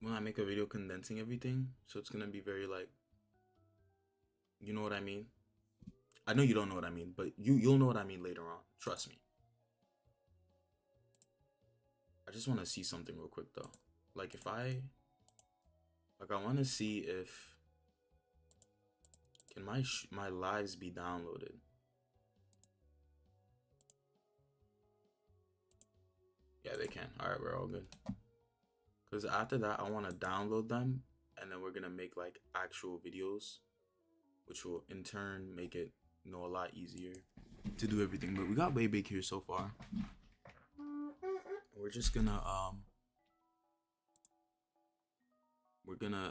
when I make a video condensing everything, so it's gonna be very like, you know what I mean? I know you don't know what I mean, but you'll know what I mean later on. Trust me. I just want to see something real quick though. Like if I want to see if can my lives be downloaded. Yeah, they can. All right, we're all good. Because after that, I want to download them, and then we're gonna make like actual videos, which will in turn make it a lot easier to do everything. But we got WayBig here so far. We're just gonna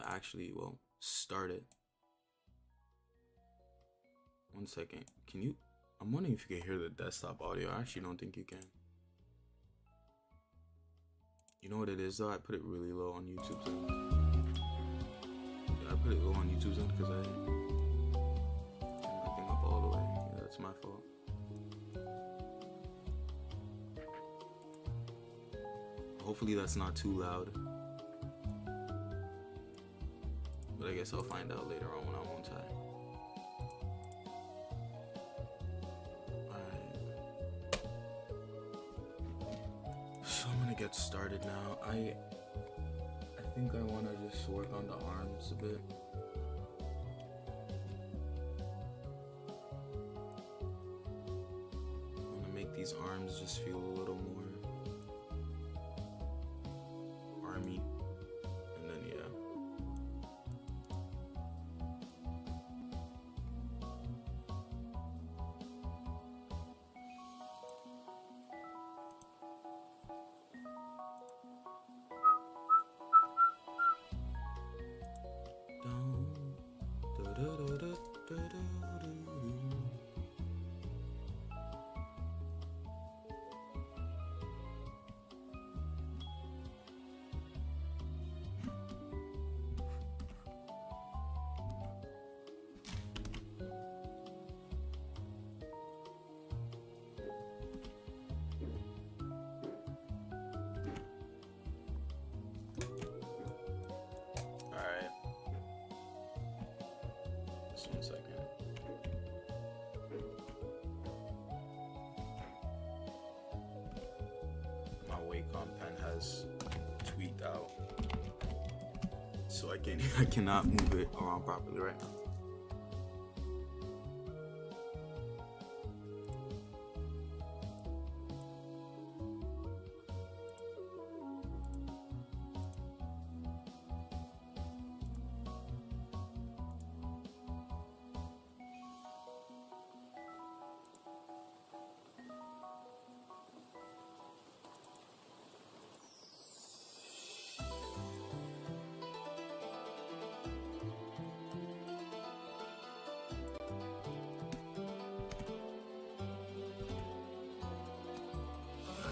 actually start it. One second. Can you? I'm wondering if you can hear the desktop audio. I actually don't think you can. You know what it is though? I put it really low on YouTube Zone. Yeah, I put it low on YouTube Zone because I turned my thing up all the way. Yeah, that's my fault. Hopefully that's not too loud. But I guess I'll find out later on when I'm on time. Get started now. I think I want to just work on the arms a bit. I want to make these arms just feel a little more army, and then yeah. Just 1 second. My Wacom pen has tweaked out, so I cannot move it around properly right now.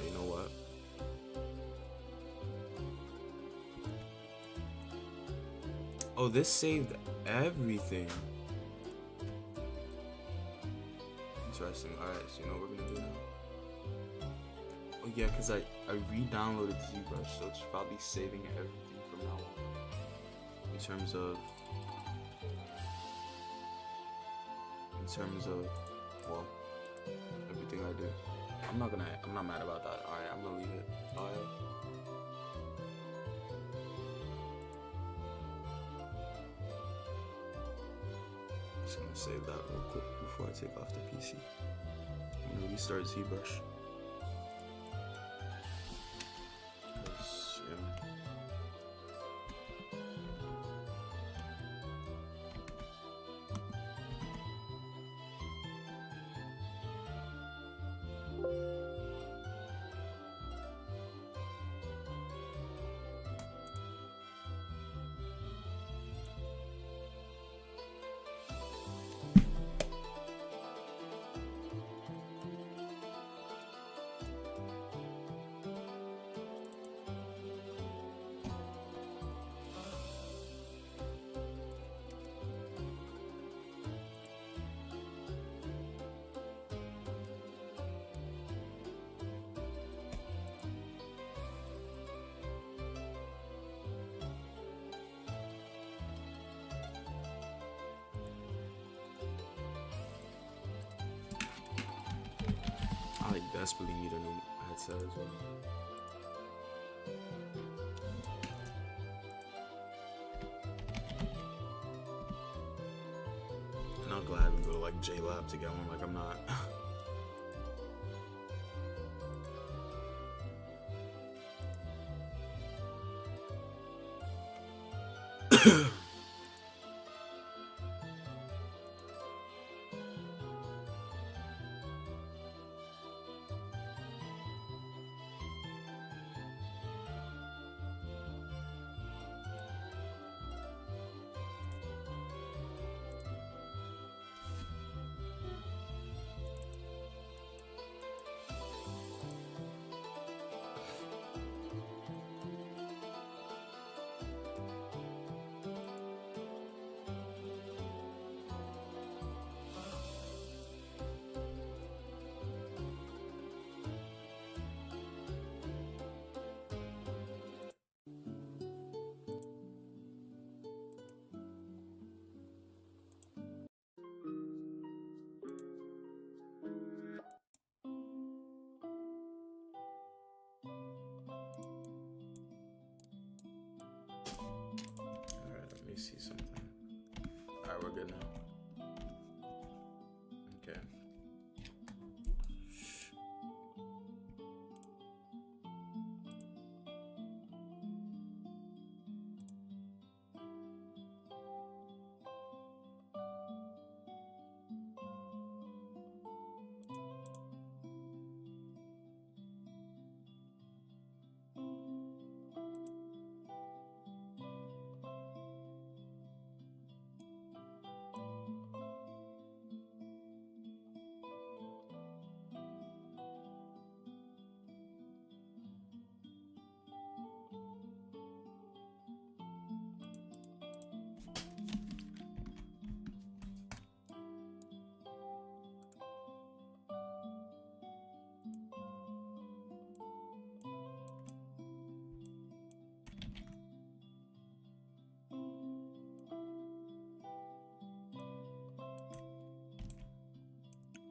You know what? Oh, this saved everything. Interesting. Alright, so you know what we're gonna do now? Oh yeah, because I re-downloaded ZBrush, so it's probably saving everything from now on. In terms of well, everything I do. I'm not mad about that. Alright, I'm gonna leave it. Alright. Just gonna save that real quick before I take off the PC. I'm gonna restart ZBrush. desperately need a new headset as well. And I'll gladly go to like J-Lab to get one. Like I'm not. Let me see something. Alright, we're good now. Okay.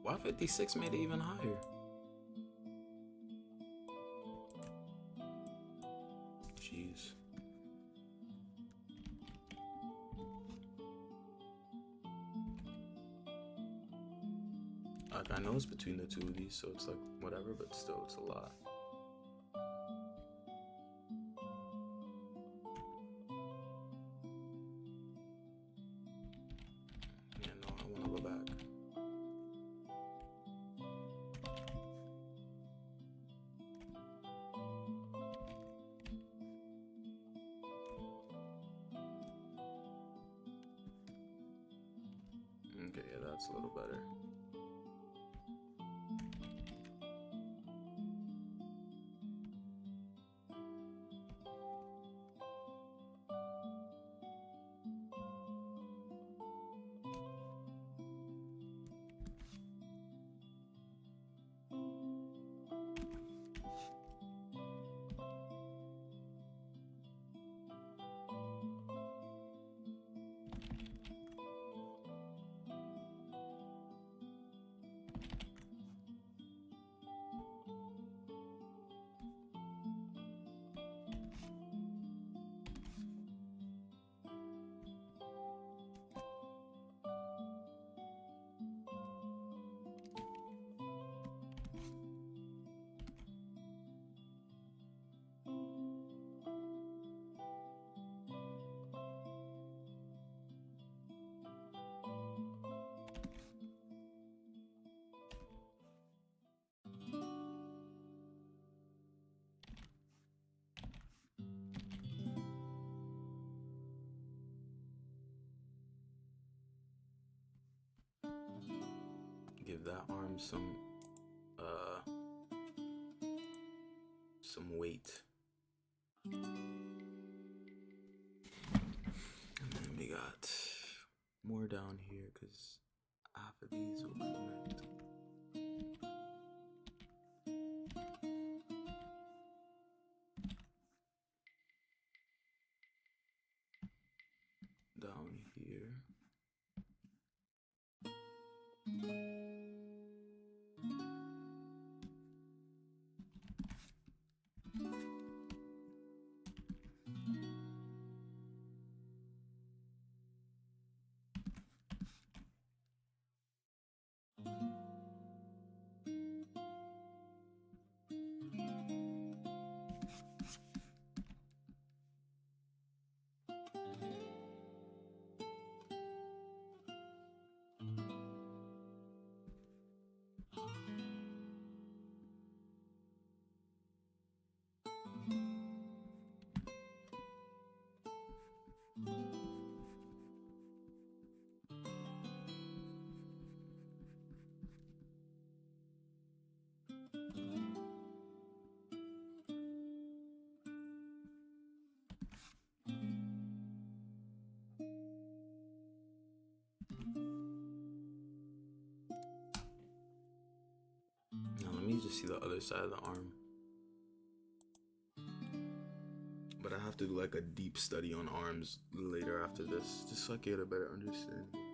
Why 56 made it even higher? Jeez. Like, I know it's between the two of these, so it's like whatever, but still, it's a lot. Yeah, no, I want to go back. Okay, yeah, that's a little better. Give that arm some weight. And then we got more down here because half of these will connect. Down here. see the other side of the arm. But I have to do like a deep study on arms later after this, just so I get a better understanding of them.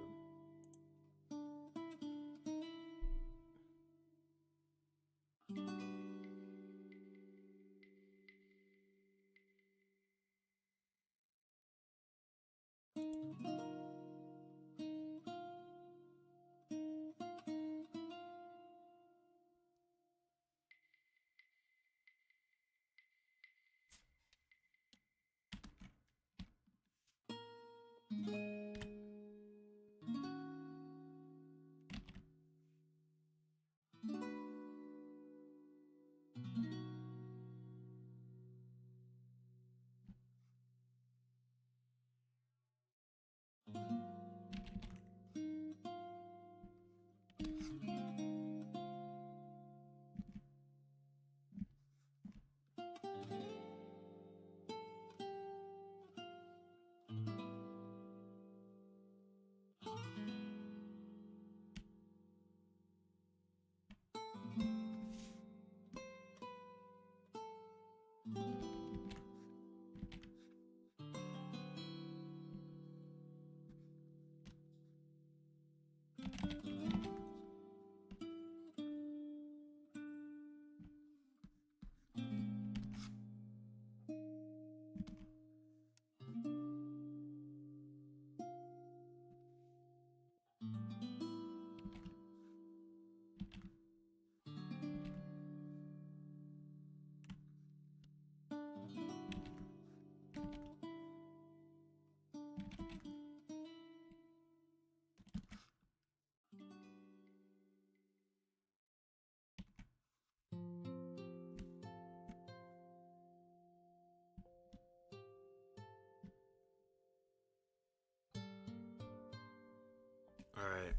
All right.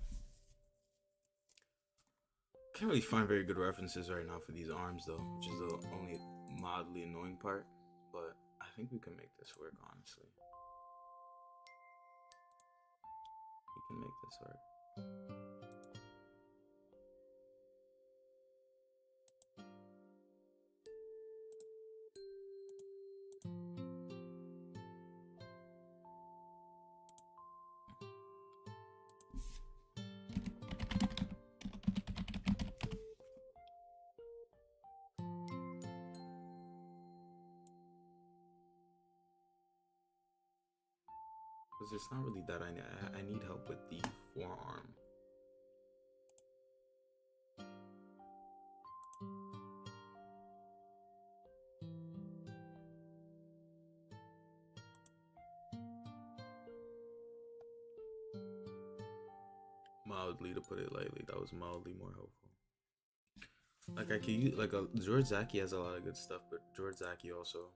Can't really find very good references right now for these arms though, which is the only mildly annoying part. But I think we can make this work, honestly. We can make this work. Because it's not really that I need help with the forearm. Mildly, to put it lightly, that was mildly more helpful. Like I could use like a George Zaki has a lot of good stuff, but George Zaki also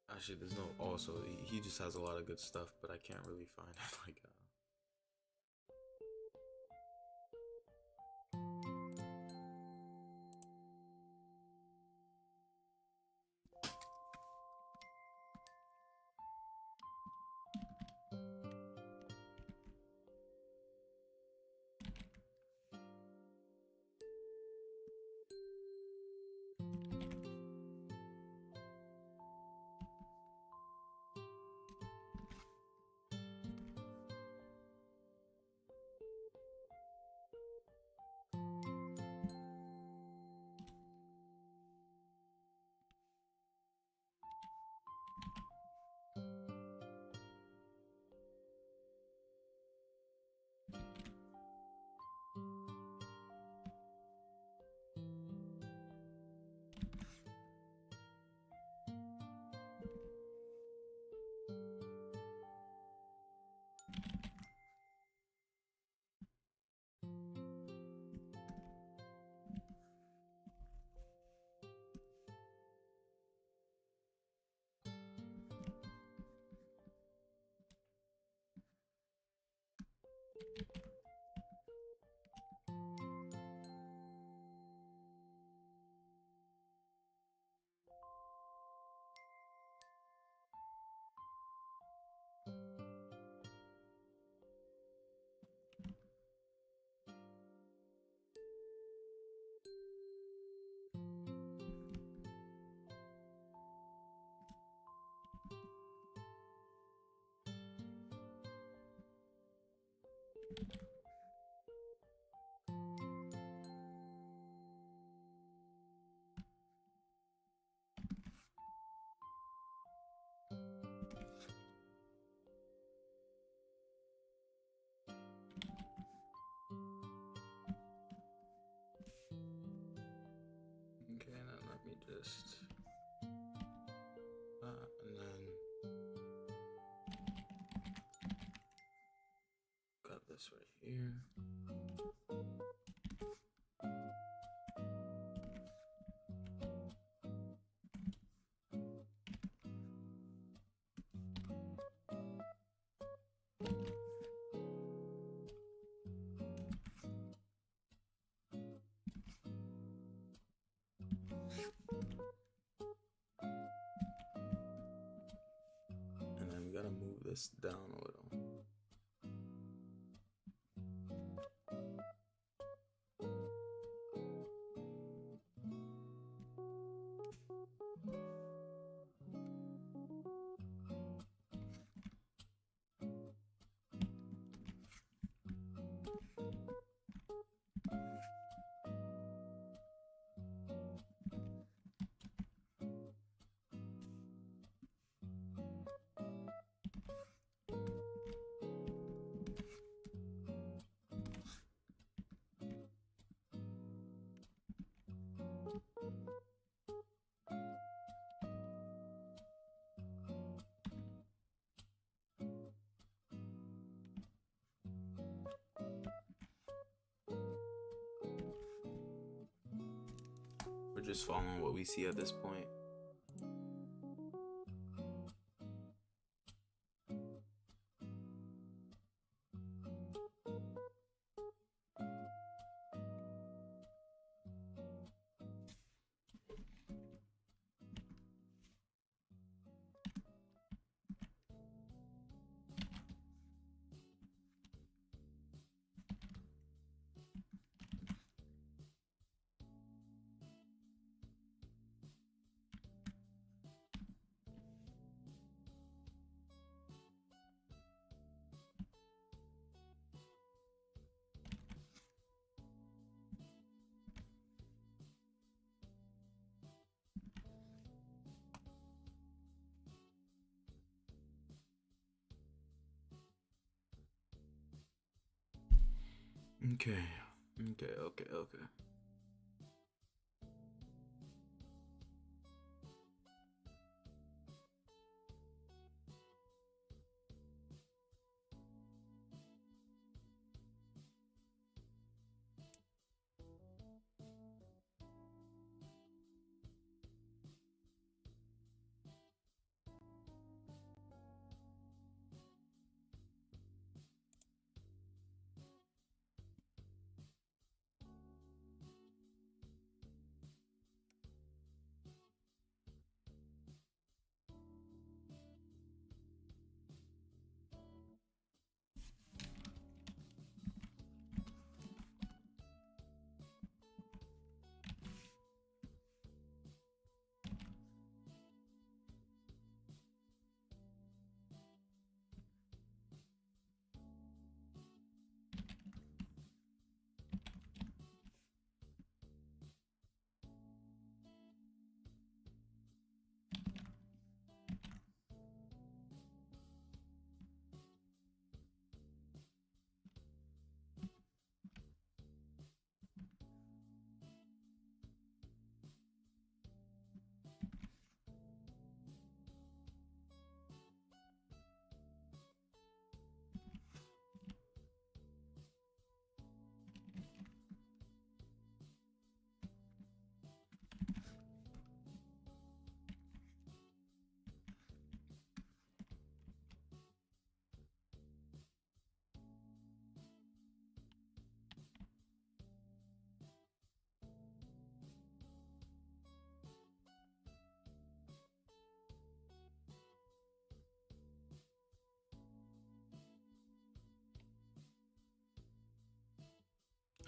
actually there's no also he just has a lot of good stuff, but I can't really find it like me just and then got this right here. And then we gotta move this down a little. We're just following what we see at this point. Okay.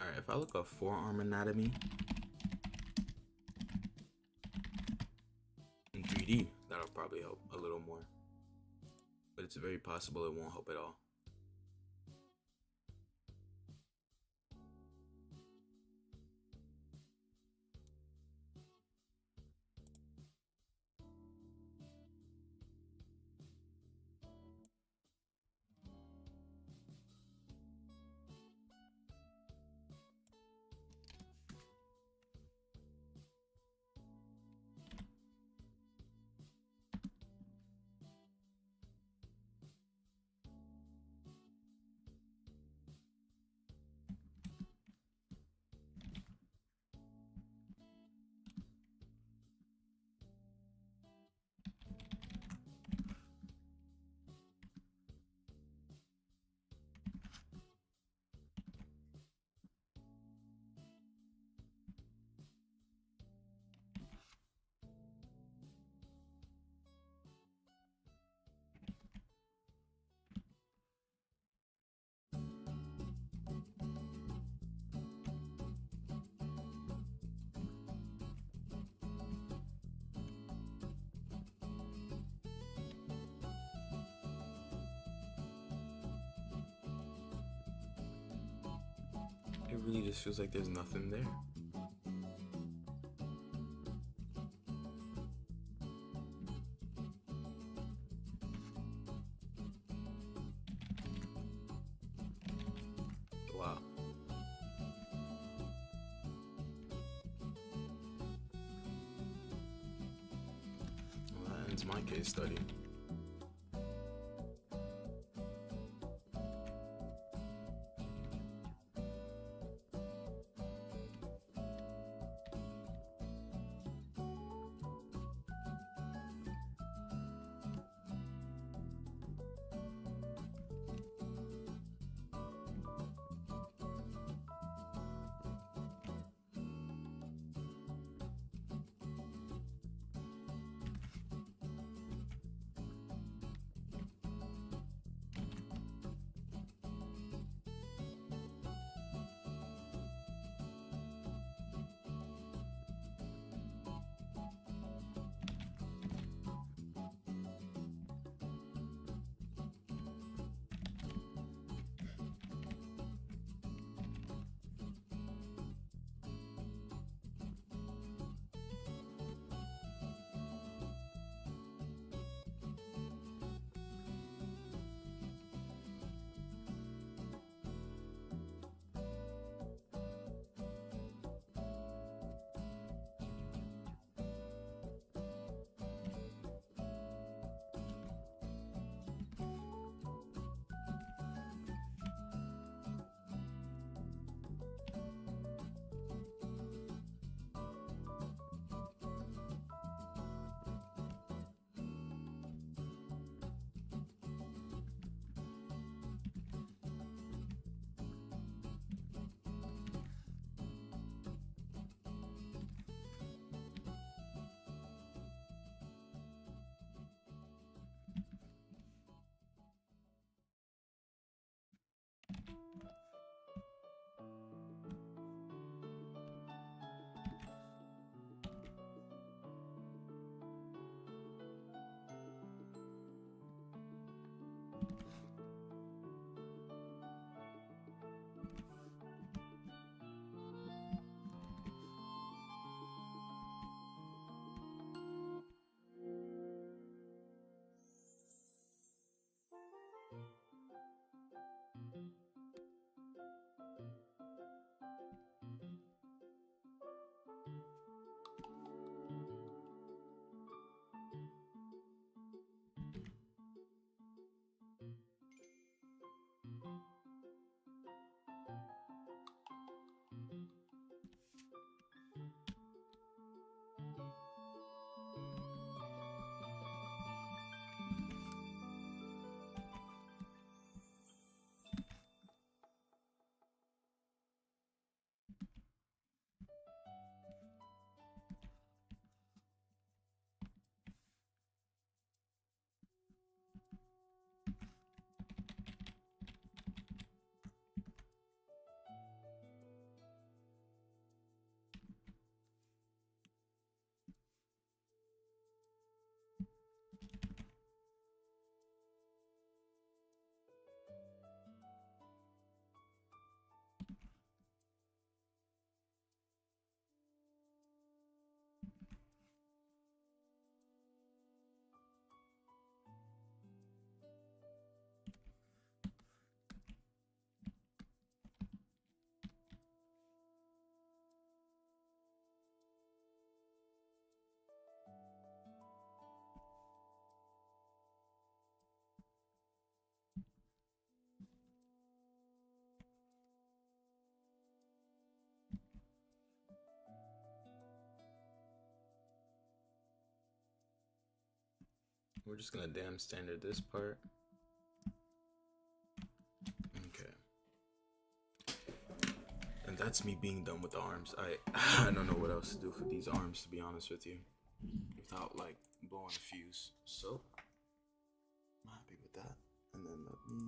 Alright, if I look up forearm anatomy in 3D, that'll probably help a little more. But it's very possible it won't help at all. It really just feels like there's nothing there. Wow. Well, that ends my case study. We're just gonna damn standard this part. Okay. And that's me being done with the arms. I don't know what else to do for these arms, to be honest with you, without like blowing a fuse. So I'm happy with that. And then let me.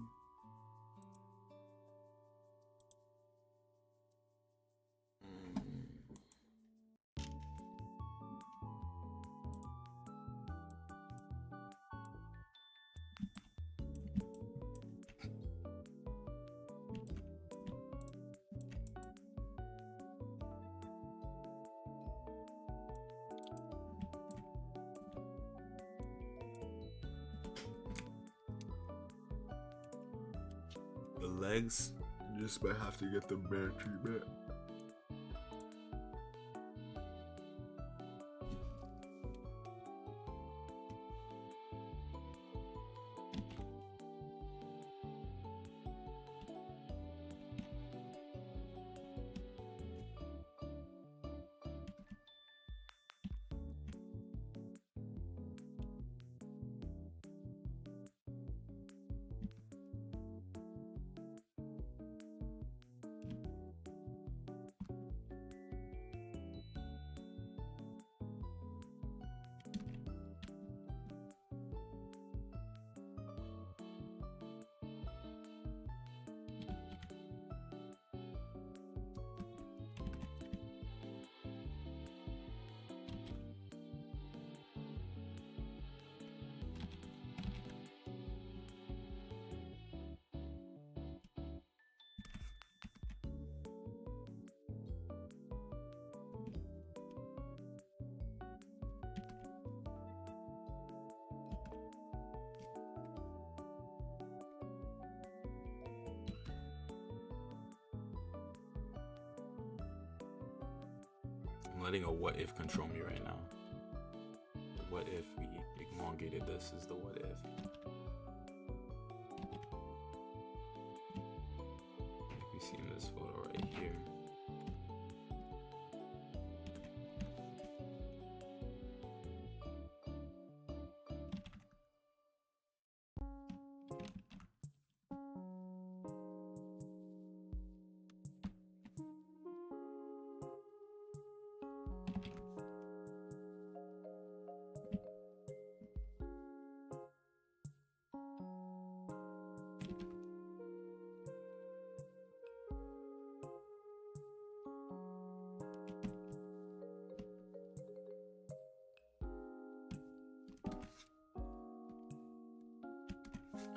legs, you just might have to get the bare treatment. I'm letting a what if control me right now. What if we elongated this is the what if. We see in this photo right here.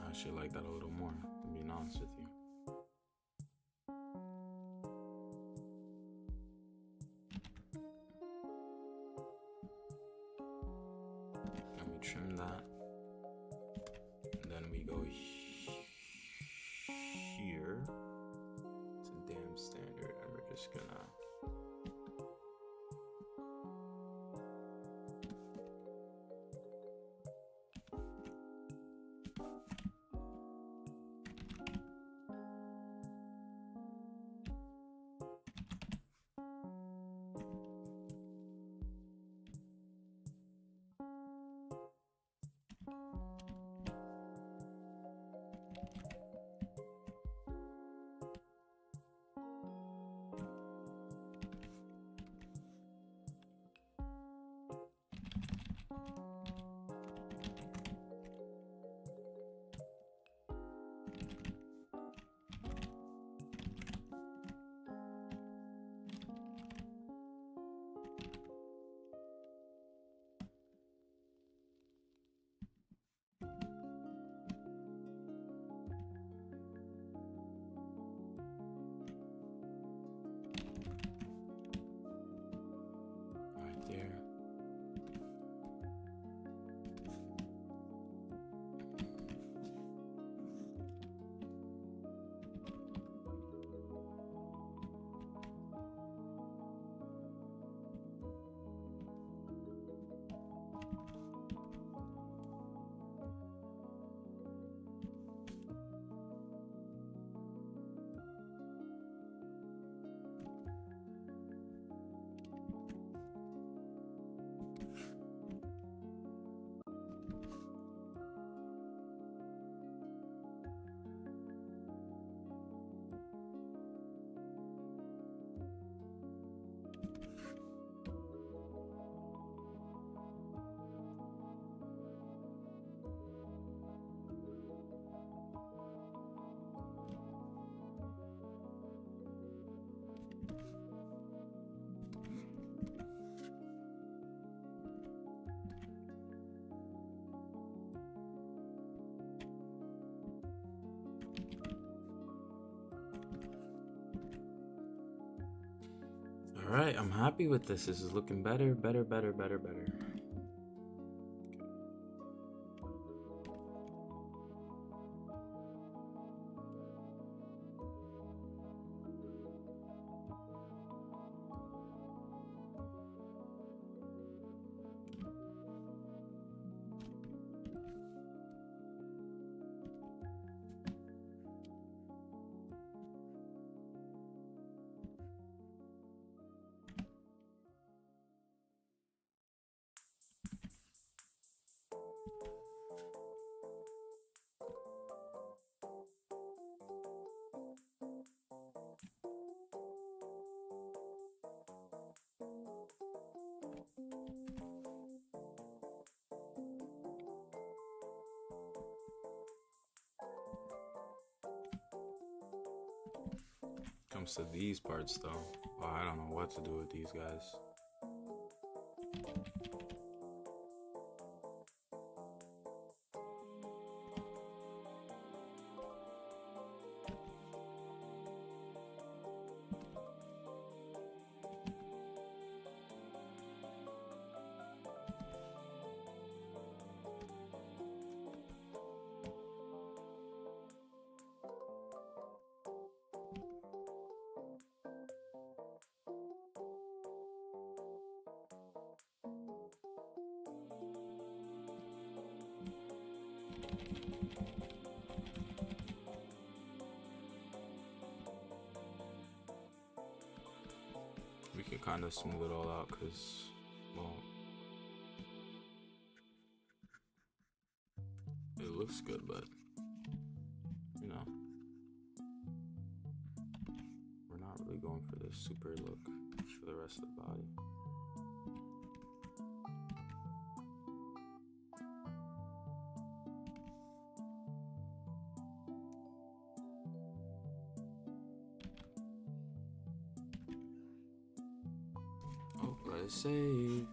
I should like that a little more, to be honest with you. Let me trim that. And then we go here. It's a damn standard, and we're just gonna there. All right, I'm happy with this. This is looking better. comes to these parts though, well, I don't know what to do with these guys. We can kind of smooth it all out because, well, it looks good, but, you know, we're not really going for this super look for the rest of the body. Oh, let's save.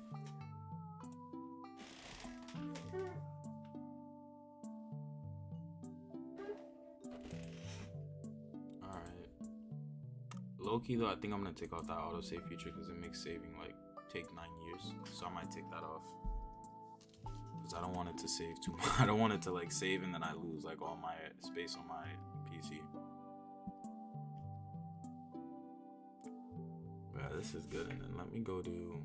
Low-key though, I think I'm gonna take off that autosave feature because it makes saving like take 9 years. So I might take that off because I don't want it to save too much. I don't want it to like save and then I lose like all my space on my PC. Yeah, this is good. And then let me go to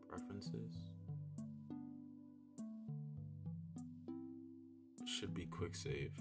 preferences. It should be quick save.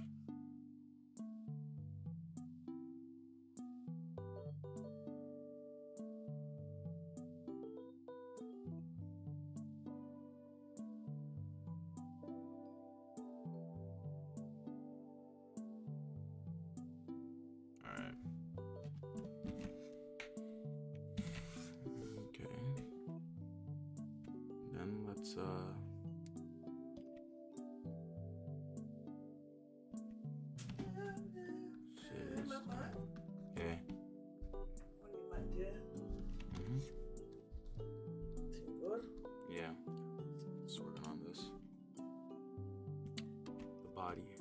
Okay. Yeah. Just working on this. The body,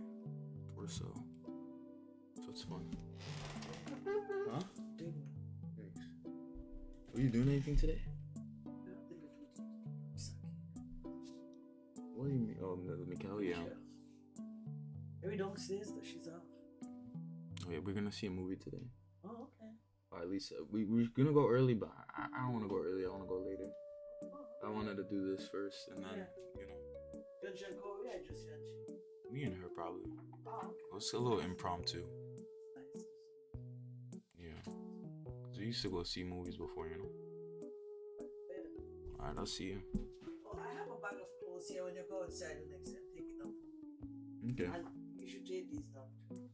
torso. So it's fun. Huh? Thanks. Are you doing anything today? What do you mean? Oh, Mikkel, yeah. Every dog says that she's off. Oh yeah, we're gonna see a movie today. Oh, okay. Or at least we're gonna go early, but I don't want to go early. I want to go later. I wanted to do this first, and then you know. Me and her probably. Oh, okay. It's a little impromptu. Nice. Yeah. Cause we used to go see movies before, you know. Alright, I'll see you. Oh, I have a bag of clothes here. When you go outside the next time, take it up. Okay. And you should take these down too.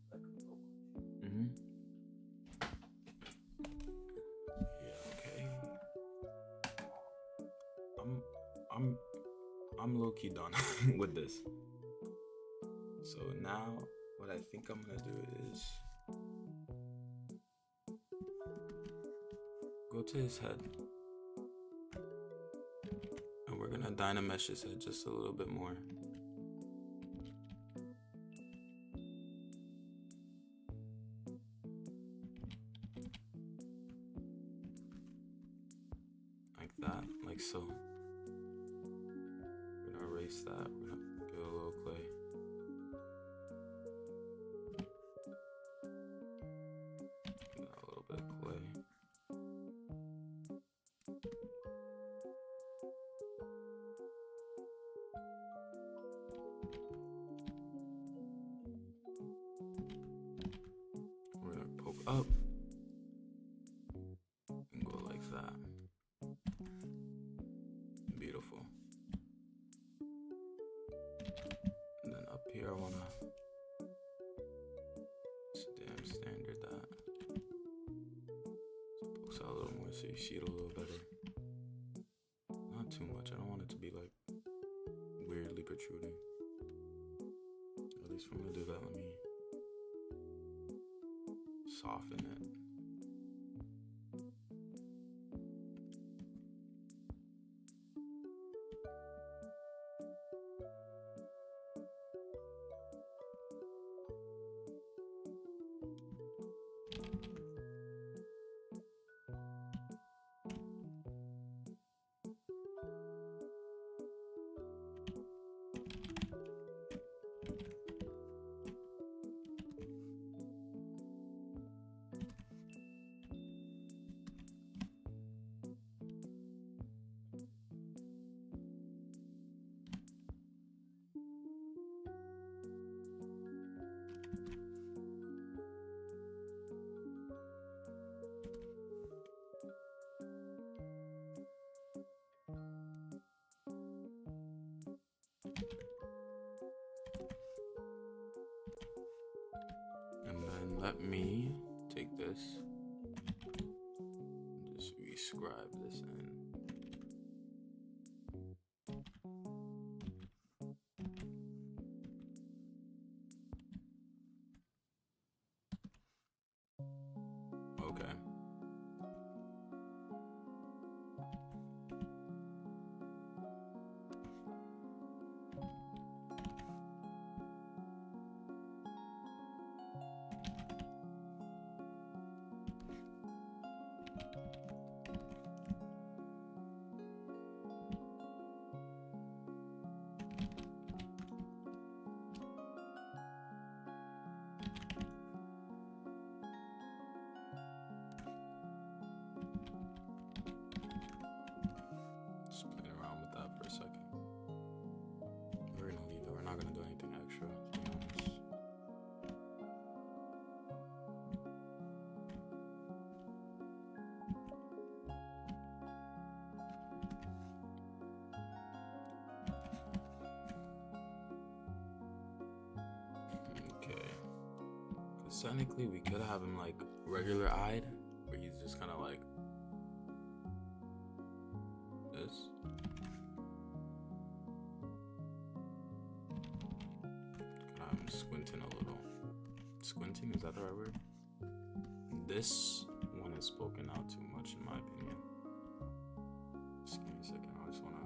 Yeah, okay. I'm low-key done with this. So now what I think I'm gonna do is go to his head. And we're gonna dynamesh his head just a little bit more. Like that, like so. We're gonna erase that, we're gonna give it a little clay. Give that a little bit of clay. We're gonna poke up and go like that. Beautiful. And then up here, I wanna damn standard that. So it pokes out a little more so you see it a little better. Not too much. I don't want it to be like weirdly protruding. At least if I'm gonna do that, let me soften it. And then let me take this and just rescribe this in. Okay. Just playing around with that for a second. We're gonna leave it. We're not gonna do anything extra, to be honest. Okay. Because technically, we could have him like regular eyed, where he's just kind of like this. I'm squinting a little. Squinting, is that the right word? This one is spoken out too much, in my opinion. Just give me a second. I just wanna.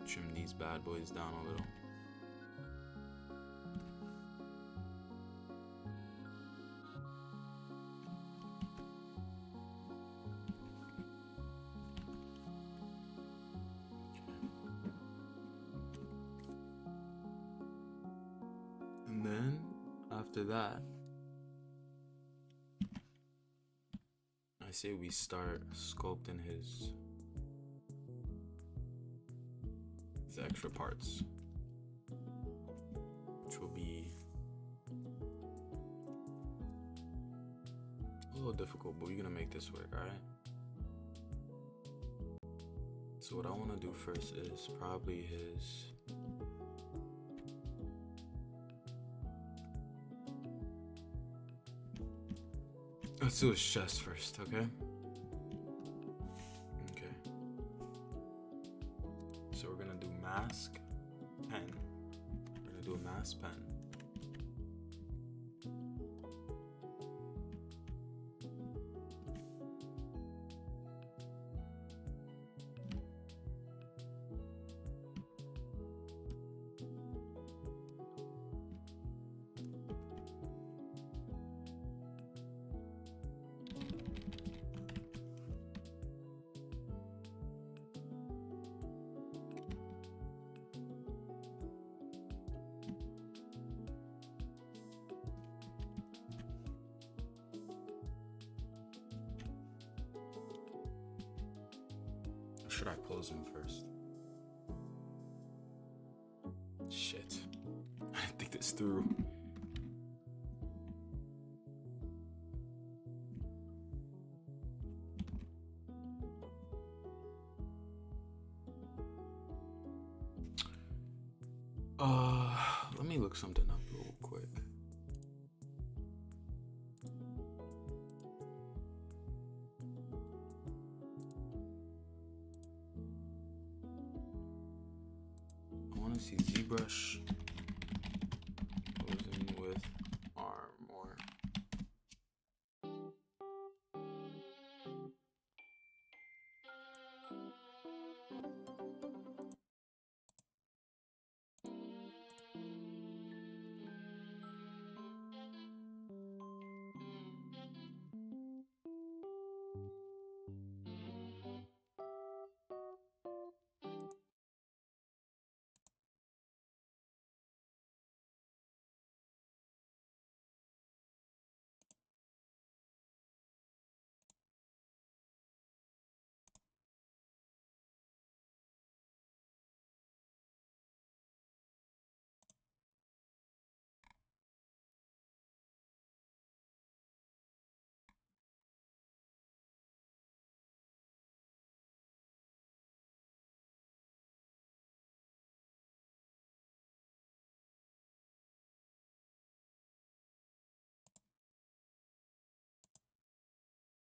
Trim these bad boys down a little. And then after that, I say we start sculpting his extra parts, which will be a little difficult, but we're gonna make this work, alright? So what I want to do first is probably his let's do his chest first, okay? Okay. So we're gonna do mask, pen. We're gonna do a mask, pen. Or should I close him first? Shit. I didn't think this through. Let me look something up real quick. want to see ZBrush posing with armor.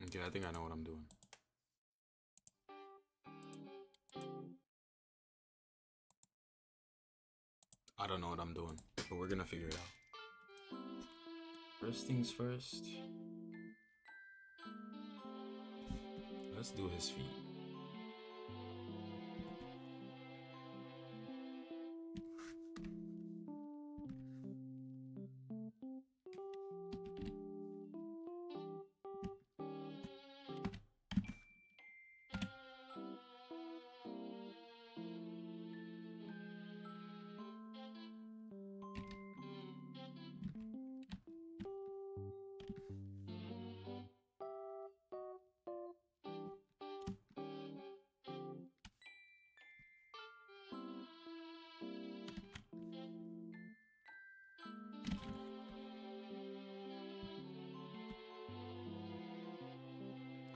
Okay, I think I know what I'm doing. I don't know what I'm doing, but we're gonna figure it out. First things first. Let's do his feet.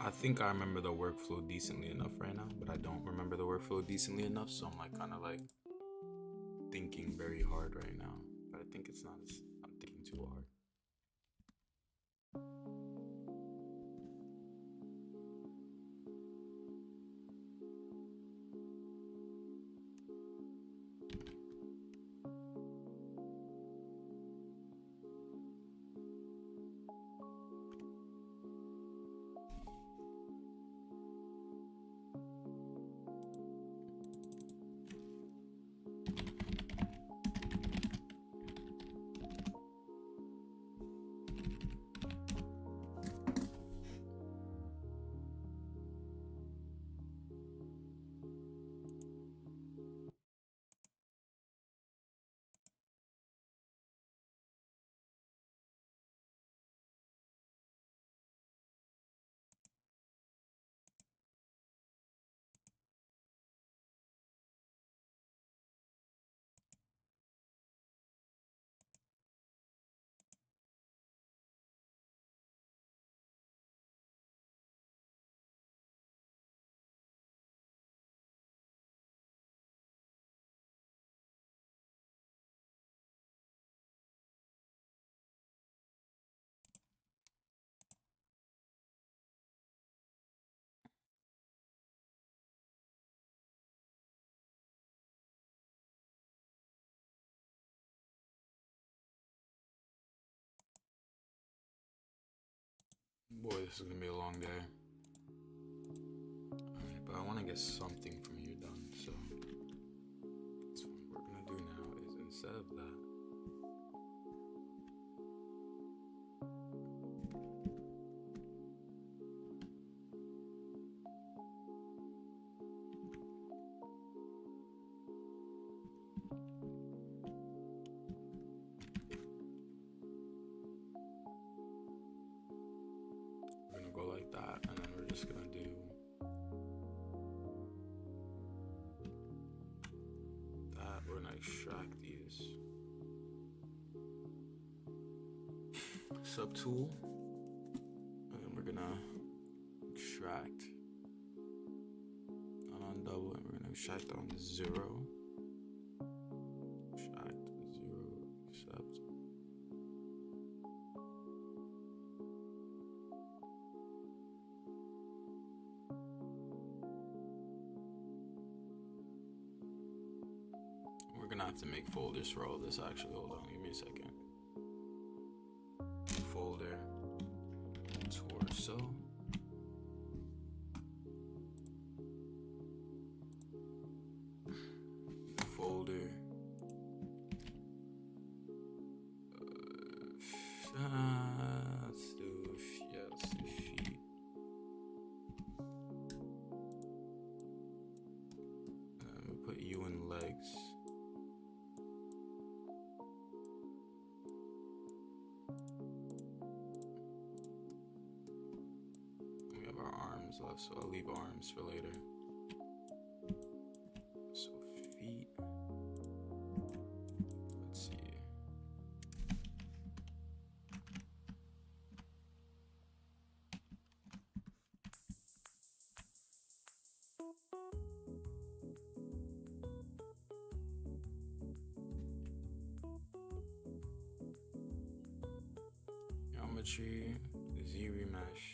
I think I remember the workflow decently enough right now, but I don't remember the workflow decently enough, so I'm like kind of like thinking very hard right now. But I think it's not as I'm thinking too hard. Boy, this is gonna be a long day. Alright, but I want to get something from here done, so what we're gonna do now is instead of that, we're gonna go like that, and then we're just gonna do that. We're gonna extract these. Subtool, and then we're gonna extract not on double, and we're gonna extract on 0. Extract 0, accept. We're gonna gonna have to make folders for all this actually. Hold on, give me a second. Folder, torso. Folder. Let's do feet. And we put you in legs. We have our arms left, so I'll leave arms for later. So feet. Let's see. Geometry, Z remesh.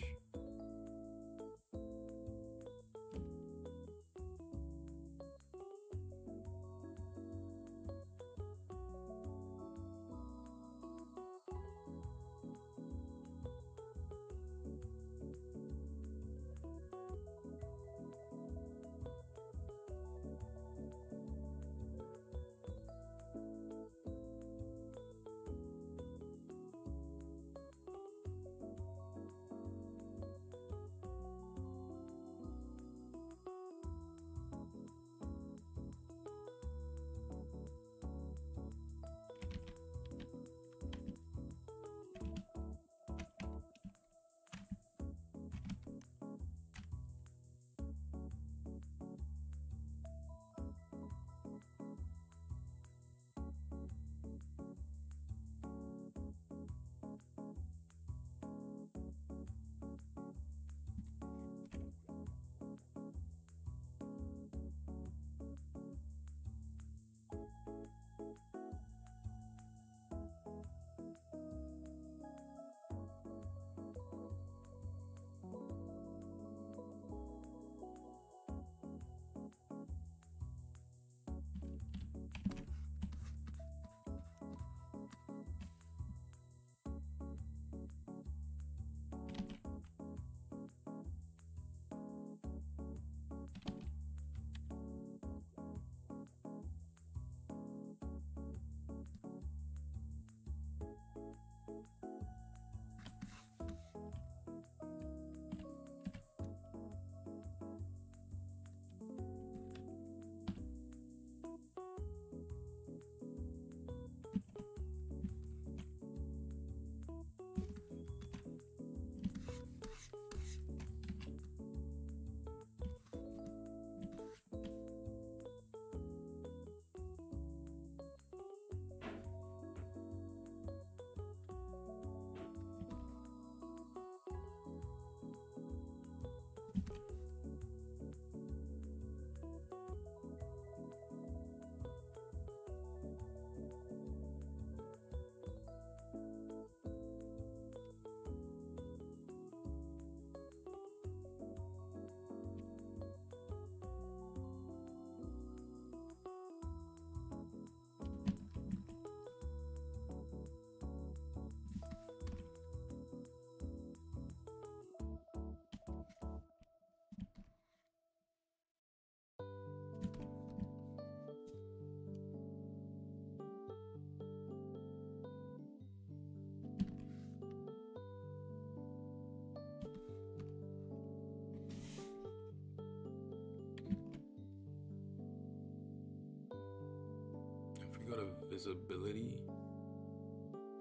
Go to visibility.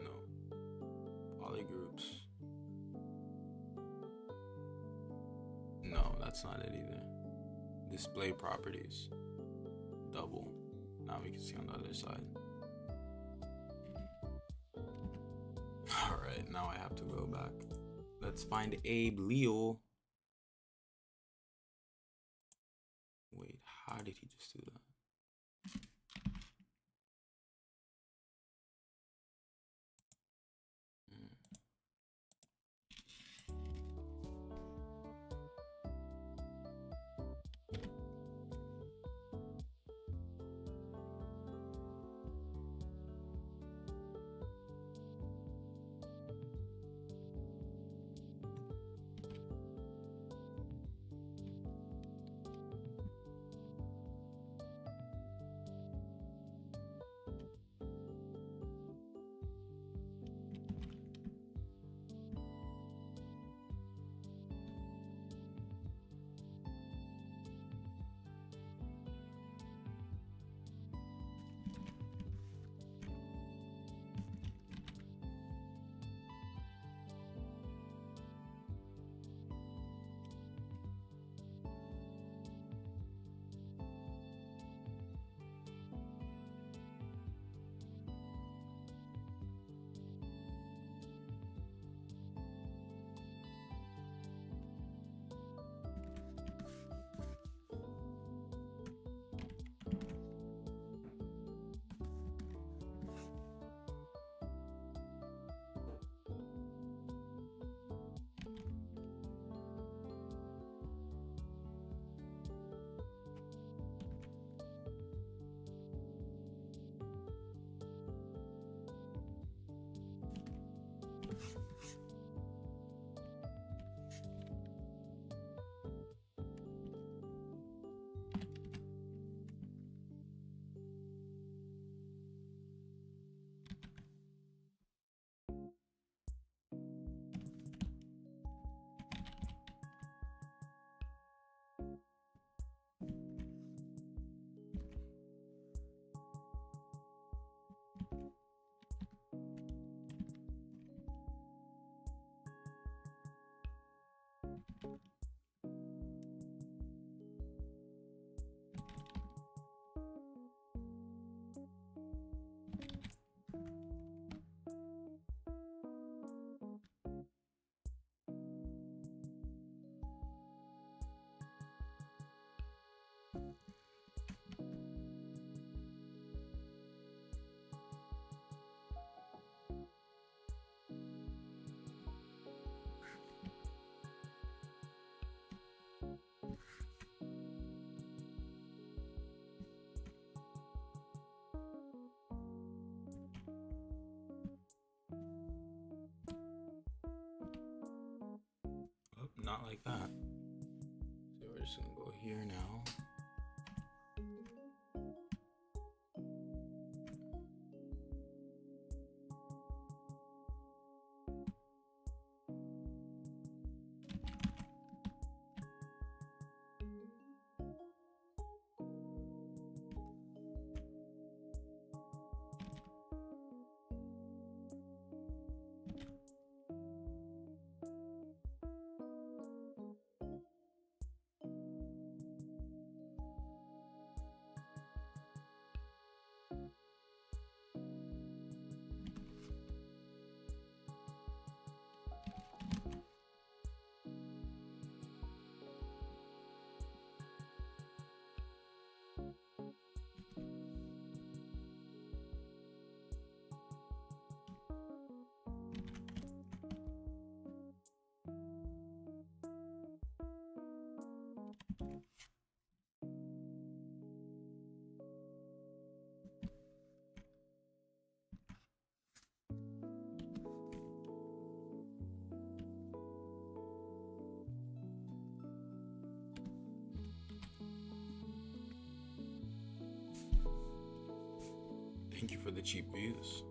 No. Polygroups. No, that's not it either. Display properties. Double. Now we can see on the other side. Alright, now I have to go back. Let's find Abe Leo. Wait, how did he just do that? not like that. So we're just gonna go here now. Thank you for the cheap views.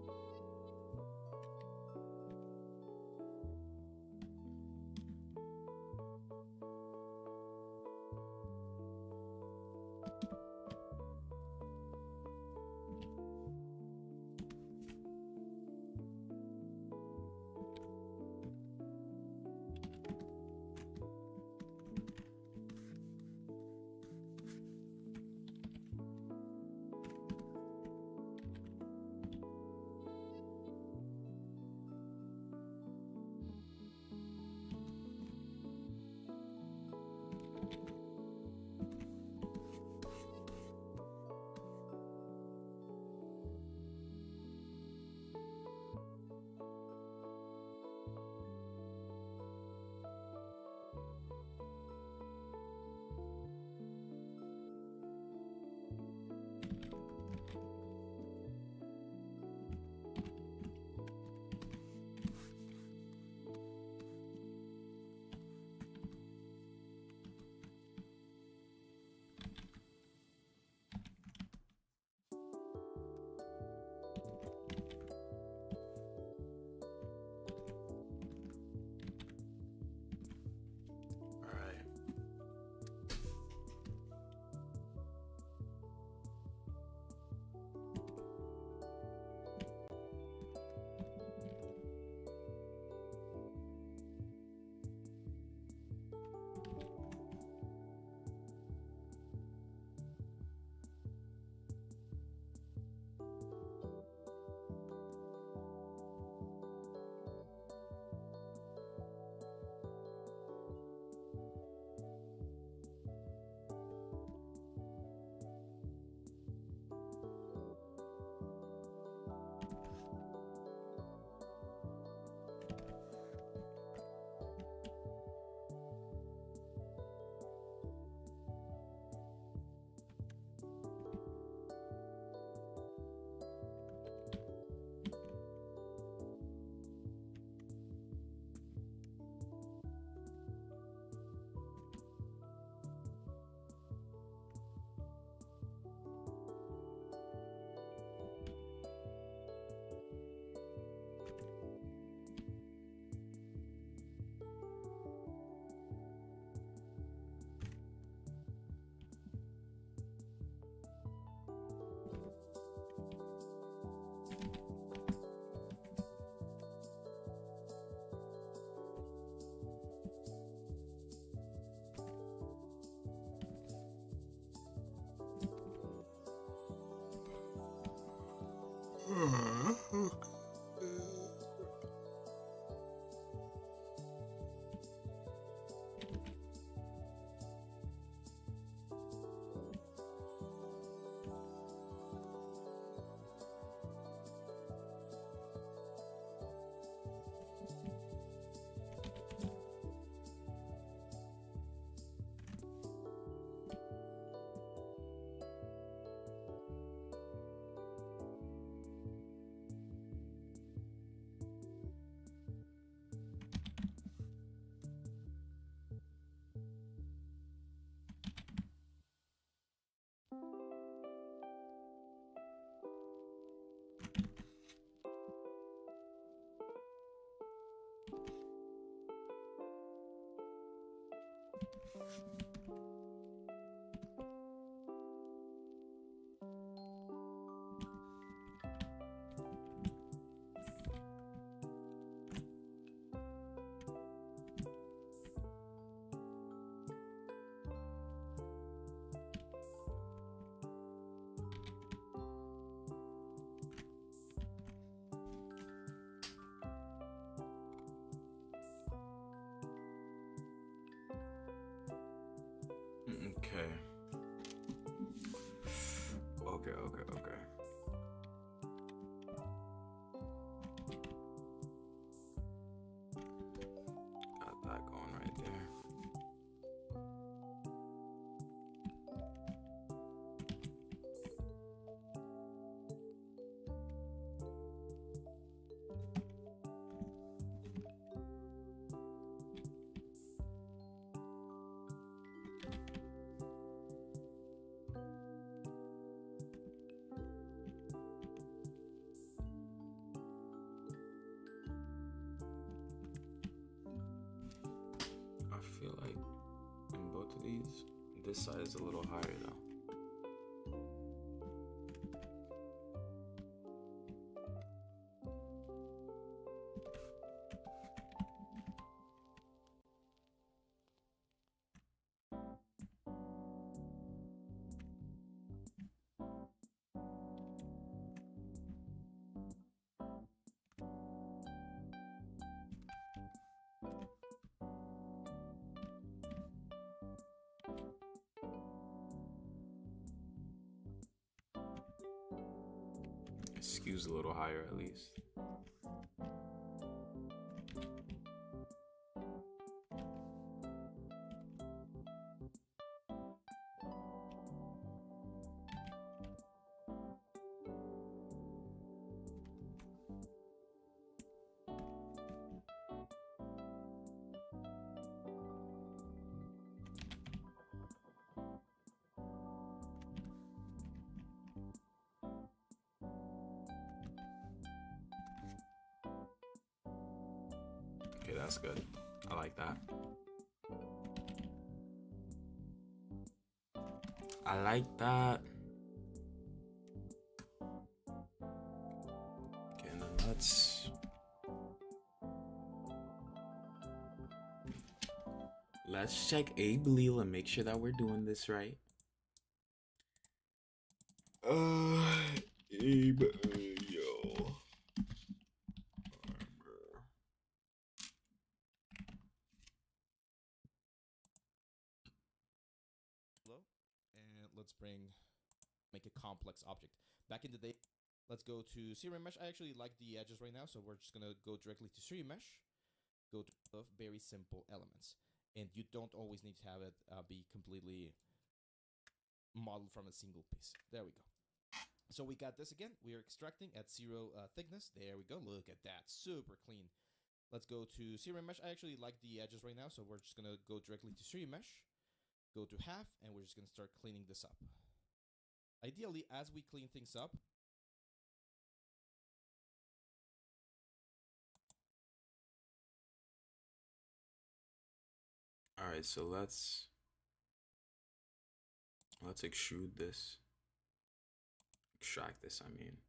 Okay. Okay. Got that going right there. I feel like in both of these, this side is a little higher though. It skews a little higher at least. Okay, that's good. I like that. I like that. Okay, and then let's check Abe Leal and make sure that we're doing this right. Abe, yo. And let's make a complex object. Back in the day, let's go to serial mesh. I actually like the edges right now, so we're just gonna go directly to serial mesh. Go to very simple elements, and you don't always need to have it be completely modeled from a single piece. There we go. So we got this again. We are extracting at 0 thickness. There we go. Look at that, super clean. Let's go to serial mesh. I actually like the edges right now, so we're just gonna go directly to serial mesh. Go to half, and we're just gonna start cleaning this up. Ideally, as we clean things up, all right, so let's extrude this. Extract this, I mean.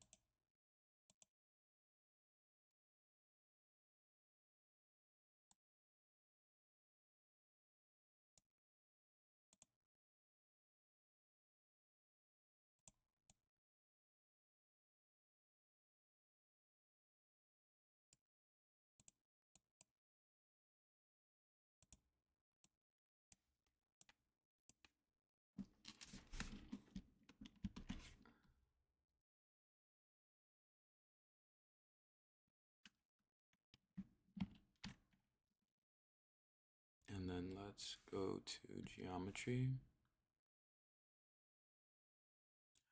And then let's go to geometry.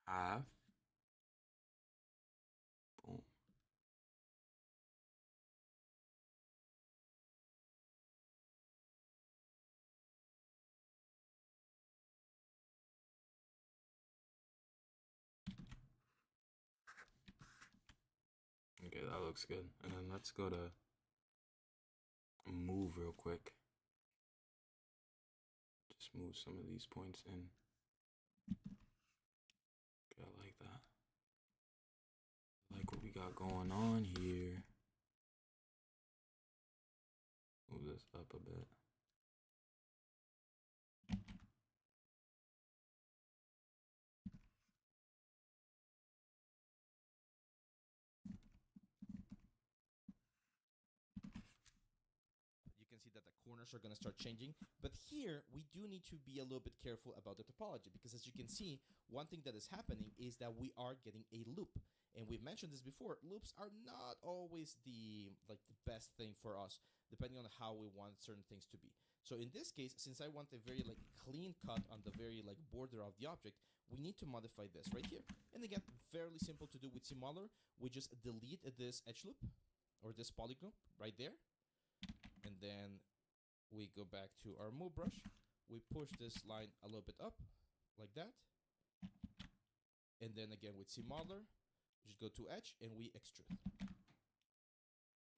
Half. Boom. Okay, that looks good. And then let's go to move real quick. Just move some of these points in. Okay, I like that. I like what we got going on here. Move this up a bit. You can see that the corners are going to start changing. But here, we do need to be a little bit careful about the topology, because as you can see, one thing that is happening is that we are getting a loop. And we've mentioned this before, loops are not always the best thing for us, depending on how we want certain things to be. So in this case, since I want a very clean cut on the very border of the object, we need to modify this right here. And again, fairly simple to do with Simuler. We just delete this edge loop or this polygon right there. And then we go back to our move brush. We push this line a little bit up like that. And then again with Simuler, just go to edge and we extrude.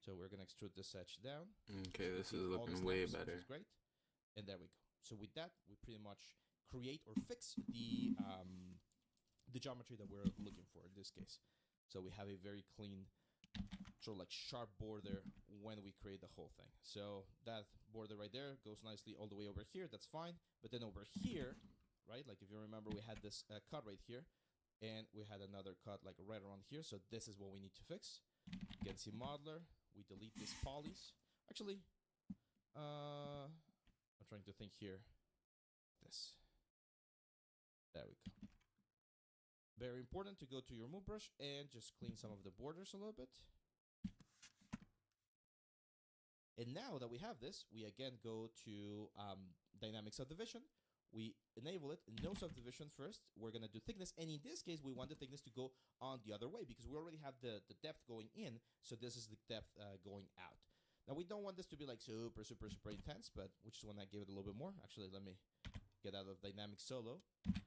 So we're gonna extrude this edge down. Okay, this is looking way better. Which is great. And there we go. So with that, we pretty much create or fix the geometry that we're looking for in this case. So we have a very clean, sort of sharp border when we create the whole thing. So that border right there goes nicely all the way over here. That's fine. But then over here, right? Like if you remember, we had this cut right here, and we had another cut right around here. So this is what we need to fix. Get Modeler. We delete these polys. Actually, I'm trying to think here. This. There we go. Very important to go to your move brush and just clean some of the borders a little bit. And now that we have this, we again go to dynamic subdivision. We enable it, no subdivision first. We're gonna do thickness, and in this case, we want the thickness to go on the other way because we already have the depth going in, so this is the depth going out. Now we don't want this to be super intense, but which is when I give it a little bit more. Actually, let me get out of dynamic solo,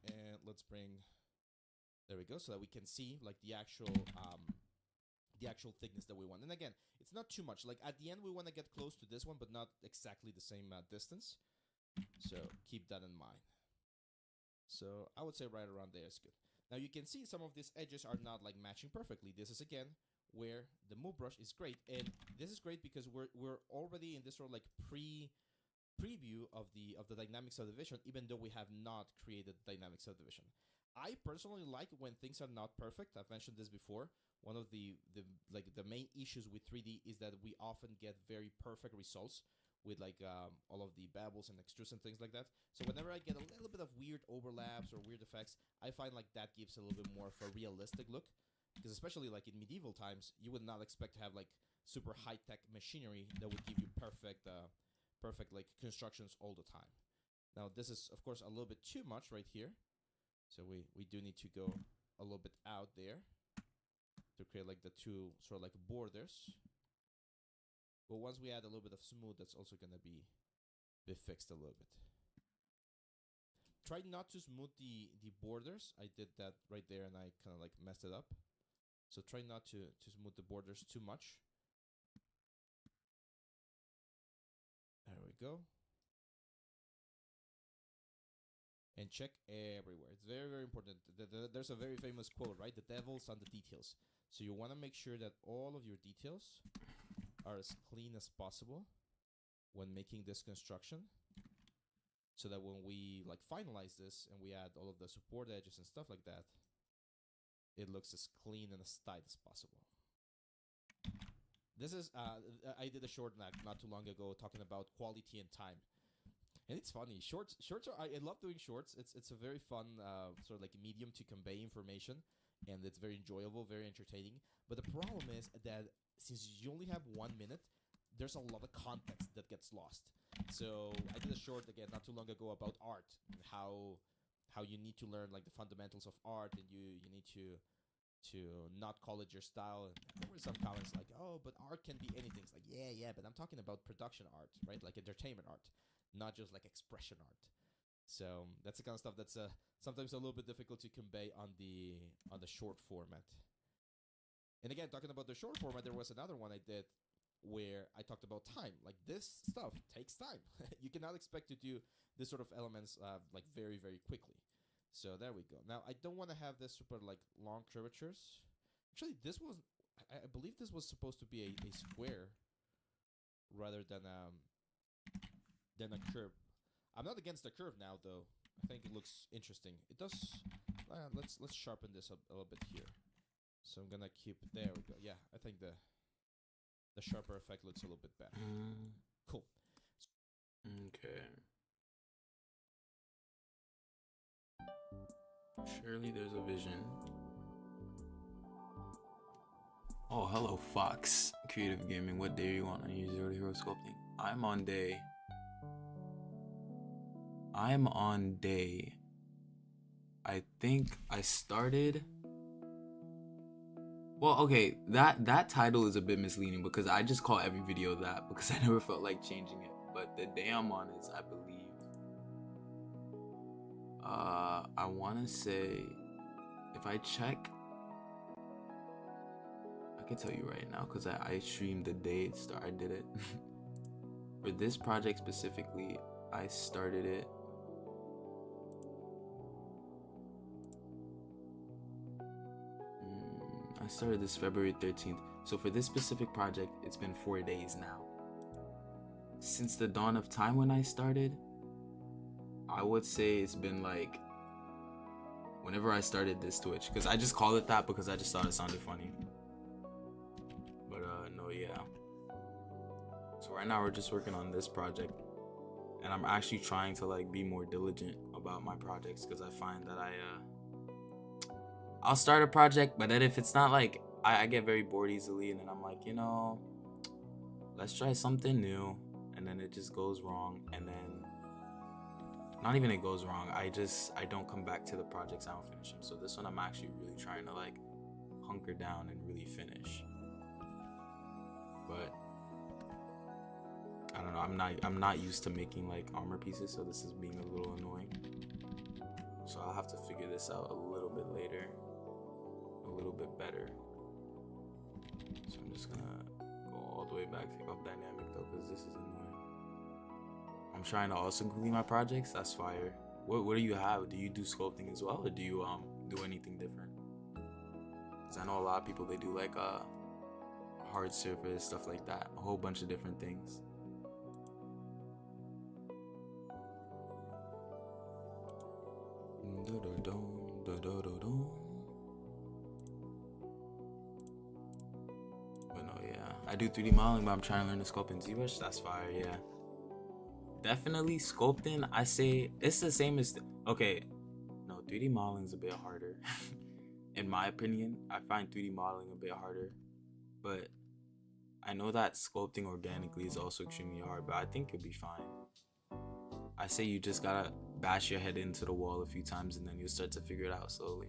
and let's bring, there we go, so that we can see the actual thickness that we want. And again, it's not too much. At the end, we want to get close to this one, but not exactly the same distance. So keep that in mind. So I would say right around there is good. Now you can see some of these edges are not matching perfectly. This is again where the move brush is great, and this is great because we're already in this sort of preview of the dynamic subdivision, even though we have not created dynamic subdivision. I personally like when things are not perfect. I've mentioned this before. One of the main issues with 3D is that we often get very perfect results with all of the bevels and extrudes and things like that. So whenever I get a little bit of weird overlaps or weird effects, I find that gives a little bit more of a realistic look. Because especially in medieval times, you would not expect to have super high-tech machinery that would give you perfect constructions all the time. Now this is of course a little bit too much right here. So we do need to go a little bit out there to create the two sort of borders. But once we add a little bit of smooth, that's also going to be fixed a little bit. Try not to smooth the borders. I did that right there and I kind of messed it up. So try not to smooth the borders too much. There we go. And check everywhere. It's very, very important. There's a very famous quote, right? The devil's on the details. So you want to make sure that all of your details are as clean as possible when making this construction, so that when we finalize this and we add all of the support edges and stuff like that, it looks as clean and as tight as possible. This is I did a short not too long ago talking about quality and time. And it's funny. Shorts are. I love doing shorts. It's a very fun sort of medium to convey information, and it's very enjoyable, very entertaining. But the problem is that since you only have 1 minute, there's a lot of context that gets lost. So I did a short again not too long ago about art and how you need to learn the fundamentals of art, and you need to not call it your style. And there were some comments oh, but art can be anything. It's yeah, but I'm talking about production art, right? Entertainment art, not just expression art. So that's the kind of stuff that's sometimes a little bit difficult to convey on the short format. And again, talking about the short format, there was another one I did where I talked about time. Like this stuff takes time. You cannot expect to do this sort of elements like very, very quickly. So there we go. Now I don't want to have this super like long curvatures. Actually, this was I believe this was supposed to be a square rather than a curve. I'm not against the curve now though. I think it looks interesting. It does. Let's sharpen this up a little bit here. So I'm gonna keep. There we go. Yeah, I think the sharper effect looks a little bit better. Cool. Okay. Surely there's a vision. Oh, hello, Fox. Creative Gaming. What day are you on your Zero to Hero Sculpting? I'm on day. I think I started. Well, okay, that title is a bit misleading because I just call every video that because I never felt like changing it. But the day I'm on is, I believe, I want to say, if I check, I can tell you right now because I streamed the day I did it. For this project specifically, I started it. I started this February 13th. So for this specific project, it's been 4 days now. Since the dawn of time when I started, I would say it's been like whenever I started this Twitch, because I just call it that because I just thought it sounded funny. But no, yeah. So right now we're just working on this project, and I'm actually trying to like be more diligent about my projects because I find that I'll start a project, but then if it's not like I get very bored easily, and then I'm like, you know, let's try something new, and then it just goes wrong, and then not even it goes wrong, I don't come back to the projects, I don't finish them. So this one I'm actually really trying to like hunker down and really finish. But I don't know, I'm not used to making like armor pieces, so this is being a little annoying. So I'll have to figure this out a little bit later, a little bit better. So I'm just gonna go all the way back, take off dynamic though, because this is annoying. I'm trying to also complete my projects. That's fire. What do you have? Do you do sculpting as well, or do you do anything different? Because I know a lot of people, they do like hard surface stuff like that, a whole bunch of different things. But no, yeah, I do 3D modeling, but I'm trying to learn to sculpt in ZBrush. That's fire. Yeah, definitely sculpting, I say it's the same as okay, no, 3D modeling is a bit harder. In my opinion, I find 3D modeling a bit harder, but I know that sculpting organically is also extremely hard, but I think it'll be fine. I say you just gotta bash your head into the wall a few times and then you'll start to figure it out slowly.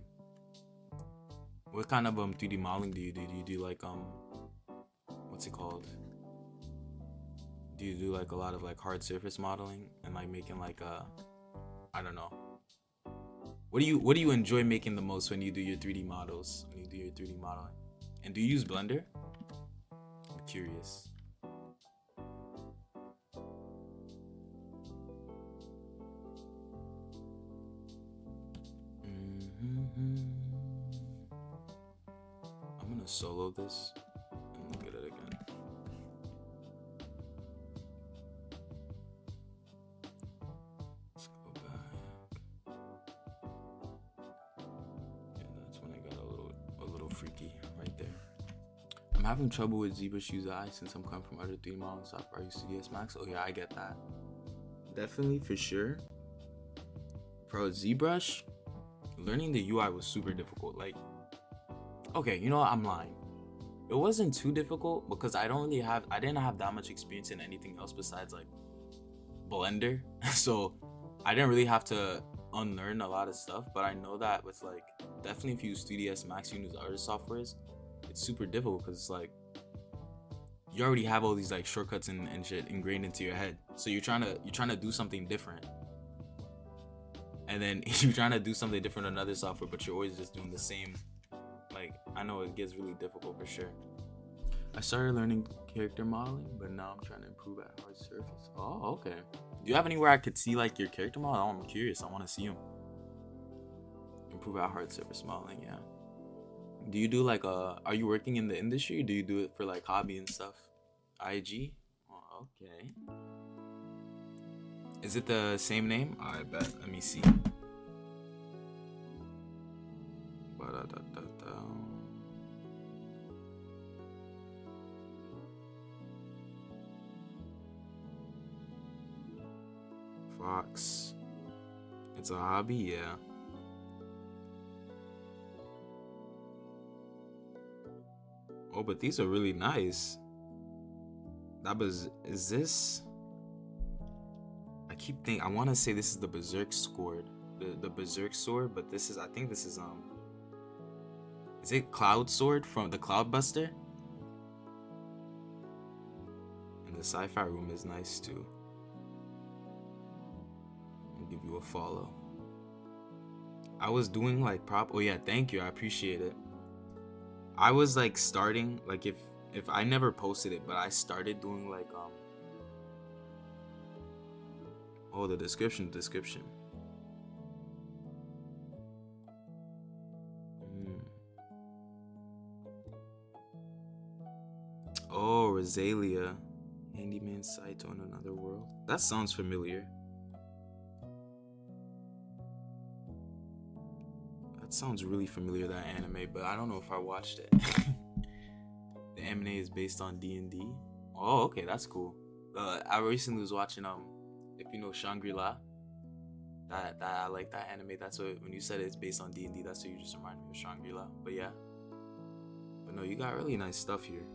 What kind of 3D modeling do you do? Do you do like what's it called? Do you do like a lot of like hard surface modeling and like making like I don't know. What do you enjoy making the most when you do your 3D models? When you do your 3D modeling? And do you use Blender? I'm curious. I'm gonna solo this and look at it again. Let's go back. Yeah, that's when I got a little freaky right there. I'm having trouble with ZBrush UI since I'm coming from other 3D modeling software. I use CDS Max. Oh yeah, I get that. Definitely, for sure. Bro, ZBrush, learning the UI was super difficult. Like, okay, you know what? I'm lying. It wasn't too difficult because I didn't have that much experience in anything else besides like Blender. So I didn't really have to unlearn a lot of stuff. But I know that with like, definitely if you use 3ds Max, you use other softwares, it's super difficult because it's like, you already have all these like shortcuts and shit ingrained into your head. So you're trying to do something different. And then you're trying to do something different on another software, but you're always just doing the same. Like, I know it gets really difficult for sure. I started learning character modeling, but now I'm trying to improve at hard surface. Oh, okay. Do you have anywhere I could see like your character model? Oh, I'm curious. I want to see them. Improve at hard surface modeling, yeah. Do you do like are you working in the industry, or do you do it for like hobby and stuff? IG? Oh, okay. Is it the same name? I bet. Let me see. Ba-da-da-da-da. Fox. It's a hobby, yeah. Oh, but these are really nice. Is this? I keep thinking, I want to say this is the Berserk sword, the Berserk sword, but this is, I think this is it Cloud Sword from the Cloud Buster? And the sci-fi room is nice too. I'll give you a follow. I was doing like oh yeah, thank you, I appreciate it. I was like starting, like if I never posted it, but I started doing like oh, the description. Oh, Rosalia. Handyman site on another world. That sounds familiar. That sounds really familiar, that anime, but I don't know if I watched it. The anime is based on D&D. Oh, okay, that's cool. I recently was watching if you know Shangri-La. That I like that anime. That's what, when you said it's based on D&D, that's what you just reminded me of, Shangri-La. But yeah. But no, you got really nice stuff here.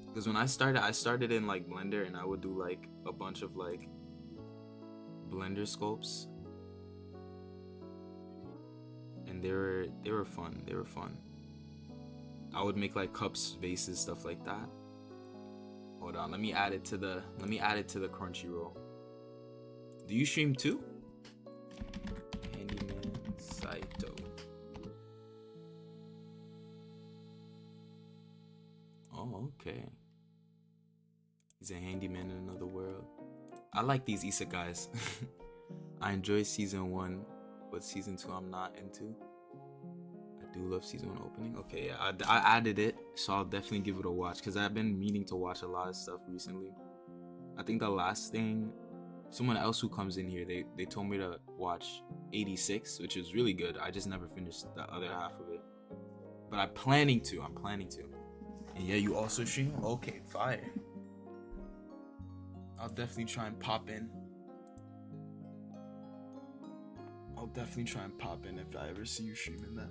Because when I started in like Blender, and I would do like a bunch of like Blender sculpts. And they were fun. They were fun. I would make like cups, vases, stuff like that. Hold on, let me add it to the Crunchyroll. Do you stream too? Handyman Saito. Oh, okay. He's a handyman in another world. I like these isekais. I enjoy season 1, but season 2 I'm not into. I do love season 1 opening. Okay, yeah, I added it, so I'll definitely give it a watch, because I've been meaning to watch a lot of stuff recently. I think the last thing, someone else who comes in here, they told me to watch 86, which is really good. I just never finished the other half of it, but I'm planning to. And yeah, you also stream? Okay, fire. I'll definitely try and pop in. If I ever see you streaming that.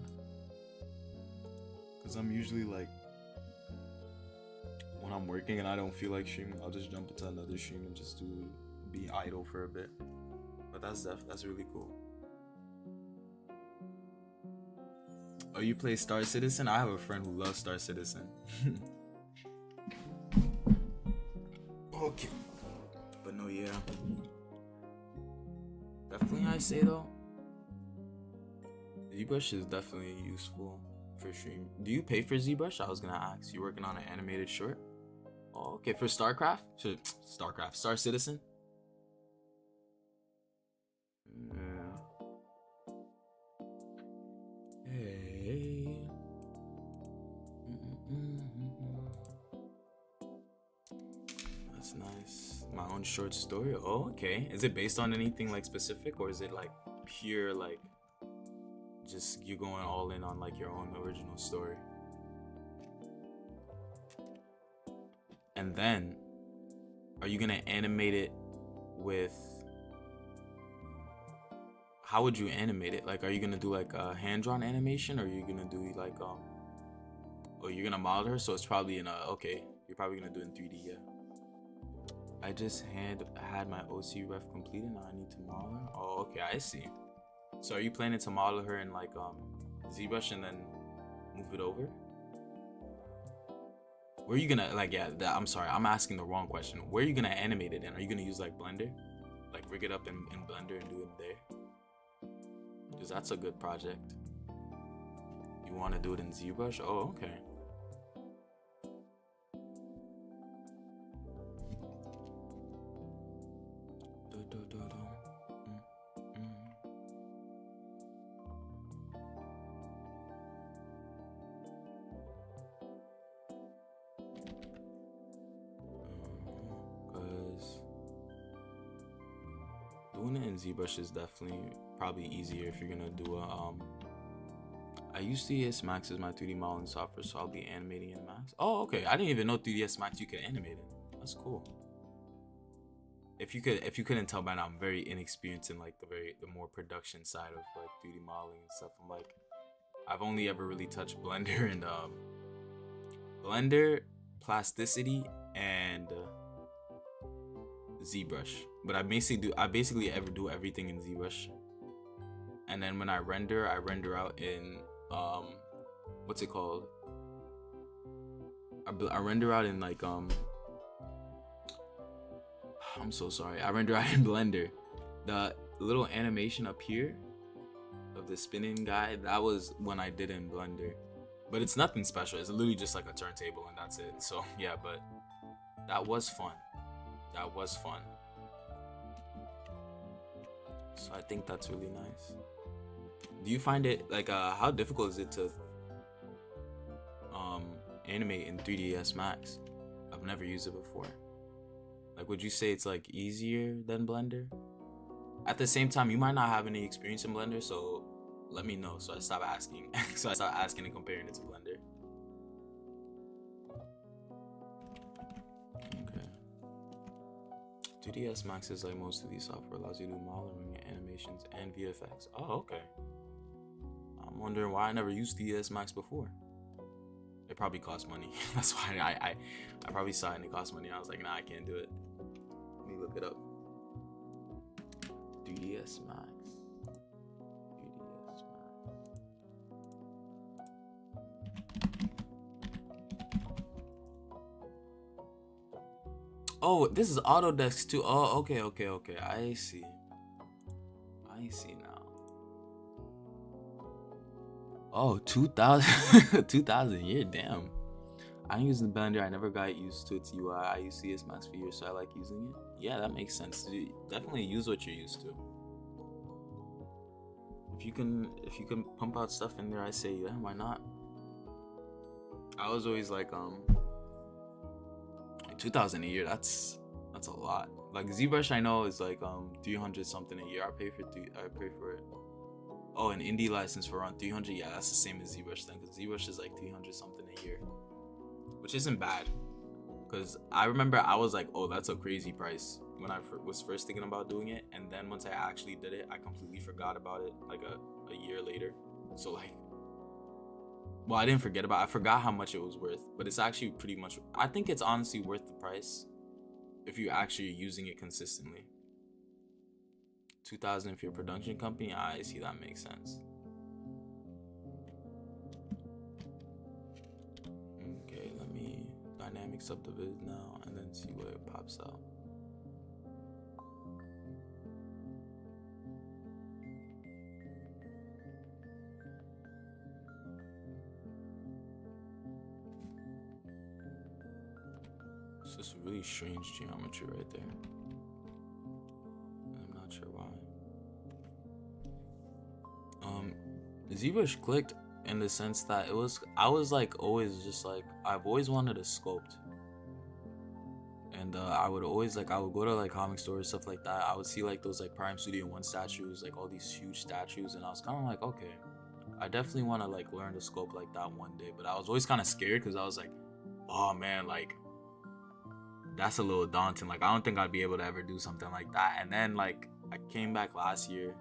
Because I'm usually like, when I'm working and I don't feel like streaming, I'll just jump into another stream and just be idle for a bit. But that's really cool. Oh, you play Star Citizen? I have a friend who loves Star Citizen. Okay. But no, yeah. Definitely I say though, ZBrush is definitely useful for stream. Do you pay for ZBrush? I was gonna ask. You working on an animated short? Oh, okay. For Star Citizen? Yeah. Hey. That's nice. My own short story? Oh, okay. Is it based on anything like specific, or is it like pure like just you going all in on like your own original story? And then are you gonna animate it with, how would you animate it? Like, are you gonna do like a hand-drawn animation, or are you gonna do like or you're gonna model her, so it's probably in okay, you're probably gonna do it in 3D. Yeah, I just had my OC ref completed, now I need to model her. Oh, okay, I see. So are you planning to model her in like ZBrush and then move it over? Where are you gonna, like, yeah, I'm sorry, I'm asking the wrong question. Where are you gonna animate it in? Are you gonna use like Blender? Like rig it up in Blender and do it there? Because that's a good project. You want to do it in ZBrush? Oh, okay. Because doing it in ZBrush is definitely probably easier if you're gonna do a I use 3ds Max as my 2D modeling software, so I'll be animating in Max. Oh, okay. I didn't even know 3ds Max you could animate in. That's cool. If you couldn't tell by now, I'm very inexperienced in like the more production side of like 3D modeling and stuff. I'm like, I've only ever really touched Blender and Blender, plasticity, and ZBrush. But I basically ever do everything in ZBrush. And then when I render out in what's it called? I render out in like I'm so sorry. I render out in Blender. The little animation up here of the spinning guy, that was when I did in Blender. But it's nothing special. It's literally just like a turntable and that's it. So yeah, but that was fun. That was fun. So I think that's really nice. Do you find it like how difficult is it to animate in 3ds Max? I've never used it before. Like, would you say it's like easier than Blender? At the same time, you might not have any experience in Blender, so let me know so I stop asking. So I stop asking and comparing it to Blender. Okay. 2ds Max is like most of these software allows you to do modeling, animations, and VFX. Oh, okay. I'm wondering why I never used 3ds Max before. It probably costs money. That's why I probably saw it and it cost money. I was like, nah, I can't do it. Let me look it up. 3ds Max. 3ds Max. Oh, this is Autodesk too. Oh, okay. I see now. Oh, 2000 2000 year, damn. I'm using Blender. I never got used to its UI. I use CS Max for years, so I like using it. Yeah, that makes sense. Definitely use what you're used to. If you can pump out stuff in there, I say yeah, why not? I was always like 2000 a year, that's a lot. Like ZBrush I know is like 300 something a year. I pay for it. Oh, an indie license for around 300. Yeah, that's the same as ZBrush then, because ZBrush is like 300 something a year, which isn't bad. Because I remember I was like, oh, that's a crazy price when I was first thinking about doing it, and then once I actually did it, I completely forgot about it like a year later. So like, well, I didn't forget about it. I forgot how much it was worth, but it's actually pretty much, I think it's honestly worth the price if you actually are using it consistently. 2000 if you're a production company, I see, that makes sense. Okay, let me dynamic subdivision now and then see what it pops out. It's just really strange geometry right there. I'm not sure why. ZBrush clicked in the sense that I was like always just like, I've always wanted to sculpt. And I would go to like comic stores, stuff like that. I would see like those like Prime Studio One statues, like all these huge statues, and I was kind of like, okay, I definitely want to like learn to sculpt like that one day. But I was always kind of scared because I was like, oh man, like that's a little daunting. Like I don't think I'd be able to ever do something like that. And then like I came back last year.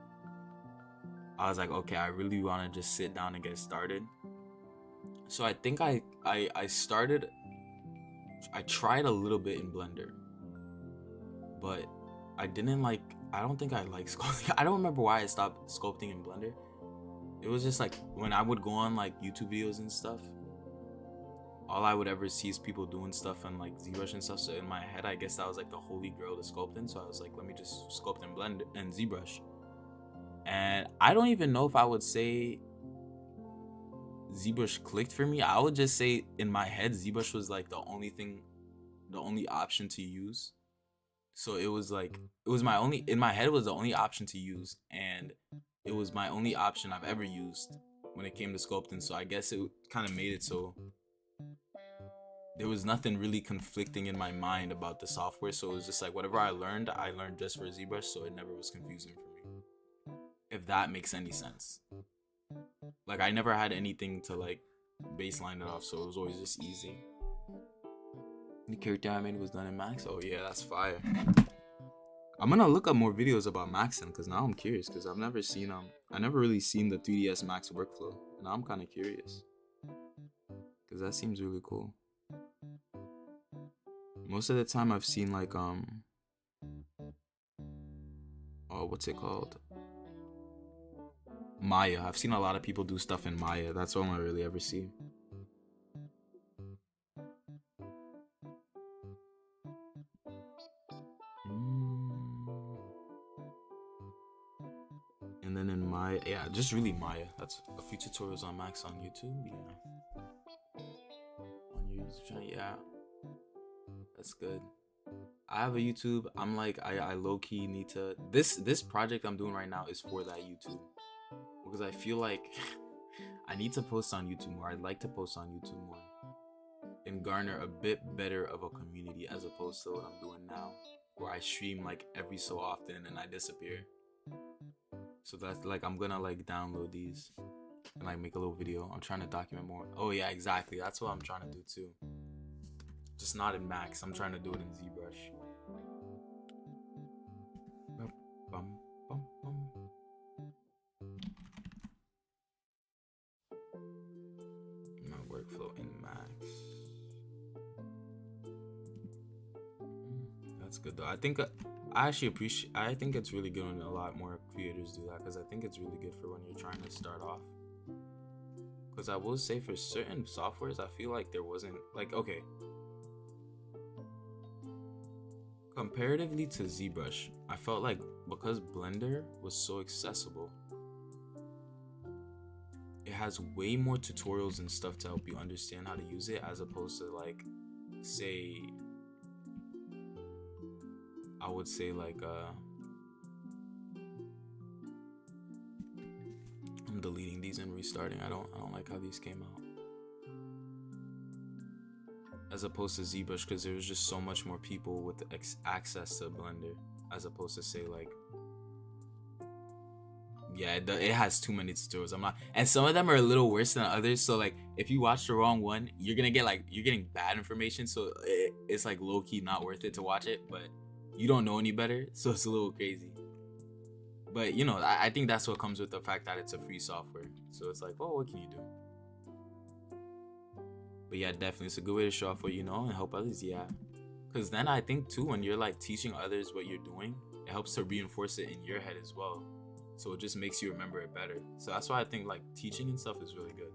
I was like, okay, I really want to just sit down and get started. So I think I tried a little bit in Blender, but I don't think I like sculpting. I don't remember why I stopped sculpting in Blender. It was just like when I would go on like YouTube videos and stuff, all I would ever see is people doing stuff on like ZBrush and stuff. So in my head, I guess that was like the holy grail to sculpting. So I was like, let me just sculpt in Blender and ZBrush. And I don't even know if I would say ZBrush clicked for me. I would just say in my head, ZBrush was like the only option to use. So it was like it was my only in my head it was the only option to use, and it was my only option I've ever used when it came to sculpting. So I guess it kind of made it so there was nothing really conflicting in my mind about the software. So it was just like whatever I learned just for ZBrush, so it never was confusing for me. If that makes any sense. Like I never had anything to like baseline it off, so it was always just easy. The character I made was done in Max. Oh yeah, that's fire. I'm gonna look up more videos about Maxing because now I'm curious because I've never seen I never really seen the 3ds Max workflow. And now I'm kind of curious because that seems really cool. Most of the time I've seen like oh, what's it called? Maya. I've seen a lot of people do stuff in Maya. That's all I really ever see. And then in Maya, yeah, just really Maya. That's a few tutorials on Max on YouTube. Yeah. On your YouTube channel, yeah. That's good. I have a YouTube. I'm like, I low-key need to this project I'm doing right now is for that YouTube. Because I feel like I need to post on YouTube more. I'd like to post on YouTube more and garner a bit better of a community as opposed to what I'm doing now, where I stream like every so often and I disappear. So that's like I'm gonna like download these and like make a little video. I'm trying to document more. Oh yeah, exactly. That's what I'm trying to do too. Just not in Max. I'm trying to do it in ZBrush. My workflow in Max. That's good though. I think I actually appreciate. I think it's really good when a lot more creators do that because I think it's really good for when you're trying to start off. Because I will say for certain softwares, I feel like there wasn't like okay. Comparatively to ZBrush, I felt like because Blender was so accessible, it has way more tutorials and stuff to help you understand how to use it as opposed to like, say, I would say like I'm deleting these and restarting. I don't like how these came out. As opposed to ZBrush, because there was just so much more people with access to Blender, as opposed to say like, yeah, it has too many tutorials. And some of them are a little worse than others. So like, if you watch the wrong one, you're getting bad information. So it's like low key not worth it to watch it, but you don't know any better, so it's a little crazy. But you know, I think that's what comes with the fact that it's a free software. So it's like, oh, what can you do? But yeah, definitely, it's a good way to show off what you know and help others. Yeah, because then I think too, when you're like teaching others what you're doing, it helps to reinforce it in your head as well. So it just makes you remember it better. So that's why I think like teaching and stuff is really good.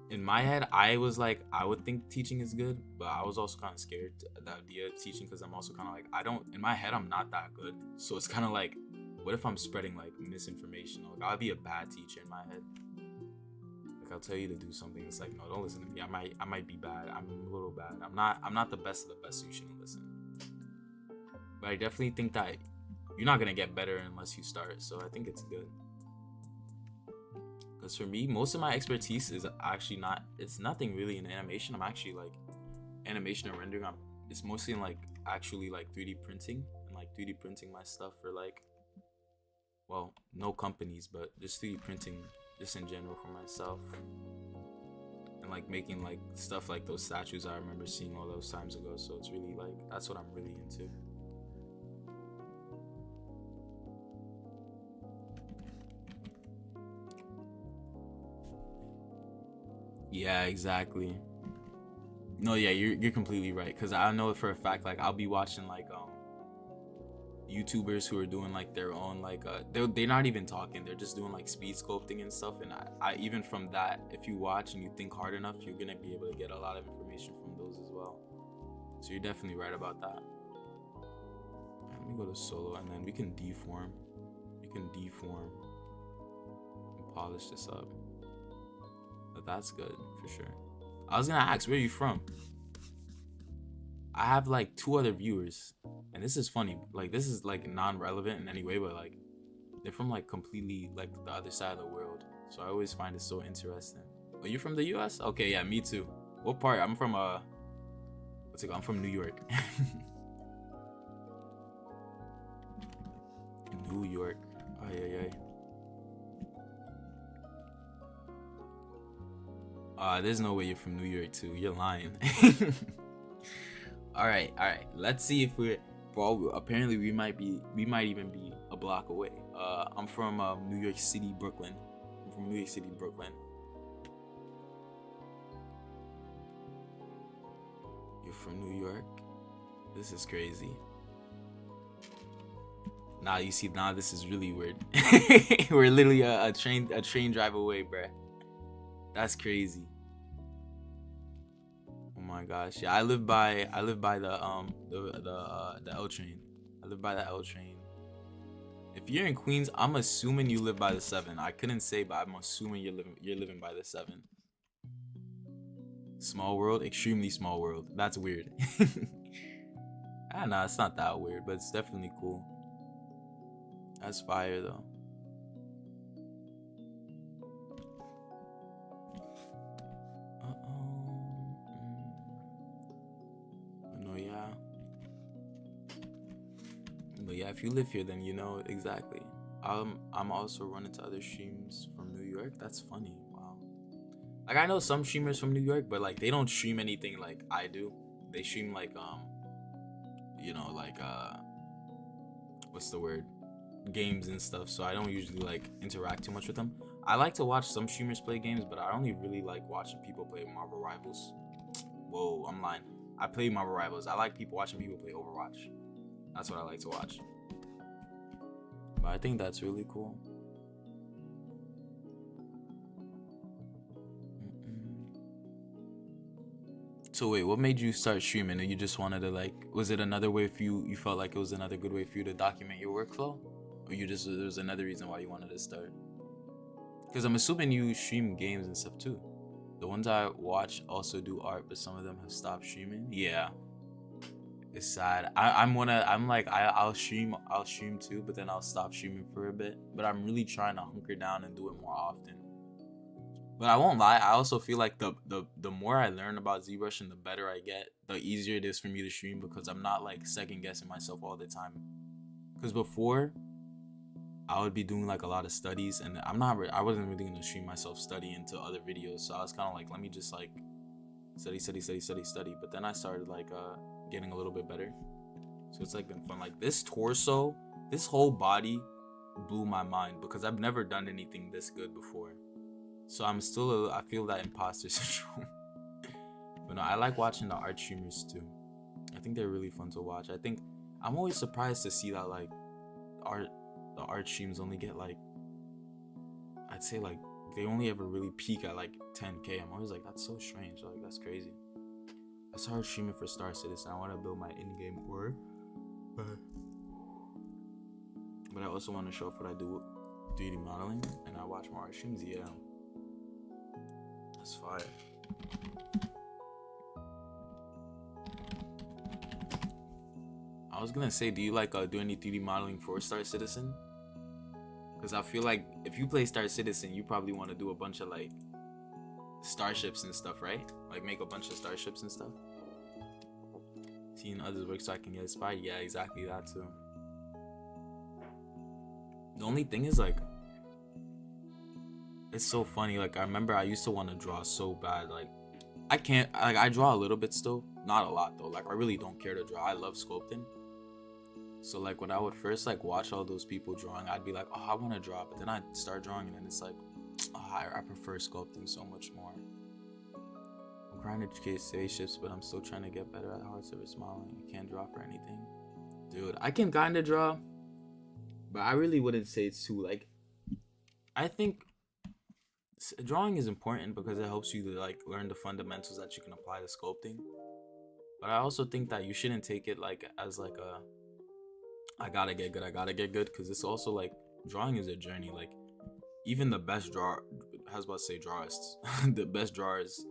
In my head, I was like, I would think teaching is good, but I was also kind of scared the idea of teaching because I'm also kind of like, in my head, I'm not that good. So it's kind of like, what if I'm spreading like misinformation? Like I'll be a bad teacher in my head. Like I'll tell you to do something. It's like, no, don't listen to me. I might be bad. I'm a little bad. I'm not the best of the best, so you shouldn't listen. But I definitely think that you're not gonna get better unless you start. So I think it's good. Because for me, most of my expertise is actually it's nothing really in animation. I'm actually like animation and rendering. It's mostly in like actually like 3D printing and like 3D printing my stuff for like, well, no companies, but just 3D printing just in general for myself. And like making like stuff like those statues I remember seeing all those times ago. So it's really like, that's what I'm really into. Yeah, exactly. No, yeah, you're completely right. Cause I know for a fact, like I'll be watching like YouTubers who are doing like their own like they're not even talking, they're just doing like speed sculpting and stuff. And I even from that, if you watch and you think hard enough, you're gonna be able to get a lot of information from those as well. So you're definitely right about that. Let me go to solo and then we can deform. We can deform and polish this up. But that's good for sure. I was gonna ask, where are you from? I have like 2 other viewers, and this is funny. Like this is like non-relevant in any way, but like they're from like completely like the other side of the world. So I always find it so interesting. Are you from the US? Okay, yeah, me too. What part? I'm from what's it called? I'm from New York. New York. Ay. There's no way you're from New York too. You're lying. All right. Let's see if we're. Well, apparently we might even be a block away. I'm from New York City, Brooklyn. You're from New York? This is crazy. Nah, you see, now this is really weird. We're literally a train drive away, bruh. That's crazy. Oh my gosh. Yeah, I live by the L train. I live by the L train. If you're in Queens, I'm assuming you live by the 7. I couldn't say, but I'm assuming you're living by the 7. Small world, extremely small world. That's weird. Nah, it's not that weird, but it's definitely cool. That's fire though. But yeah, if you live here, then you know exactly. I'm also running to other streams from New York. That's funny. Wow. Like I know some streamers from New York, but like they don't stream anything like I do. They stream like what's the word? Games and stuff. So I don't usually like interact too much with them. I like to watch some streamers play games, but I only really like watching people play Marvel Rivals. Whoa, I'm lying. I play Marvel Rivals. I like watching people play Overwatch. That's what I like to watch. But I think that's really cool. So wait, what made you start streaming? Or you just wanted to like, was it another way for you? You felt like it was another good way for you to document your workflow? Or there was another reason why you wanted to start? Because I'm assuming you stream games and stuff too. The ones I watch also do art, but some of them have stopped streaming. Yeah. It's sad. I'll stream too, but then I'll stop streaming for a bit. But I'm really trying to hunker down and do it more often. But I won't lie, I also feel like the more I learn about ZBrush and the better I get, the easier it is for me to stream, because I'm not like second guessing myself all the time. Because before, I would be doing like a lot of studies, and I wasn't really gonna stream myself studying to other videos. So I was kind of like, let me just like study. But then I started like getting a little bit better. So it's like been fun. Like this torso, this whole body blew my mind, because I've never done anything this good before. So I feel that imposter syndrome. But no, I like watching the art streamers too. I think they're really fun to watch. I'm always surprised to see that like the art streams only get like, I'd say like they only ever really peak at like 10K. I'm always like, that's so strange. Like that's crazy. I started streaming for Star Citizen. I want to build my in-game aura. But I also want to show off what I do with 3D modeling, and I watch more art streams. Yeah. That's fire. I was gonna say, do you like do any 3D modeling for Star Citizen? Because I feel like if you play Star Citizen, you probably want to do a bunch of like starships and stuff, right? Like make a bunch of starships and stuff. Seeing others work so I can get inspired. Yeah, exactly that too. The only thing is like, it's so funny. Like I remember I used to want to draw so bad. Like I can't. Like I draw a little bit still, not a lot though. Like I really don't care to draw. I love sculpting. So like when I would first like watch all those people drawing, I'd be like, oh, I want to draw. But then I'd start drawing, and then it's like, oh, I prefer sculpting so much more. I'm trying to create spaceships, but I'm still trying to get better at hard surface modeling. I can't draw for anything, dude. I can kind of draw, but I really wouldn't say it's too like. I think drawing is important because it helps you to like learn the fundamentals that you can apply to sculpting. But I also think that you shouldn't take it like as like a I gotta get good, because it's also like drawing is a journey. Like even the best drawer, I was about to say drawers, the best drawers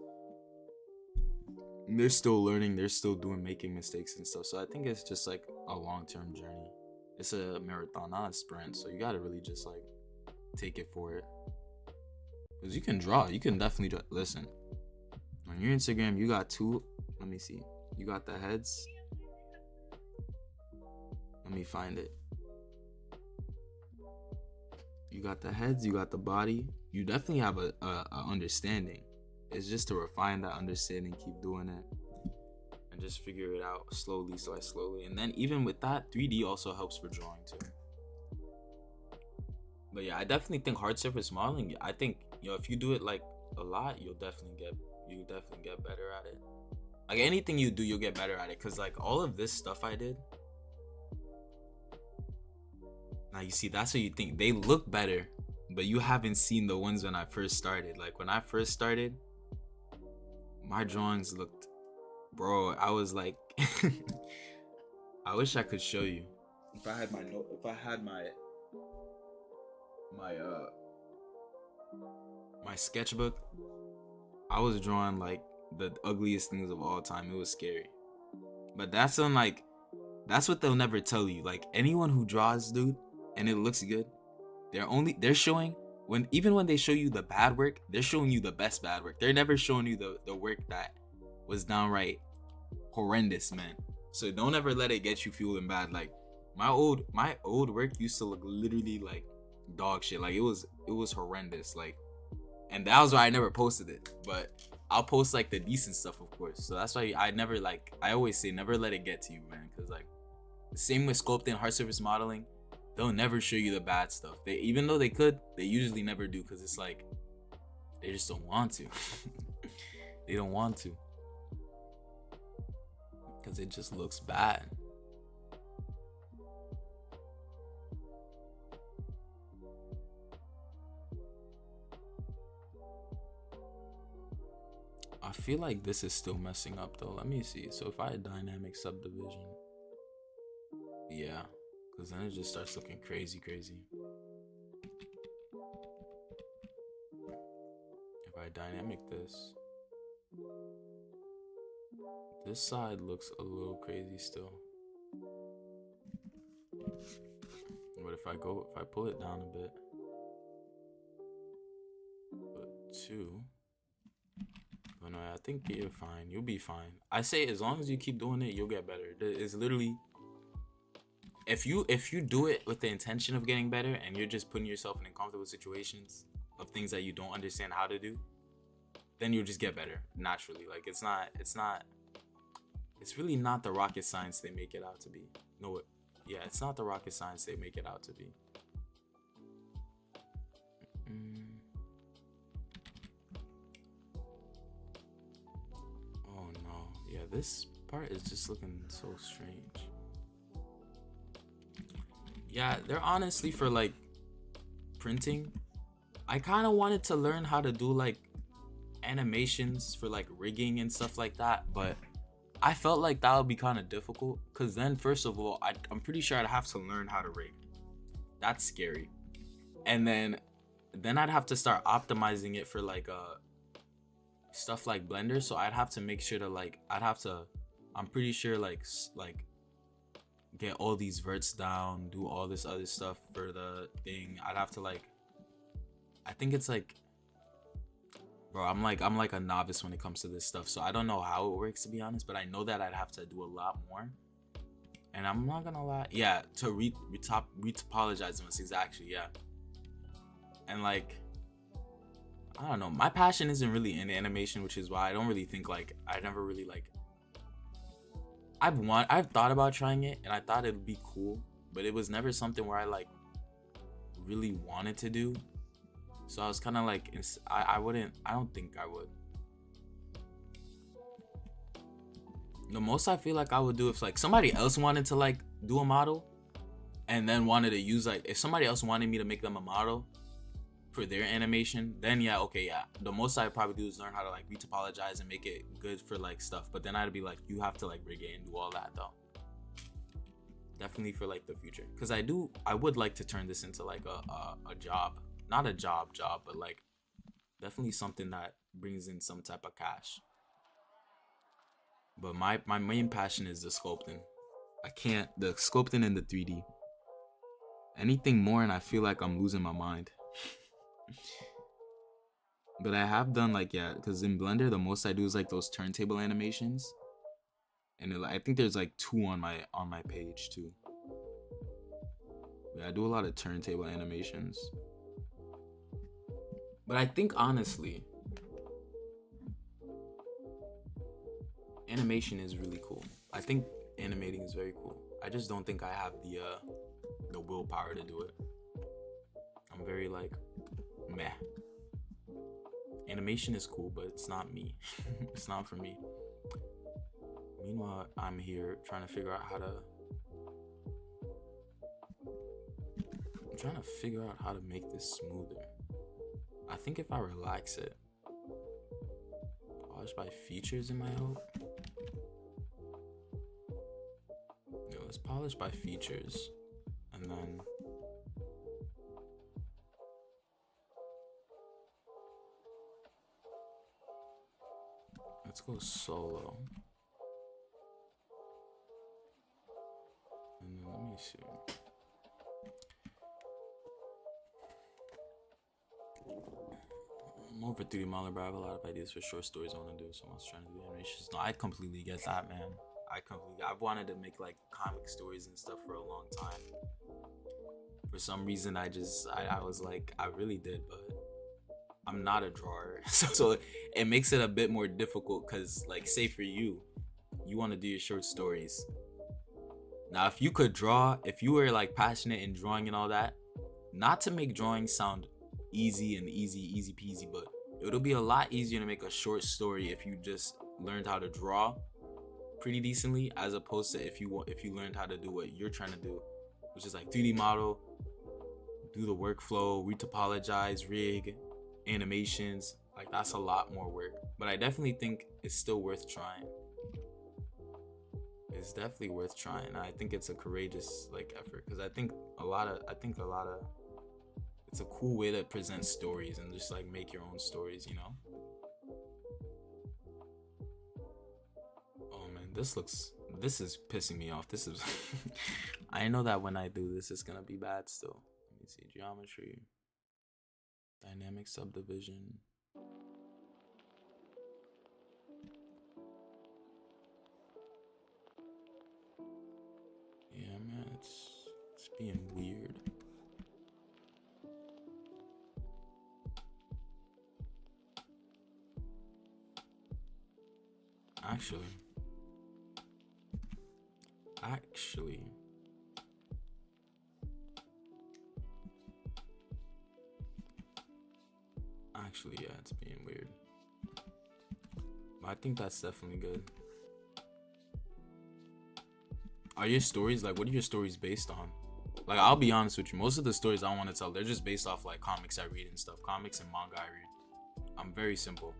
they're still learning, they're still making mistakes and stuff. So I think it's just like a long-term journey. It's a marathon, not a sprint. So you gotta really just like take it for it. Because you can draw. You can definitely draw. Listen, on your Instagram, you got two. Let me see. You got the heads. Let me find it. You got the heads. You got the body. You definitely have a understanding. It's just to refine that understanding. Keep doing it. And just figure it out slowly. And then even with that, 3D also helps for drawing too. But yeah, I definitely think hard surface modeling, I think, if you do it like a lot, you'll definitely get better at it. Like anything you do, you'll get better at it. Cause like all of this stuff I did, now you see, that's what you think. They look better, but you haven't seen the ones when I first started. Like when I first started, my drawings looked, bro, I was like, I wish I could show you. If I had my note, if I had my sketchbook, I was drawing like the ugliest things of all time. It was scary. But that's what they'll never tell you. Like anyone who draws, dude, and it looks good, they're showing even when they show you the bad work, they're showing you the best bad work. They're never showing you the work that was downright horrendous, man. So don't ever let it get you feeling bad. Like my old work used to look literally like dog shit. Like it was horrendous. Like, and that was why I never posted it. But I'll post like the decent stuff, of course. So that's why I always say never let it get to you, man. Because like the same with sculpting, hard surface modeling, they'll never show you the bad stuff. Even though they could, they usually never do, because it's like they just don't want to. They don't want to, because it just looks bad. I feel like this is still messing up though. Let me see. So if I had dynamic subdivision, yeah, because then it just starts looking crazy. If I dynamic this side looks a little crazy still. But if I pull it down a bit, put 2. Oh no, I think you're fine. You'll be fine. I say as long as you keep doing it, you'll get better. It's literally, if you do it with the intention of getting better and you're just putting yourself in uncomfortable situations of things that you don't understand how to do, then you'll just get better naturally. Like it's really not the rocket science they make it out to be. No, it's not the rocket science they make it out to be. Oh no, yeah, this part is just looking so strange. Yeah, they're honestly, for like printing, I kind of wanted to learn how to do like animations for like rigging and stuff like that, but I felt like that would be kind of difficult, because then first of all, I'm pretty sure I'd have to learn how to rig. That's scary. And then I'd have to start optimizing it for like stuff like Blender. So I'd have to make sure to like, I'm pretty sure like get all these verts down, do all this other stuff for the thing. I'd have to like, I think it's like, bro, I'm like a novice when it comes to this stuff, so I don't know how it works, to be honest, but I know that I'd have to do a lot more. And I'm not gonna lie, yeah, to retopologize them, exactly, yeah. And like, I don't know, my passion isn't really in animation, which is why I don't really think like, I never really like, I've thought about trying it and I thought it'd be cool, but it was never something where I like really wanted to do. So I was kind of like, I don't think I would. The most I feel like I would do if like somebody else wanted to like do a model and then wanted to use, like, if somebody else wanted me to make them a model for their animation, then yeah, okay, yeah. The most I'd probably do is learn how to like retopologize and make it good for like stuff. But then I'd be like, you have to like rig it and do all that though. Definitely for like the future. Because I would like to turn this into like a job. Not a job, but like definitely something that brings in some type of cash. But my main passion is the sculpting. I can't the sculpting and the 3D. Anything more and I feel like I'm losing my mind. But I have done like, yeah, because in Blender the most I do is like those turntable animations. And I think there's like 2 on my page too. Yeah, I do a lot of turntable animations. But I think honestly, animation is really cool. I think animating is very cool. I just don't think I have the willpower to do it. I'm very like meh. Animation is cool, but it's not me. It's not for me. Meanwhile, I'm here trying to figure out how to make this smoother. I think if I relax it, polish by features in my hope. No, let's polish by features, and then let's go solo. And then let me see. I'm over 3D modeler, but I have a lot of ideas for short stories I want to do. So I was trying to do animations. No, I completely get that, man. I've wanted to make like comic stories and stuff for a long time. For some reason, I was like, I really did, but I'm not a drawer. So it makes it a bit more difficult because, like, say for you want to do your short stories. Now, if you could draw, if you were like passionate in drawing and all that, not to make drawing sound easy peasy, but it'll be a lot easier to make a short story if you just learned how to draw pretty decently, as opposed to if you learned how to do what you're trying to do, which is like 3D model, do the workflow, retopologize, rig, animations. Like, that's a lot more work, but I definitely think it's still worth trying. It's definitely worth trying. I think it's a courageous like effort, because I think a lot of it's a cool way to present stories and just like make your own stories, you know. Oh man, this is pissing me off. This is I know that when I do this it's gonna be bad still. Let me see, geometry, dynamic subdivision. Yeah, man, it's being weird. Actually, yeah, it's being weird. But I think that's definitely good. Are your stories, like, what are your stories based on? Like, I'll be honest with you, most of the stories I want to tell, they're just based off like comics I read and stuff. Comics and manga I read. I'm very simple.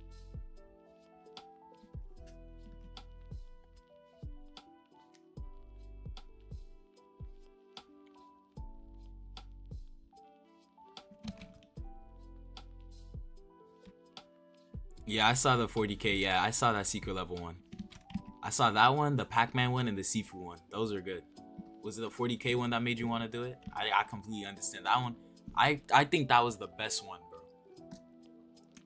Yeah, I saw the 40K. Yeah, I saw that secret level one. I saw that one, the Pac-Man one, and the Sifu one. Those are good. Was it the 40K one that made you want to do it? I completely understand that one. I think that was the best one, bro.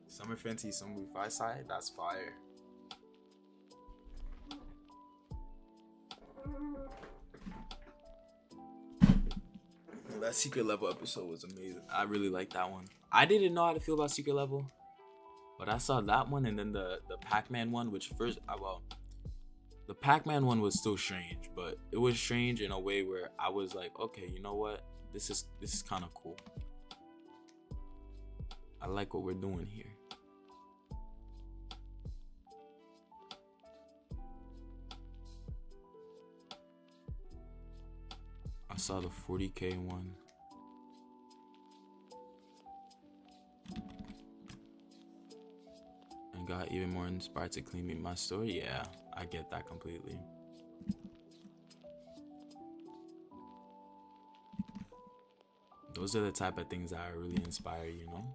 Summer Fantasy, Summer Fi Side, that's fire. That secret level episode was amazing. I really liked that one. I didn't know how to feel about secret level, but I saw that one, and then the Pac-Man one, which first, well, the Pac-Man one was still strange, but it was strange in a way where I was like, okay, you know what? This is kind of cool. I like what we're doing here. I saw the 40K one. And got even more inspired to clean me my story. Yeah, I get that completely. Those are the type of things that really inspire, you know?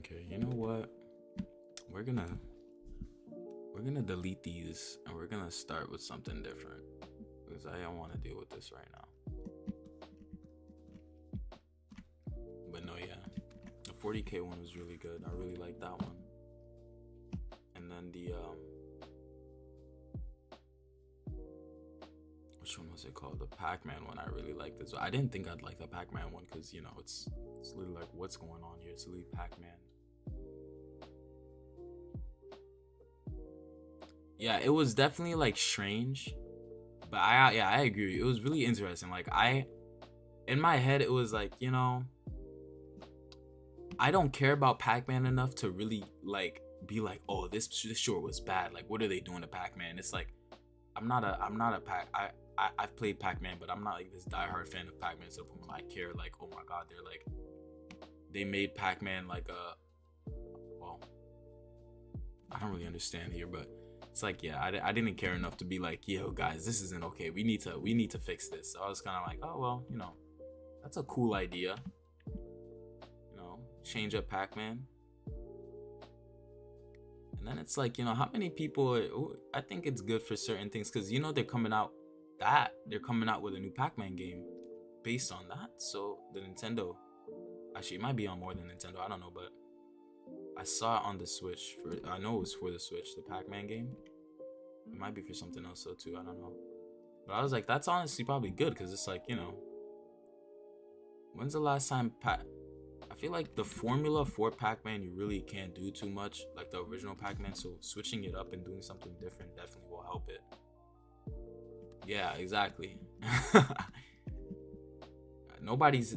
Okay, you know what? We're gonna delete these and we're gonna start with something different because I don't want to deal with this right now. But no, yeah, the 40K one was really good. I really liked that one. And then the which one was it called? The Pac-Man one. I really liked this. I didn't think I'd like the Pac-Man one because you know it's literally like what's going on here. It's literally Pac-Man. Yeah, it was definitely like strange, but I agree. It was really interesting. Like in my head, it was like, you know, I don't care about Pac-Man enough to really like be like, oh, this short was bad. Like, what are they doing to Pac-Man? It's like I'm not a I've played Pac-Man, but I'm not like this diehard fan of Pac-Man to the point where I care like, oh my god, they made Pac-Man like well, I don't really understand here, but it's like, yeah, I didn't care enough to be like, yo guys, this isn't okay. We need to fix this. So I was kind of like, oh well, you know, that's a cool idea. You know, change up Pac-Man. And then it's like, you know, how many people I think it's good for certain things because you know they're coming out with a new Pac-Man game based on that. So the Nintendo, actually it might be on more than Nintendo, I don't know, but I saw it on the Switch. I know it was for the Switch, the Pac-Man game. It might be for something else though too, I don't know. But I was like, that's honestly probably good because it's like, you know, when's the last time I feel like the formula for Pac-Man, you really can't do too much like the original Pac-Man, so switching it up and doing something different definitely will help it. Yeah, exactly. Nobody's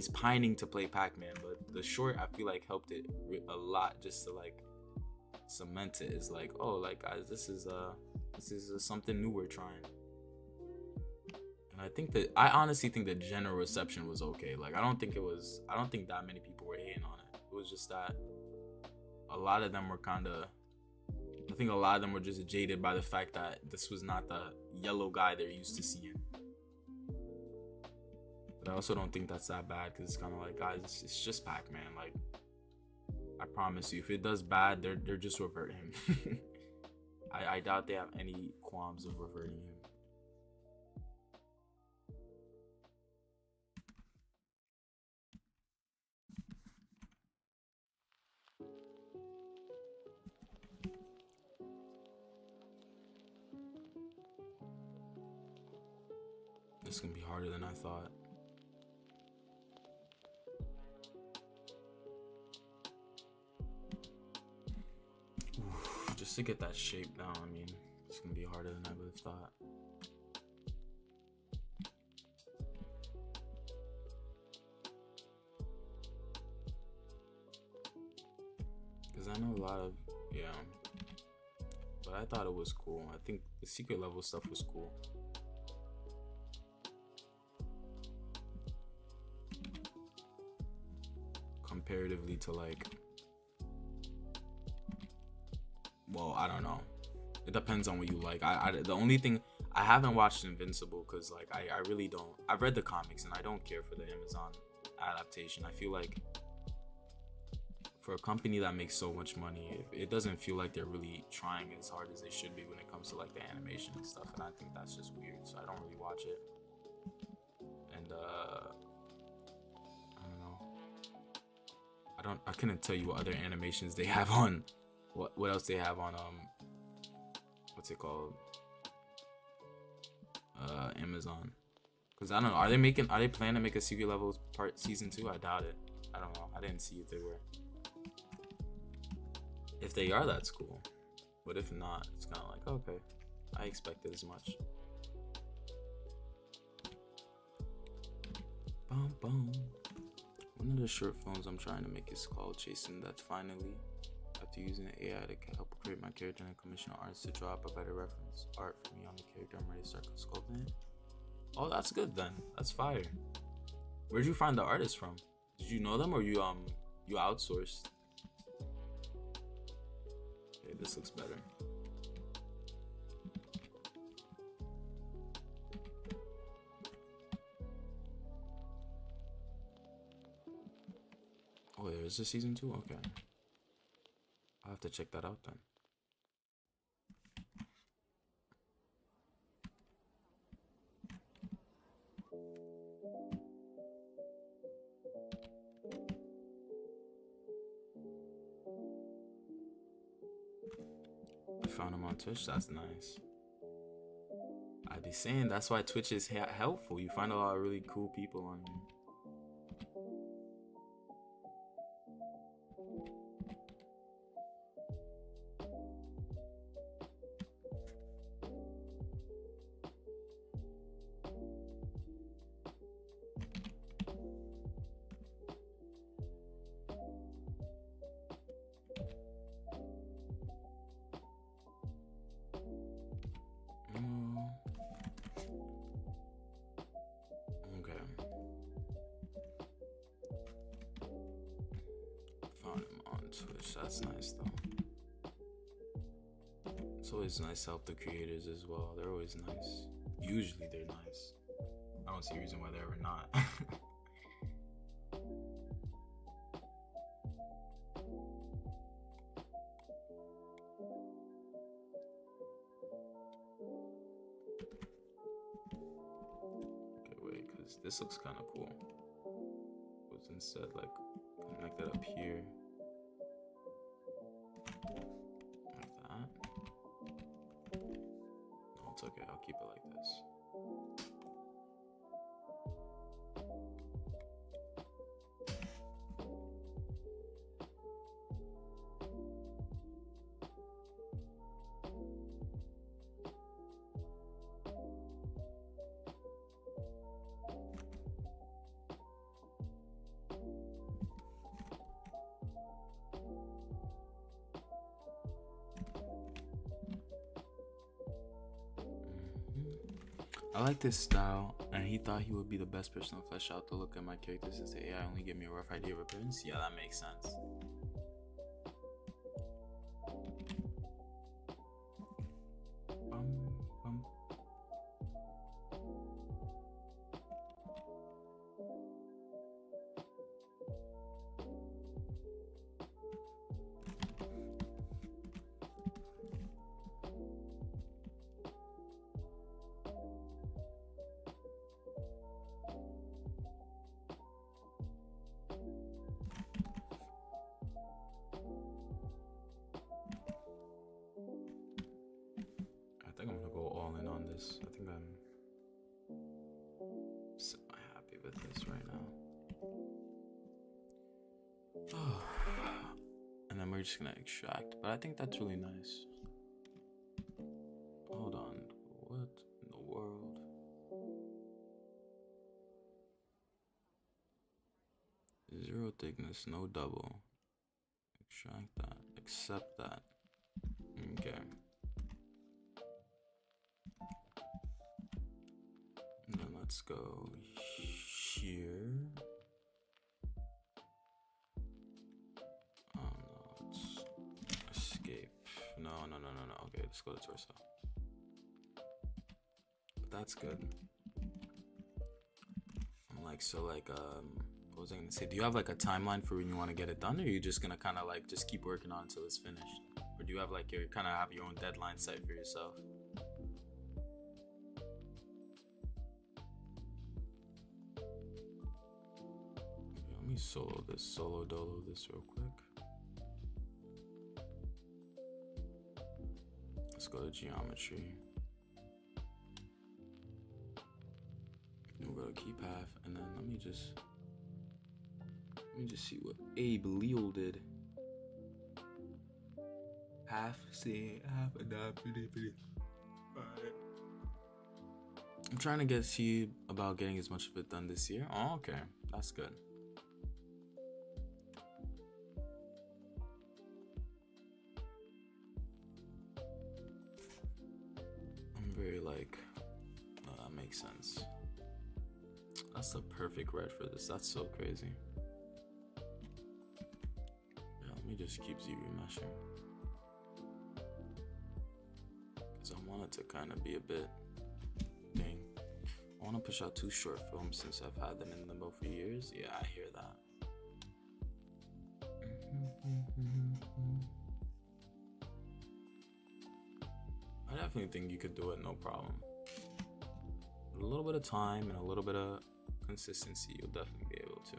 pining to play Pac-Man, but the short I feel like helped it a lot just to like cement it. It's like, oh, like guys, this is something new we're trying. And I honestly think the general reception was okay. Like I don't think that many people were hating on it. It was just that a lot of them were I think a lot of them were just jaded by the fact that this was not the yellow guy they're used to seeing. But I also don't think that's that bad because it's kind of like, guys, it's just Pac-Man. Like, I promise you, if it does bad, they're just reverting him. I doubt they have any qualms of reverting him. This is gonna be harder than I thought. Oof, just to get that shape down, I mean, it's gonna be harder than I would have thought. Because I know a lot of, yeah. But I thought it was cool. I think the secret level stuff was cool. Comparatively to like, well, I don't know. It depends on what you like. The only thing, I haven't watched Invincible because like I really don't. I've read the comics and I don't care for the Amazon adaptation. I feel like for a company that makes so much money, it doesn't feel like they're really trying as hard as they should be when it comes to like the animation and stuff. And I think that's just weird. So I don't really watch it. And I couldn't tell you what other animations they have on, what else they have on what's it called, Amazon, because I don't know, are they planning to make a Secret Levels season 2? I doubt it. I don't know, I didn't see if they were. If they are, that's cool, but if not, it's kind of like, okay, I expected as much. Boom boom. One of the short films I'm trying to make is called Chasing That Finally. After using AI to help create my character and commission artists to draw up a better reference art for me on the character, I'm ready to start sculpting it. Oh, that's good then. That's fire. Where'd you find the artist from? Did you know them or you outsourced? Okay, this looks better. Oh, there is a season 2? Okay. I'll have to check that out then. I found him on Twitch. That's nice. I be saying that's why Twitch is helpful. You find a lot of really cool people on here. Okay. Found him on Twitch. That's nice though. It's always nice to help the creators as well. They're always nice. Usually they're nice. I don't see a reason why they're ever not. Okay, wait, because this looks kind of cool. Was instead like connect that up here. Like that. No, it's okay. I'll keep it like this. I like this style, and he thought he would be the best person to flesh out the look of my character since the AI only gave me a rough idea of appearance. Yeah, that makes sense. Bum, bum. I think I'm gonna go all in on this. I think I'm semi-happy with this right now. And then we're just gonna extract, but I think that's really nice. Hold on, what in the world? Zero thickness, no double. Extract that, accept that. Okay. And then let's go here. Oh no, let's escape. No. Okay, let's go to torso. But that's good. I'm like, so like, what was I gonna say? Do you have like a timeline for when you want to get it done, or are you just gonna kind of like just keep working on it until it's finished? Or do you have like your kind of have your own deadline set for yourself? Okay, let me solo dolo this real quick. Let's go to geometry. We'll go to key path, and then let me just see what Abe Leo did. Half a dot, pretty. Alright. I'm trying to see about getting as much of it done this year. Oh, okay. That's good. I'm very like, that makes sense. That's the perfect red for this. That's so crazy. Yeah, let me just keep Z remeshing. Because I want it to kind of be a bit thing. I want to push out 2 short films since I've had them in limbo for years. Yeah, I hear that. I definitely think you could do it, no problem. With a little bit of time and a little bit of consistency, you'll definitely be able to.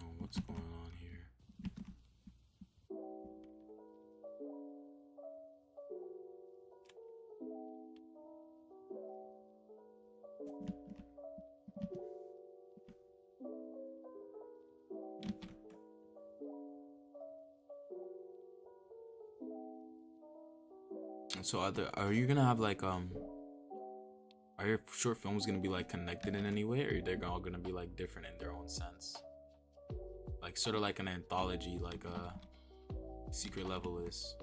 Oh, what's going on here? So are you gonna have like are your short films gonna be like connected in any way, or they're all gonna be like different in their own sense? Like sort of like an anthology, like Secret Level is.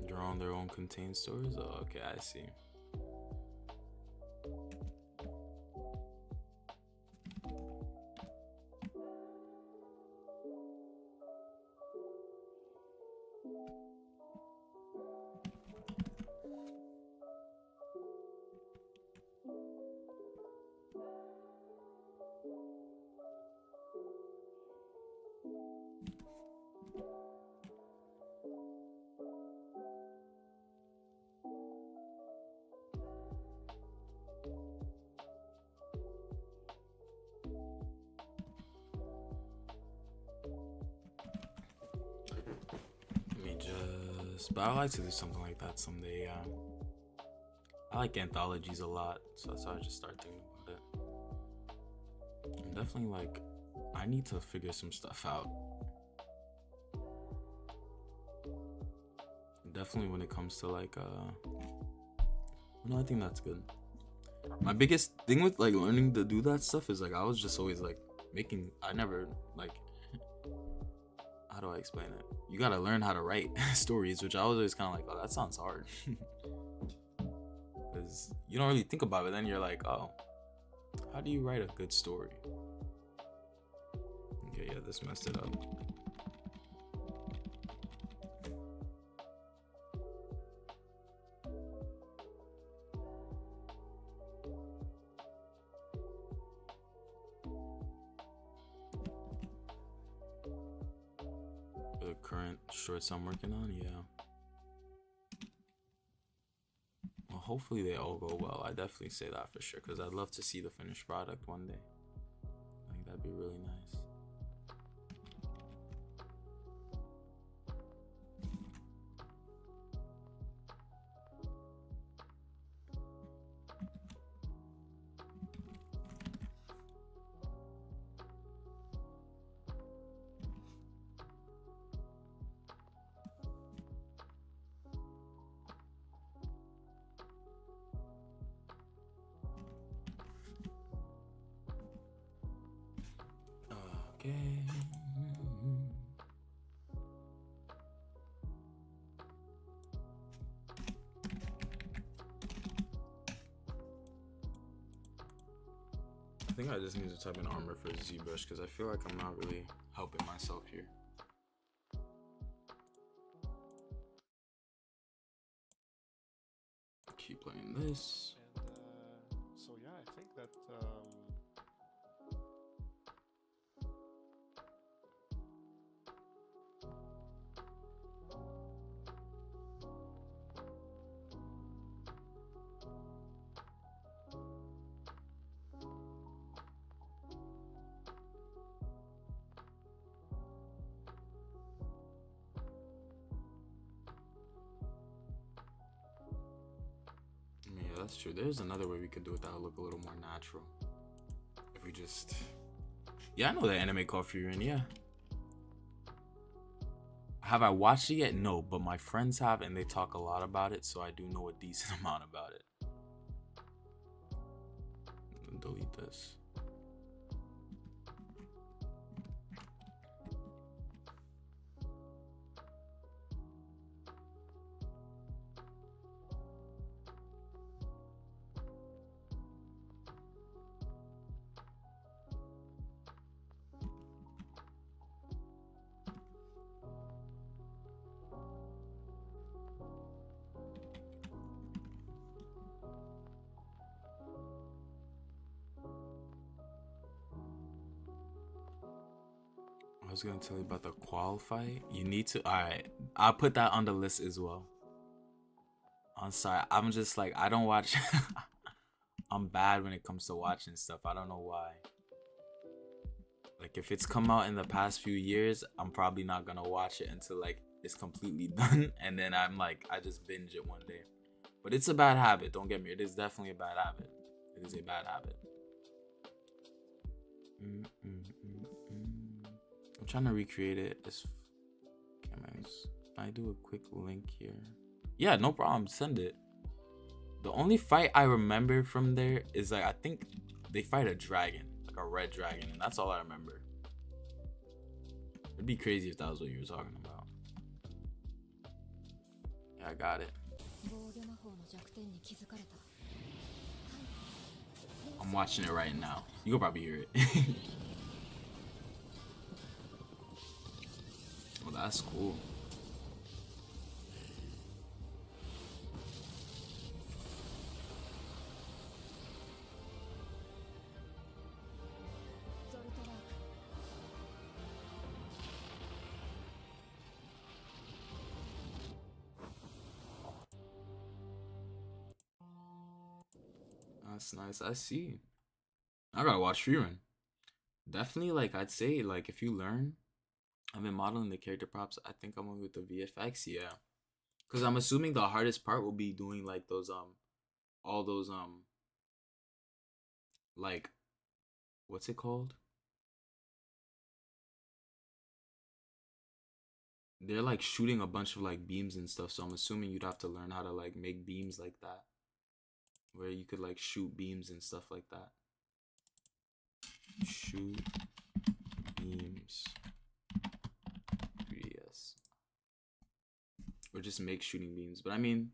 Draw on their own contained stories? Oh, okay, I see. But I like to do something like that someday. I like anthologies a lot, so that's why I just started thinking about it. I'm definitely like, I need to figure some stuff out. Definitely when it comes to like, no, I think that's good. My biggest thing with like learning to do that stuff is like I was just always like I never like, how do I explain it? You gotta learn how to write stories, which I was always kind of like, oh, that sounds hard. Because you don't really think about it, then you're like, oh, how do you write a good story? Okay, yeah, this messed it up. The current shorts I'm working on, yeah. Well, hopefully they all go well. I definitely say that for sure, because I'd love to see the finished product one day. I think that'd be really nice. Okay. I think I just need to type in armor for ZBrush because I feel like I'm not really helping myself here. Keep playing this. And so yeah, I think that That's true. There's another way we could do it that would look a little more natural. If we just Yeah, I know that anime called Frieren, yeah. Have I watched it yet? No, but my friends have, and they talk a lot about it, so I do know a decent amount about it. Delete this. I was gonna tell you about the qualify. You need to. All right, I'll put that on the list as well. I'm sorry. I'm just like I don't watch. I'm bad when it comes to watching stuff. I don't know why. Like if it's come out in the past few years, I'm probably not gonna watch it until like it's completely done, and then I'm like I just binge it one day. But it's a bad habit. Don't get me. It is definitely a bad habit. It is a bad habit. I'm trying to recreate it. I do a quick link here. Yeah, no problem. Send it. The only fight I remember from there is like I think they fight a dragon, like a red dragon, and that's all I remember. It'd be crazy if that was what you were talking about. Yeah, I got it. I'm watching it right now. You can probably hear it. Well, that's cool. That's nice. I see. I gotta watch Frieren. Definitely, like I'd say, like if you learn, I've been modeling the character props. I think I'm going with the VFX, yeah. Cause I'm assuming the hardest part will be doing like those all those like what's it called? They're like shooting a bunch of like beams and stuff, so I'm assuming you'd have to learn how to like make beams like that. Where you could like shoot beams and stuff like that. Shoot beams. 3DS. Or just make shooting beams. But I mean,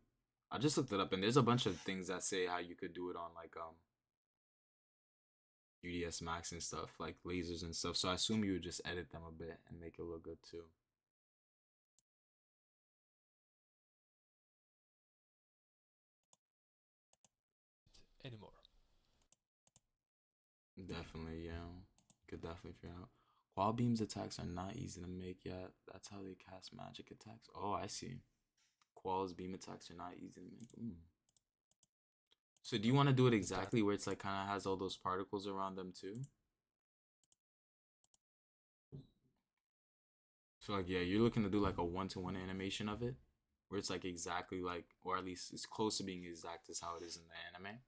I just looked it up and there's a bunch of things that say how you could do it on like 3ds Max and stuff, like lasers and stuff. So I assume you would just edit them a bit and make it look good too. Anymore. Definitely, yeah. Could definitely figure out. Qual beams attacks are not easy to make yet. That's how they cast magic attacks. Oh, I see. Qual's beam attacks are not easy to make. So do you want to do it exactly where it's like kind of has all those particles around them too? So like, yeah, you're looking to do like a one-to-one animation of it, where it's like exactly like, or at least it's close to being exact as how it is in the anime.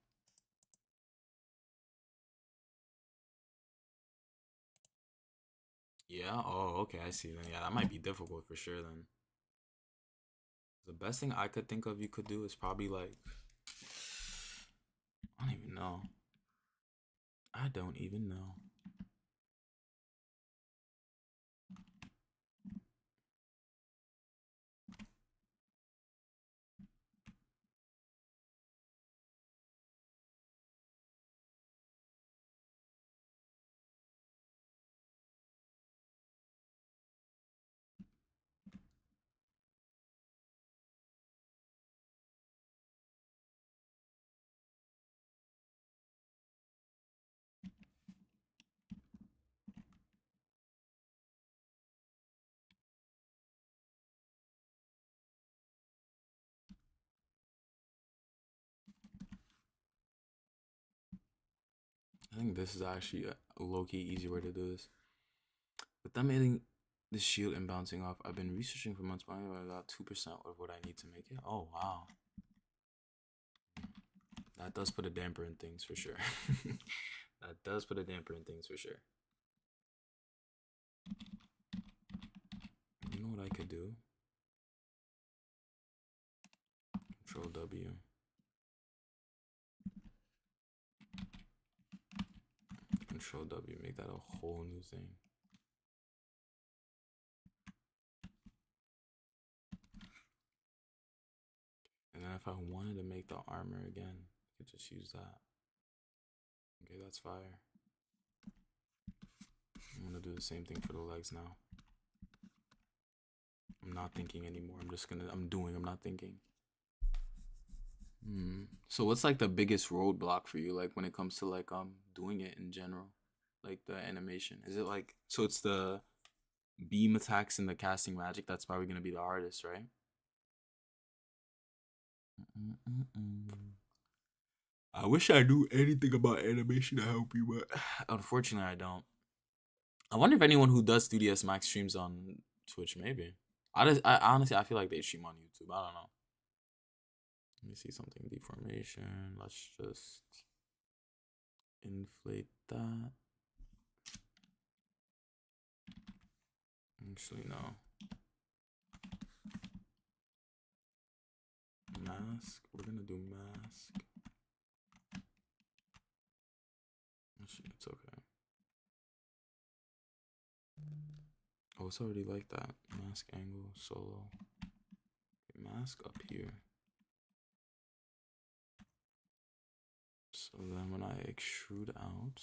Yeah. Oh, okay. I see. Then yeah, that might be difficult for sure. Then the best thing I could think of you could do is probably like, I don't even know. I don't even know. I think this is actually a low-key easy way to do this. With them hitting the shield and bouncing off, I've been researching for months, but I only got 2% of what I need to make it. Oh, wow. That does put a damper in things for sure. That does put a damper in things for sure. You know what I could do? Control W. Control W, make that a whole new thing. And then if I wanted to make the armor again, I could just use that. Okay, that's fire. I'm gonna do the same thing for the legs now. I'm not thinking anymore. I'm not thinking. So what's like the biggest roadblock for you, like when it comes to like doing it in general? Like the animation? Is it like, so it's the beam attacks and the casting magic that's probably gonna be the hardest, right? I wish I knew anything about animation to help you, but unfortunately I don't. I wonder if anyone who does 3ds Max streams on Twitch, maybe. I honestly, I feel like they stream on YouTube. I don't know. Let me see something. Deformation. Let's just inflate that. Actually, no. Mask. We're gonna do mask. Actually, it's okay. Oh, it's already like that. Mask angle, solo. Mask up here. So then when I extrude out,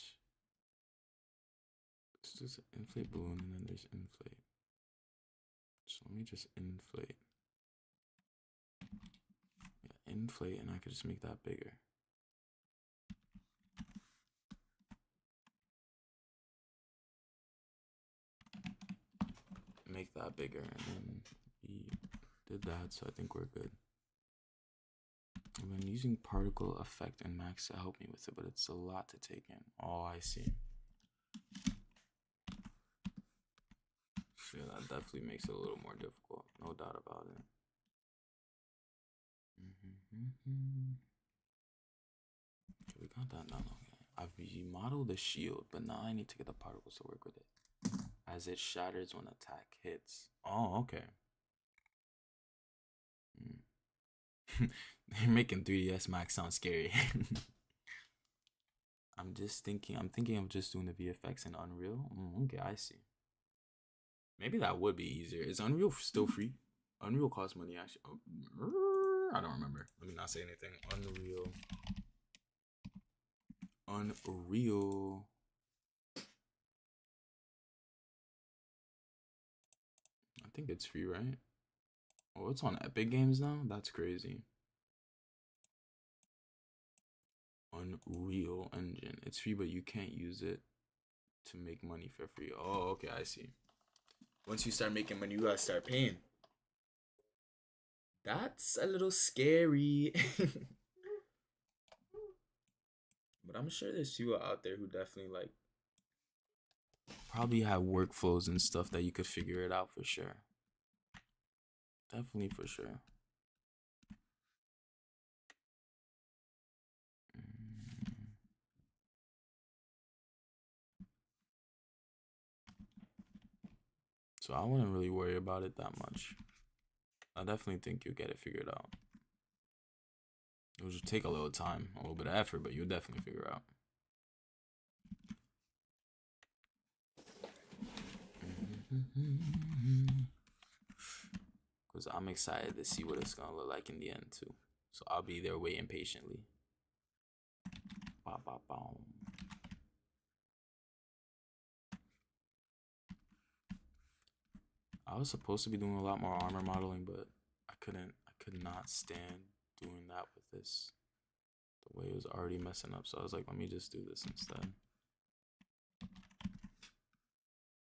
it's just an inflate balloon and then there's inflate. So let me just inflate. Yeah, inflate, and I could just make that bigger. Make that bigger, and then we did that, so I think we're good. I've been using particle effect and max to help me with it, but it's a lot to take in. Oh, I see. Yeah, that definitely makes it a little more difficult, no doubt about it. Okay, we got that now. Okay. I've modeled the shield, but now I need to get the particles to work with it. As it shatters when attack hits. Oh, okay. They're making 3ds Max sound scary. I'm thinking of just doing the VFX in Unreal. Okay, I see. Maybe that would be easier. Is Unreal still free? Unreal costs money, actually. Oh, I don't remember. Let me not say anything. Unreal. I think it's free, right? Oh, it's on Epic Games now? That's crazy. Unreal Engine. It's free, but you can't use it to make money for free. Oh, okay, I see. Once you start making money, you gotta start paying. That's a little scary. But I'm sure there's people out there who definitely like probably have workflows and stuff that you could figure it out for sure. Definitely for sure. So I wouldn't really worry about it that much. I definitely think you'll get it figured out. It will just take a little time, a little bit of effort, but you'll definitely figure it out. Because I'm excited to see what it's gonna look like in the end too. So I'll be there waiting patiently. Ba, ba, boom. I was supposed to be doing a lot more armor modeling, but I could not stand doing that with this. The way it was already messing up. So I was like, let me just do this instead.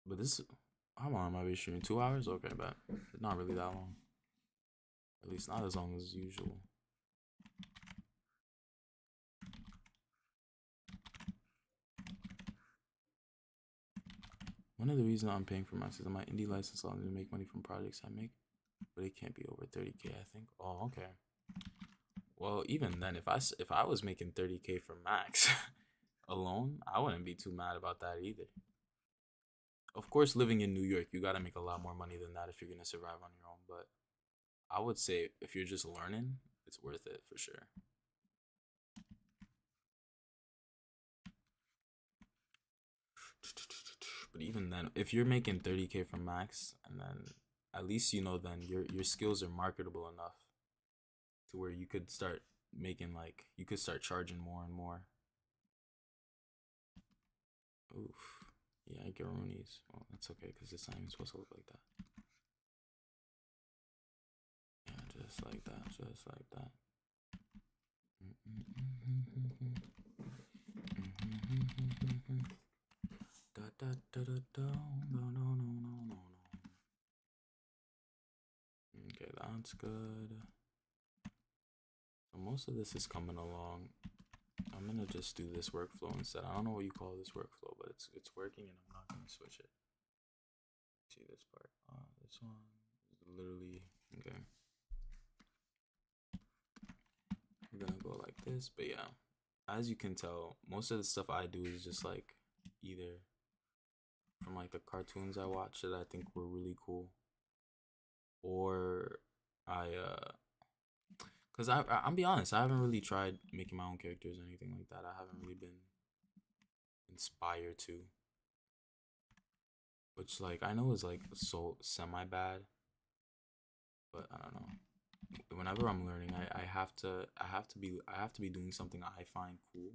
But this, how long am I be shooting? 2 hours? Okay, but it's not really that long. At least not as long as usual. One of the reasons I'm paying for Max is my indie license allows me to make money from projects I make, but it can't be over 30K, I think. Oh, okay. Well, even then, if I was making 30K for Max alone, I wouldn't be too mad about that either. Of course, living in New York, you gotta make a lot more money than that if you're gonna survive on your own. But I would say if you're just learning, it's worth it for sure. But even then, if you're making 30K from max, and then at least you know then your skills are marketable enough to where you could start making like you could start charging more and more. Oof. Yeah, I get Roonies. Well, that's okay because it's not even supposed to look like that. Yeah, just like that, just like that. Da, da, da, da, da. No, no, no, no, no, no. Okay, that's good. So most of this is coming along. I'm gonna just do this workflow instead. I don't know what you call this workflow, but it's working, and I'm not gonna switch it. See this part? This one is literally okay. We're gonna go like this, but yeah, as you can tell, most of the stuff I do is just like either from like the cartoons I watch that I think were really cool, or cause I'll be honest, I haven't really tried making my own characters or anything like that. I haven't really been inspired to, which like I know is like so semi bad, but I don't know. Whenever I'm learning, I have to be doing something I find cool,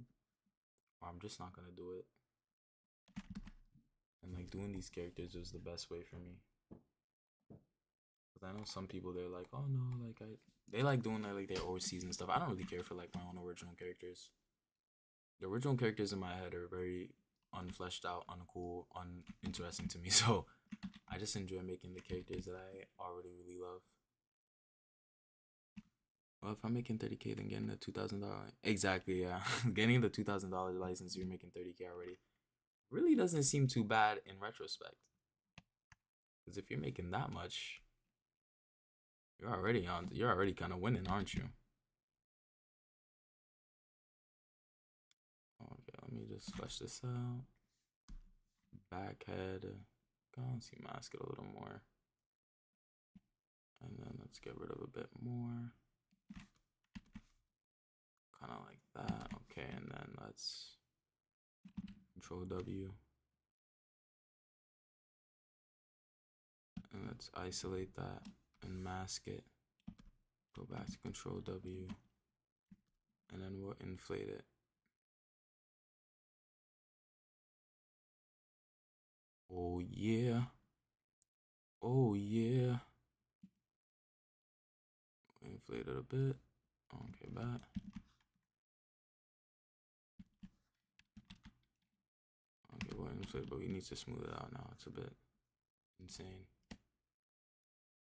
or I'm just not gonna do it. And like doing these characters is the best way for me. Cause I know some people they're like, oh no, like they like doing like their overseas and stuff. I don't really care for like my own original characters. The original characters in my head are very unfleshed out, uncool, uninteresting to me. So I just enjoy making the characters that I already really love. Well, if I'm making 30K, then getting the $2,000 exactly, yeah, getting the $2,000 license, you're making 30K already. Really doesn't seem too bad in retrospect. Because if you're making that much, you're already kind of winning, aren't you? Okay, let me just flesh this out. Backhead. Let's see, mask it a little more. And then let's get rid of a bit more. Kind of like that. Okay, and then let's Control W. And let's isolate that and mask it. Go back to Control W. And then we'll inflate it. Oh yeah. Oh yeah. Inflate it a bit. Okay, back. Okay, well, inflate, but we need to smooth it out now. It's a bit insane.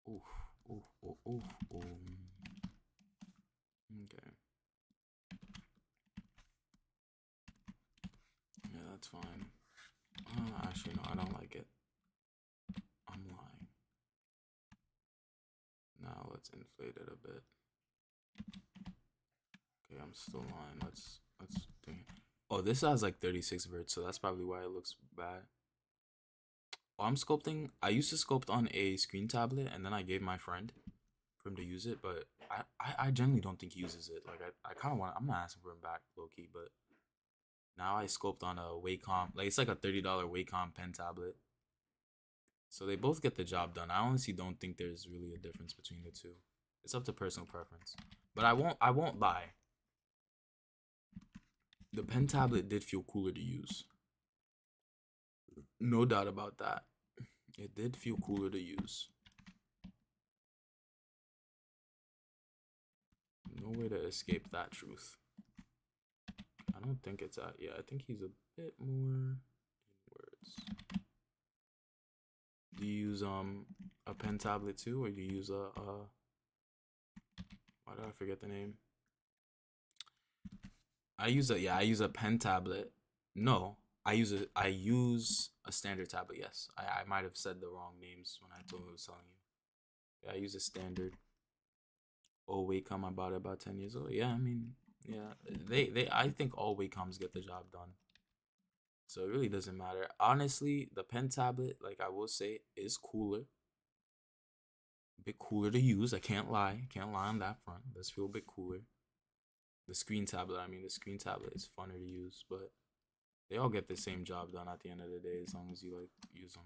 Oof, oof, oof, oof, oof. Okay. Yeah, that's fine. Actually, no, I don't like it. I'm lying. Now let's inflate it a bit. Okay, I'm still lying. Let's do it. Oh, this has like 36 verts, so that's probably why it looks bad. Oh, I'm sculpting. I used to sculpt on a screen tablet, and then I gave my friend for him to use it, but I generally don't think he uses it. Like I kind of want. I'm not asking for him back, low key, but now I sculpt on a Wacom. Like it's like a $30 Wacom pen tablet. So they both get the job done. I honestly don't think there's really a difference between the two. It's up to personal preference. But I won't lie. The pen tablet did feel cooler to use. No doubt about that. It did feel cooler to use. No way to escape that truth. I don't think it's at. Yeah, I think he's a bit more inwards. Do you use a pen tablet too, or do you use a why did I forget the name? I use a pen tablet. No, I use a standard tablet. Yes, I might have said the wrong names when I told I was telling you. Yeah, I use a standard. Oh, Wacom, I bought it about 10 years old. Yeah, I mean, yeah, I think all Wacoms get the job done. So it really doesn't matter. Honestly, the pen tablet, like I will say, is cooler. A bit cooler to use. I can't lie. Can't lie on that front. Does feel a bit cooler. The screen tablet, the screen tablet is funner to use, but they all get the same job done at the end of the day as long as you like use them.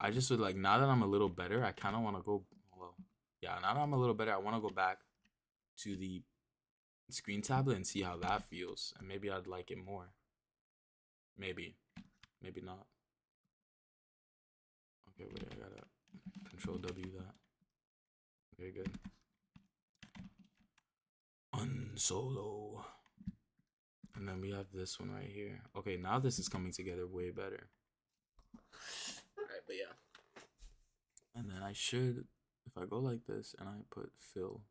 I just would like, now that I'm a little better, I kind of want to go, well, yeah, now that I'm a little better, I want to go back to the screen tablet and see how that feels, and maybe I'd like it more. Maybe not. Okay, wait, I gotta Control W that. Okay, good. Unsolo. And then we have this one right here. Okay, now this is coming together way better. Alright, but yeah. And then I should, if I go like this and I put fill,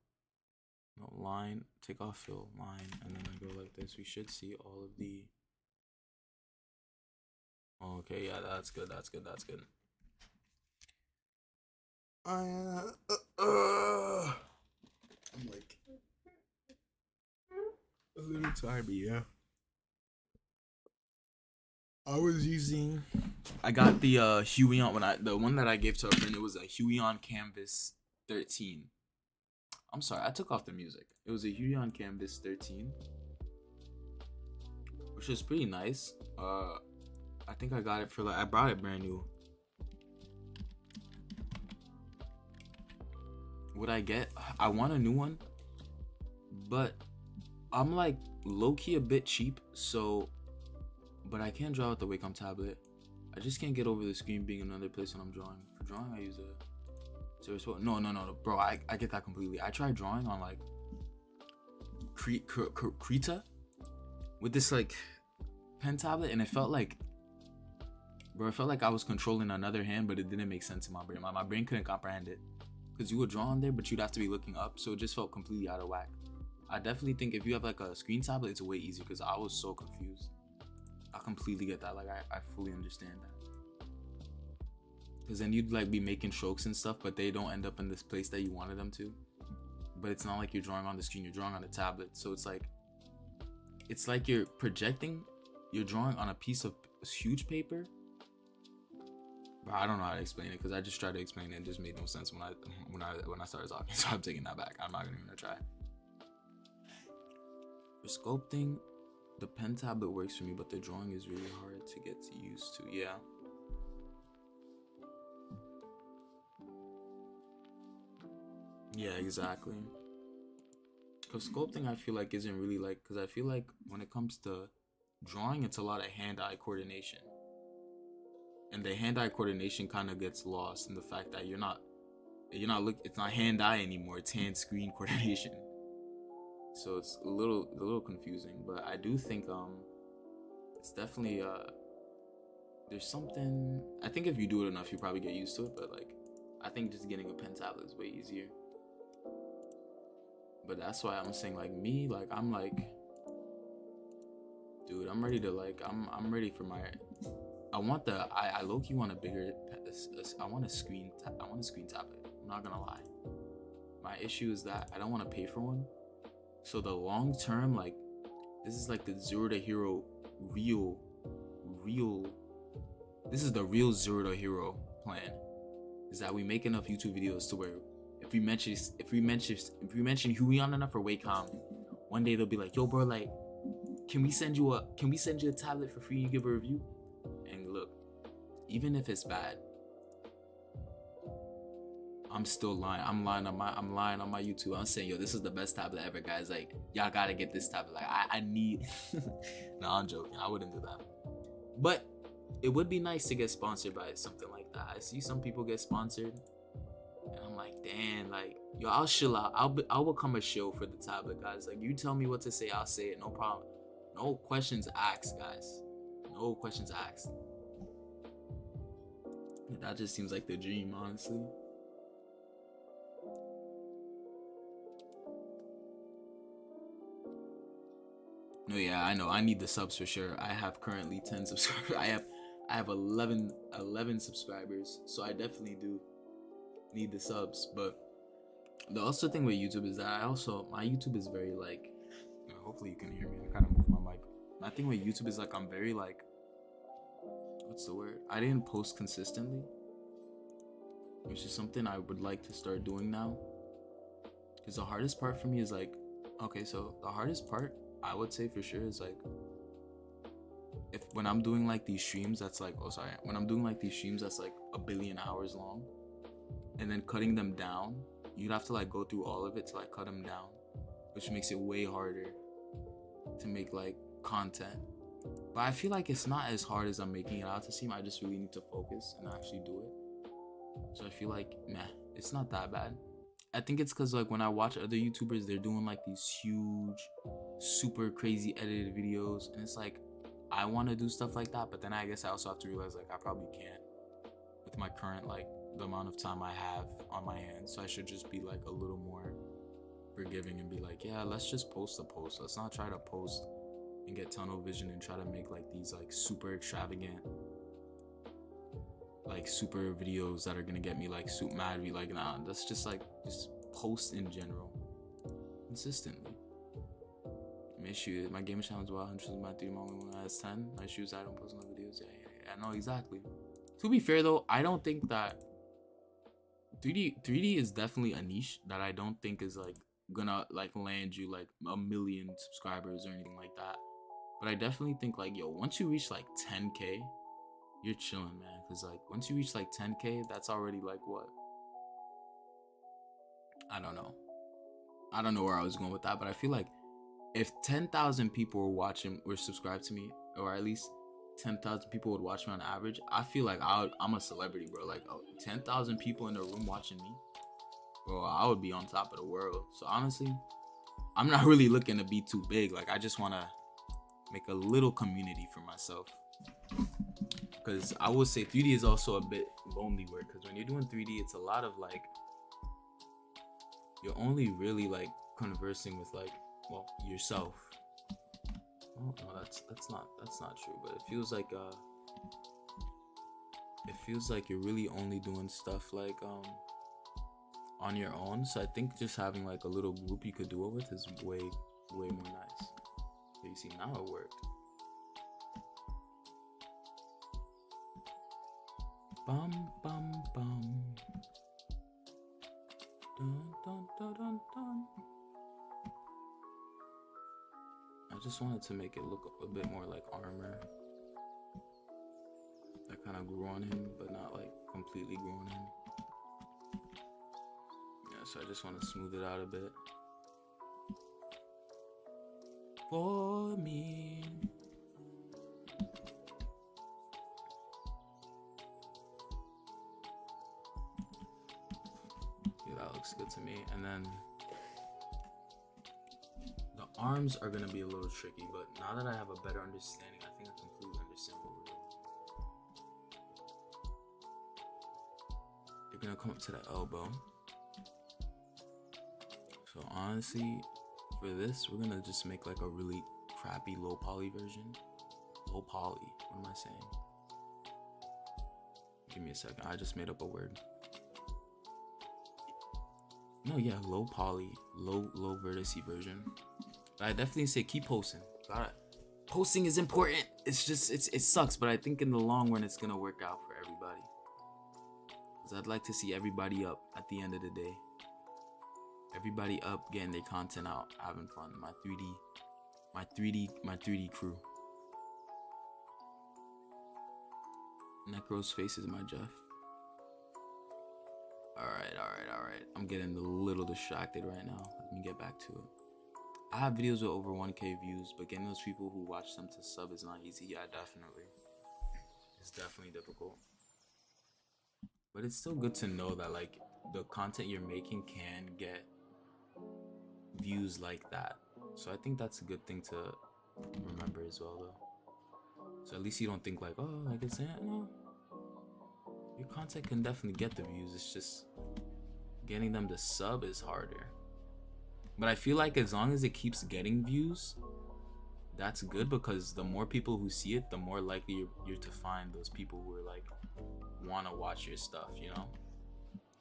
no, line, take off fill, line, and then I go like this, we should see all of the... Okay, yeah, that's good, that's good, that's good. I'm like a little tired, but yeah. I got the Huion the one that I gave to a friend. It was a Huion Canvas 13. I'm sorry, I took off the music. It was a Huion Canvas 13, which is pretty nice. I think I got it for like, I brought it brand new. Would I get? I want a new one, but I'm like low-key a bit cheap, so, but I can't draw with the Wacom tablet. I just can't get over the screen being another place when I'm drawing. For drawing, I use a serious phone. No, bro, I get that completely. I tried drawing on like Krita with this like pen tablet, and it felt like, bro, it felt like I was controlling another hand, but it didn't make sense in my brain. My brain couldn't comprehend it. Because you would draw on there, but you'd have to be looking up, so it just felt completely out of whack. I definitely think if you have like a screen tablet, it's way easier, because I was so confused. I completely get that. Like, I fully understand that. Because then you'd like be making strokes and stuff, but they don't end up in this place that you wanted them to. But it's not like you're drawing on the screen, you're drawing on a tablet. So it's like you're projecting, you're drawing on a piece of huge paper. Bro, I don't know how to explain it, because I just tried to explain it and it just made no sense when I started talking. So I'm taking that back. I'm not even gonna try. For sculpting, the pen tablet works for me, but the drawing is really hard to get used to. Yeah. Yeah, exactly. Because sculpting, I feel like, isn't really like, because I feel like when it comes to drawing, it's a lot of hand-eye coordination. And the hand-eye coordination kind of gets lost in the fact that it's not hand-eye anymore, it's hand-screen coordination. So it's a little confusing, but I do think it's definitely there's something, I think if you do it enough you probably get used to it, but like I think just getting a pen tablet is way easier. But that's why I'm saying, like, me, like, I'm like, dude, I'm ready to, like, I'm ready for my, I low-key want a bigger, I want a screen tablet. I'm not gonna lie. My issue is that I don't want to pay for one. So the long term, like, this is like the Zero to Hero this is the real Zero to Hero plan. Is that we make enough YouTube videos to where if we mention Huion enough or Wacom, one day they'll be like, yo bro, like, can we send you a tablet for free and give a review? And look, even if it's bad, I'm still lying. I'm lying on my YouTube. I'm saying, yo, this is the best tablet ever, guys. Like, y'all gotta get this tablet. Like, I need. No, I'm joking. I wouldn't do that. But it would be nice to get sponsored by something like that. I see some people get sponsored, and I'm like, damn, like, yo, I'll chill out. I'll become a shill for the tablet, guys. Like, you tell me what to say, I'll say it. No problem. No questions asked, guys. No questions asked. That just seems like the dream, honestly. No, yeah, I know. I need the subs for sure. I have currently 10 subscribers. I have 11 subscribers, so I definitely do need the subs. But the also thing with YouTube is that my YouTube is very, like, hopefully you can hear me. I kind of moved my mic. My thing with YouTube is like I'm very like, what's the word? I didn't post consistently, which is something I would like to start doing now. Because the hardest part for me is like, okay, so the hardest part I would say for sure is like, if when I'm doing like these streams that's like, oh sorry, when I'm doing like these streams that's like 1 billion hours long, and then cutting them down, you'd have to like go through all of it to like cut them down, which makes it way harder to make like content. But I feel like it's not as hard as I'm making it out to seem. I just really need to focus and actually do it. So I feel like, nah, it's not that bad. I think it's because like when I watch other YouTubers, they're doing like these huge, super crazy edited videos, and it's like, I want to do stuff like that, but then I guess I also have to realize like I probably can't with my current like the amount of time I have on my hands. So I should just be like a little more forgiving and be like, yeah, let's just post a post. Let's not try to post and get tunnel vision and try to make like these like super extravagant like super videos that are gonna get me like super mad. Be like, nah, that's just like just post in general consistently. My issue, my gaming channel is about 100, my 3 moment when I was 10. My issues, I don't post no videos. Yeah, I know exactly. To be fair though, I don't think that 3D is definitely a niche that I don't think is like gonna like land you like 1 million subscribers or anything like that. But I definitely think like, yo, once you reach like 10K, you're chilling, man. Cause like once you reach like 10K, that's already like what? I don't know where I was going with that, but I feel like if 10,000 people were subscribed to me, or at least 10,000 people would watch me on average, I feel like I'm a celebrity, bro. Like 10,000 people in the room watching me, bro, I would be on top of the world. So honestly, I'm not really looking to be too big. Like I just want to make a little community for myself. Because I would say 3D is also a bit lonely work. Because when you're doing 3D, it's a lot of like, you're only really like conversing with like, well, yourself. Oh no, that's not true. But it feels like you're really only doing stuff like on your own. So I think just having like a little group you could do it with is way more nice. So you see, now it worked. Bum bum bum. Dun dun dun dun dun. I just wanted to make it look a bit more like armor that kind of grew on him, but not like completely grew on him. Yeah, so I just want to smooth it out a bit. For me. Yeah, that looks good to me. And then the arms are gonna be a little tricky, but now that I have a better understanding, I think I completely understand what we're doing. You're gonna come up to the elbow. So honestly, for this, we're gonna just make like a really crappy low poly version. Low poly, what am I saying? Give me a second, I just made up a word. No, yeah, low poly, low vertice version. But I definitely say keep posting. Posting is important. It's just it sucks, but I think in the long run it's gonna work out for everybody. Cause I'd like to see everybody up at the end of the day. Everybody up, getting their content out, having fun. My 3D crew. Necro's face is my Jeff. Alright. I'm getting a little distracted right now. Let me get back to it. I have videos with over 1K views, but getting those people who watch them to sub is not easy. Yeah, definitely. It's definitely difficult. But it's still good to know that like the content you're making can get views like that. So I think that's a good thing to remember as well though. So at least you don't think like, oh, like it's no. Your content can definitely get the views. It's just getting them to sub is harder. But I feel like as long as it keeps getting views, that's good, because the more people who see it, the more likely you're to find those people who are like want to watch your stuff, you know?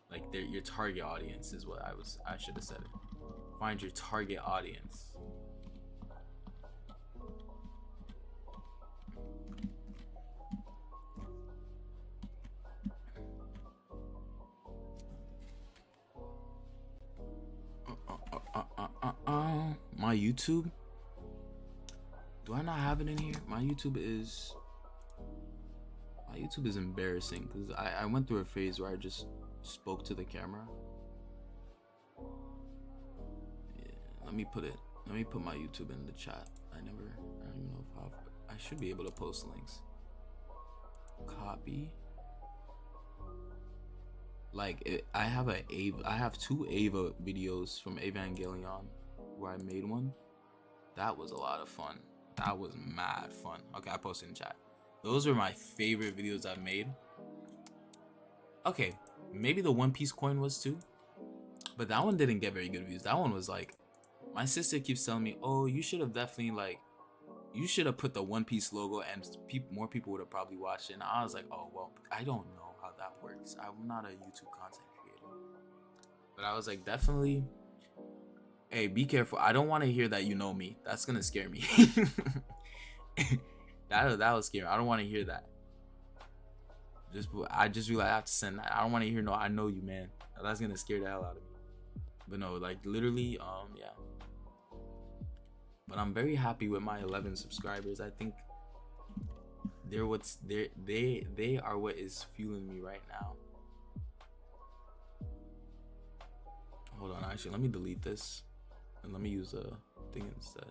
Like your target audience is what I should have said it. Find your target audience. YouTube. Do I not have it in here? My YouTube is embarrassing because I went through a phase where I just spoke to the camera. Yeah, let me put my YouTube in the chat. I don't even know if I should be able to post links. Copy. Like I have two Ava videos from Evangelion where I made one. That was a lot of fun. That was mad fun. Okay, I posted in chat. Those are my favorite videos I've made. Okay, maybe the One Piece coin was too, but that one didn't get very good views. That one was like, my sister keeps telling me, oh, you should have definitely you should have put the One Piece logo and more people would have probably watched it. And I was like, oh, well, I don't know how that works. I'm not a YouTube content creator. But I was like, definitely, hey, be careful. I don't want to hear that you know me. That's going to scare me. that was scary. I don't want to hear that. I just realized I have to send that. I don't want to hear no, I know you, man. That's going to scare the hell out of me. But no, like literally, yeah. But I'm very happy with my 11 subscribers. I think they are what is fueling me right now. Hold on, actually, let me delete this and let me use a thing instead.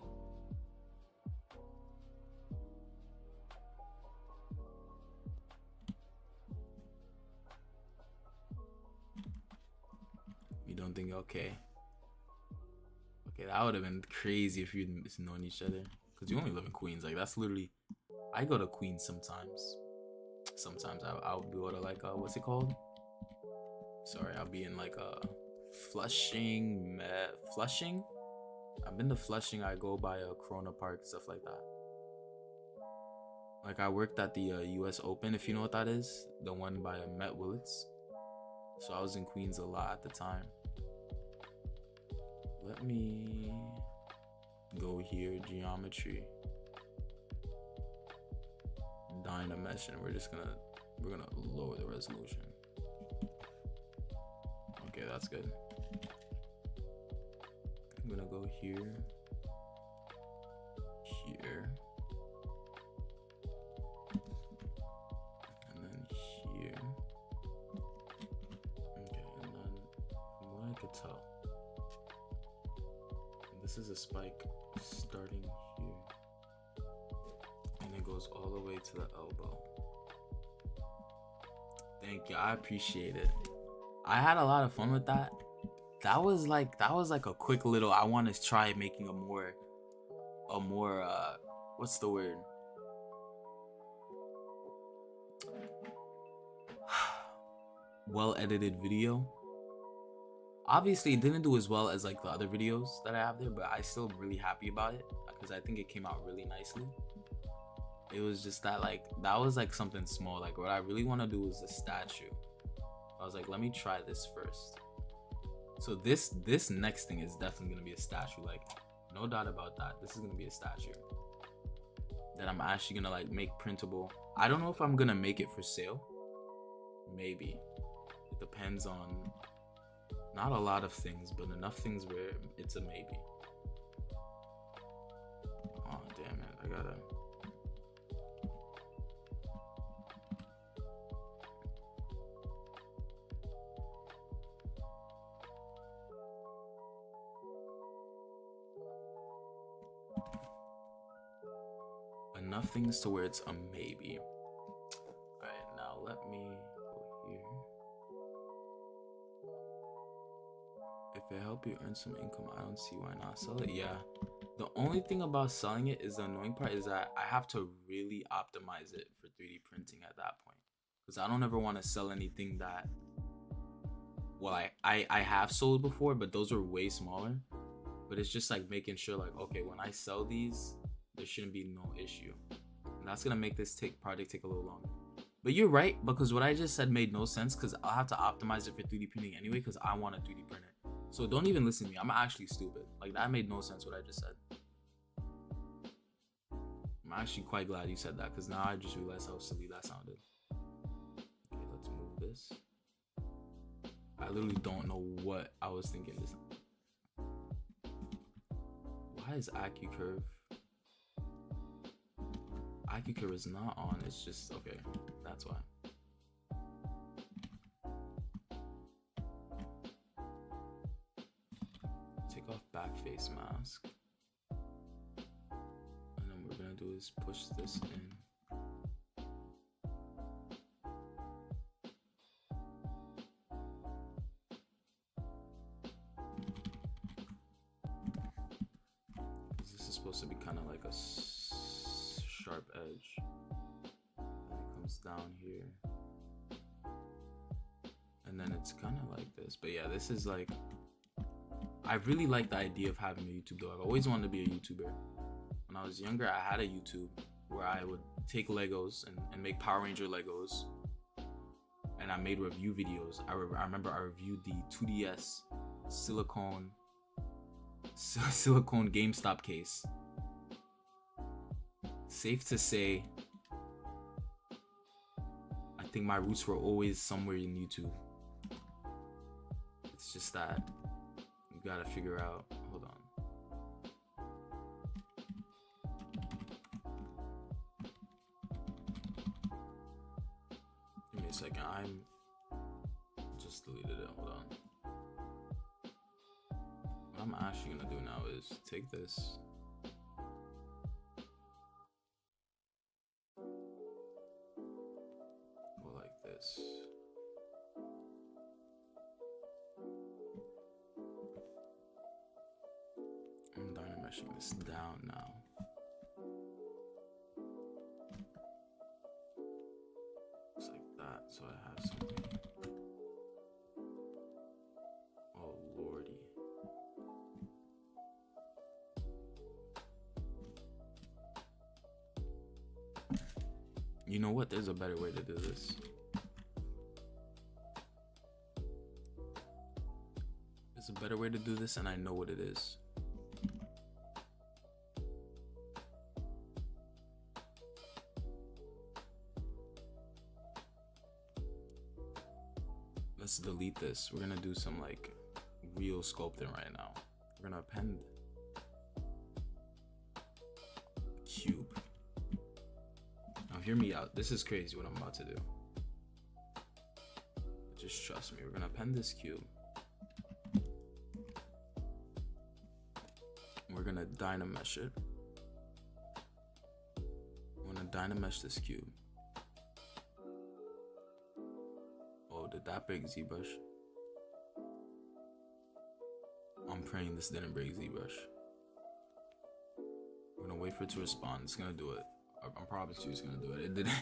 You don't think okay? Okay, that would have been crazy if you'd known each other. Because you only live in Queens. Like, that's literally... I go to Queens sometimes. Sometimes I'll go to, like, what's it called? Sorry, I'll be in, like, Flushing? Flushing? I've been to Flushing. I go by Corona Park, stuff like that. Like, I worked at the US Open, if you know what that is. The one by Met Willits. So I was in Queens a lot at the time. Let me go here, geometry, Dynamesh, and we're gonna lower the resolution. Okay, that's good. I'm gonna go here, and then here. Okay, and then from what I could tell, this is a spike starting here and it goes all the way to the elbow. Thank you, I appreciate it. I had a lot of fun with that. That was like a quick little, I want to try making a more what's the word? Well edited video. Obviously, it didn't do as well as like the other videos that I have there, but I still really happy about it because I think it came out really nicely. It was just that that was like something small. Like what I really want to do is a statue. I was like, let me try this first. So this next thing is definitely gonna be a statue. Like no doubt about that. This is gonna be a statue that I'm actually gonna like make printable. I don't know if I'm gonna make it for sale. Maybe. It depends on not a lot of things, but enough things where it's a maybe. Oh, damn it. I gotta... Enough things to where it's a maybe. Alright, now let me go here. If it help you earn some income, I don't see why not sell it. Yeah, the only thing about selling it is the annoying part is that I have to really optimize it for 3D printing at that point, because I don't ever want to sell anything that, well, I have sold before, but those are way smaller. But it's just like making sure like, okay, when I sell these, there shouldn't be no issue, and that's gonna make this project take a little longer. But you're right, because what I just said made no sense, because I'll have to optimize it for 3D printing anyway, because I want a 3D printer. So don't even listen to me. I'm actually stupid. Like that made no sense what I just said. I'm actually quite glad you said that, because now I just realized how silly that sounded. Okay, let's move this. I literally don't know what I was thinking. Why Why is AccuCurve? AccuCurve is not on. It's just okay. That's why. Take off back face mask. And then what we're gonna do is push this in. This is supposed to be kind of like a sharp edge. And it comes down here. And then it's kind of like this. But yeah, this is like, I really like the idea of having a YouTube though. I've always wanted to be a YouTuber. When I was younger, I had a YouTube where I would take Legos and make Power Ranger Legos. And I made review videos. I remember I reviewed the 2DS silicone GameStop case. Safe to say, I think my roots were always somewhere in YouTube. It's just that you gotta figure out. Hold on. Give me a second. I'm just deleted it. Hold on. What I'm actually gonna do now is take this. Go like this. I'm dynameshing this down now. Just like that, so I have something. Oh lordy. You know what? There's a better way to do this. There's a better way to do this, and I know what it is. Let's delete this. We're gonna do some like real sculpting right now. We're gonna append cube. Now hear me out. This is crazy what I'm about to do. Just trust me. We're gonna append this cube. We're gonna dynamesh it. We're gonna dynamesh this cube. Oh, did that break ZBrush? I'm praying this didn't break ZBrush. We're gonna wait for it to respond. It's gonna do it. I promise you it's gonna do it. It didn't.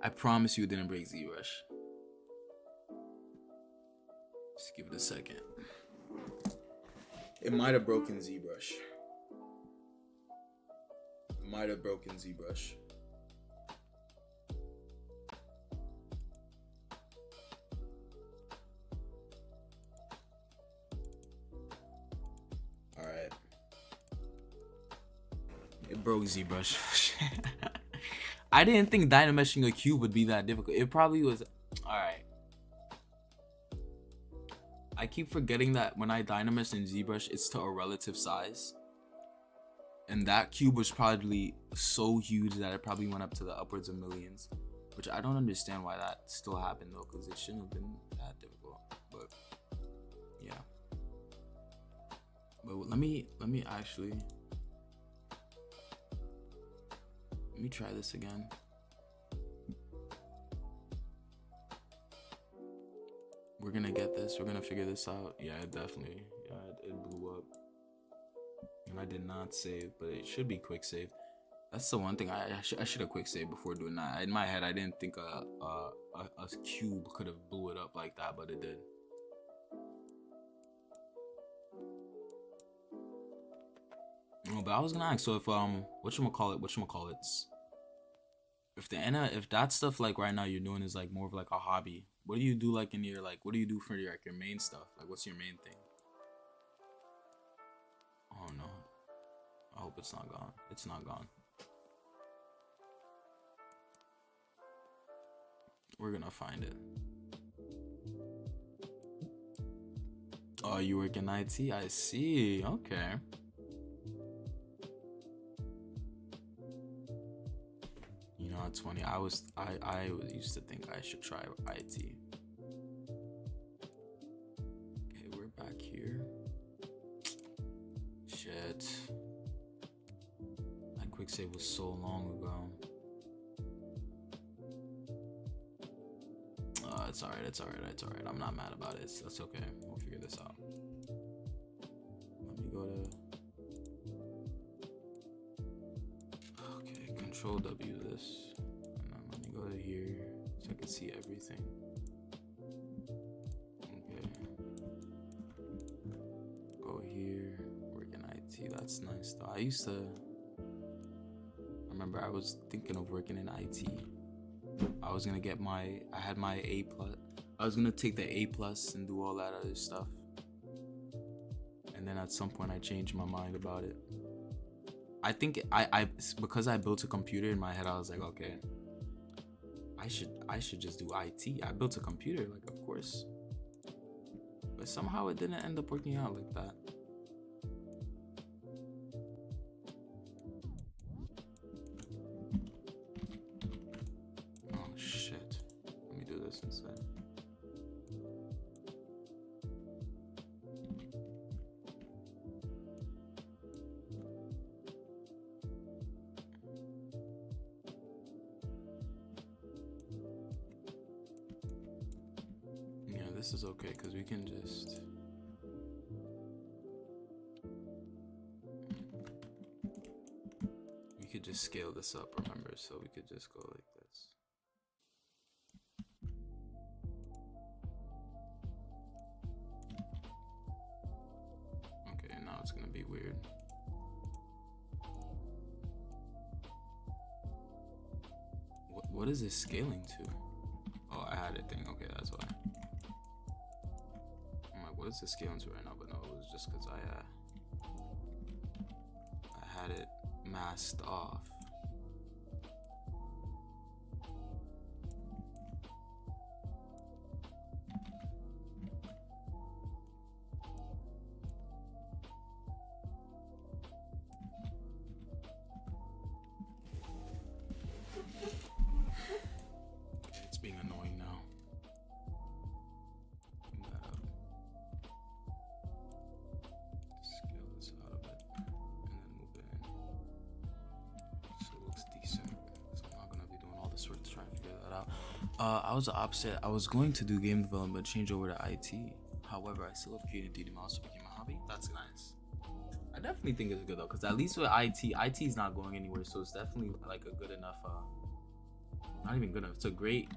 I promise you it didn't break ZBrush. Just give it a second. It might have broken ZBrush. Might have broken ZBrush. Alright. It broke ZBrush. I didn't think dynameshing a cube would be that difficult. It probably was. Alright. I keep forgetting that when I dynamesh in ZBrush, it's to a relative size. And that cube was probably so huge that it probably went up to the upwards of millions. Which I don't understand why that still happened though, because it shouldn't have been that difficult. But yeah. But let me actually, let me try this again. We're gonna get this. We're gonna figure this out. Yeah, it definitely. Yeah, it blew up. And I did not save, but it should be quick save. That's the one thing I should have quick saved before doing that. In my head, I didn't think a cube could have blew it up like that, but it did. Oh, but I was gonna ask. So if whatchamacallits, if that stuff like right now you're doing is like more of like a hobby, what do you do like in your like what do you do for your like your main stuff? Like what's your main thing? Oh no. I hope it's not gone. It's not gone. We're gonna find it. Oh, you work in IT? I see. Okay. It's funny. I used to think I should try IT. Okay, we're back here. Shit. That quick save was so long ago. It's alright. It's alright. I'm not mad about it. That's okay. We'll figure this out. Let me go to. Okay, Control W this. And then let me go to here so I can see everything. Okay. Go here. Work in IT. That's nice though. I remember I was thinking of working in IT. I was gonna get I had my A+. I was gonna take the A+ and do all that other stuff. And then at some point I changed my mind about it. I think because I built a computer in my head, I was like, okay, I should just do IT. I built a computer, like, of course. But somehow it didn't end up working out like that. Oh shit. Let me do this instead. This is okay because we can just scale this up, remember, so we could just go like this. Okay, now it's gonna be weird. What is this scaling to? Oh, I had a thing. Okay, that's why. I'm like, what is this scaling to right now? But no, it was just because I had it masked off. It's being annoying now. Clean that up. Scale this out a bit and then move it in so it looks decent. So I'm not gonna be doing all this work to try and figure that out. I was the opposite. I was going to do game development, change over to IT. However, I still have created 3D models to become a hobby. That's nice. I definitely think it's good though, because at least with IT is not going anywhere, so it's definitely like a good enough. Not even good enough. It's a great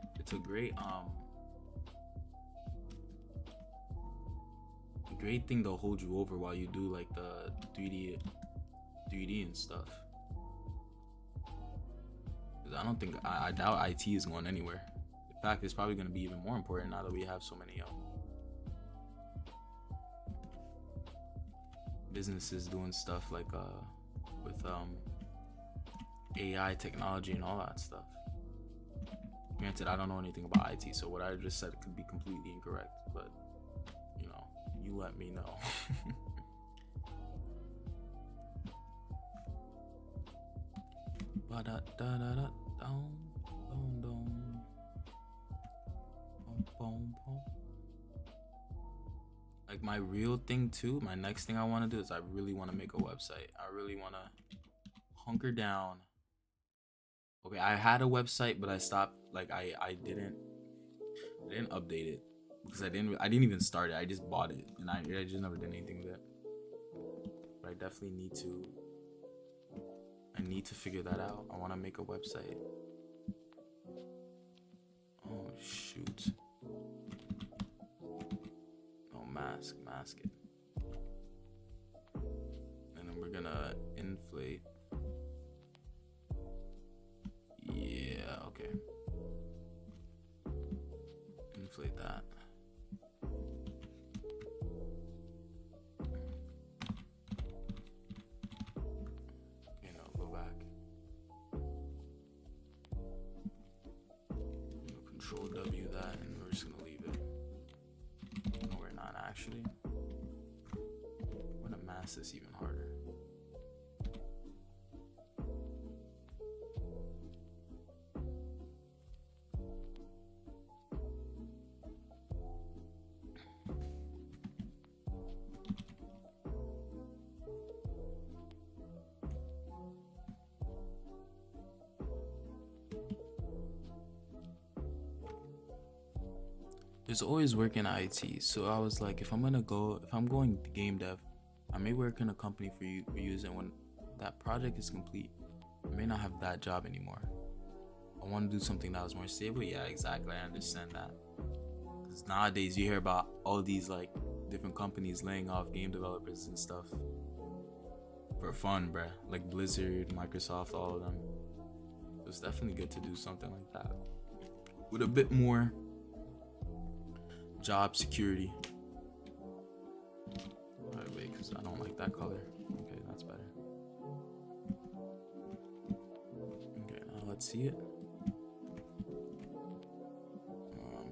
great thing to hold you over while you do like the 3D and stuff. Because I don't think I doubt IT is going anywhere. In fact, it's probably going to be even more important now that we have so many businesses doing stuff like with AI technology and all that stuff. Granted, I don't know anything about IT, so what I just said could be completely incorrect, but you know, you let me know. Like my real thing too, my next thing I want to do is I really want to make a website. I really want to hunker down. Okay, I had a website, but I stopped. Like I didn't update it because I didn't even start it. I just bought it and I just never did anything with it. But I definitely need to figure that out. I want to make a website. Oh shoot. Oh, mask it. And then we're gonna inflate. Yeah, okay. Inflate that. Okay, no, go back. Control W that, and we're just gonna leave it. No, we're not actually. I'm gonna mask this even harder. there's always work in IT. So I was like, if I'm going game dev, I may work in a company for years, and when that project is complete, I may not have that job anymore. I want to do something that was more stable. Yeah, exactly. I understand that. Because nowadays you hear about all these like different companies laying off game developers and stuff for fun, bruh. Like Blizzard, Microsoft, all of them. So it's definitely good to do something like that with a bit more job security. Alright, wait, because I don't like that color. Okay, that's better. Okay, now let's see it.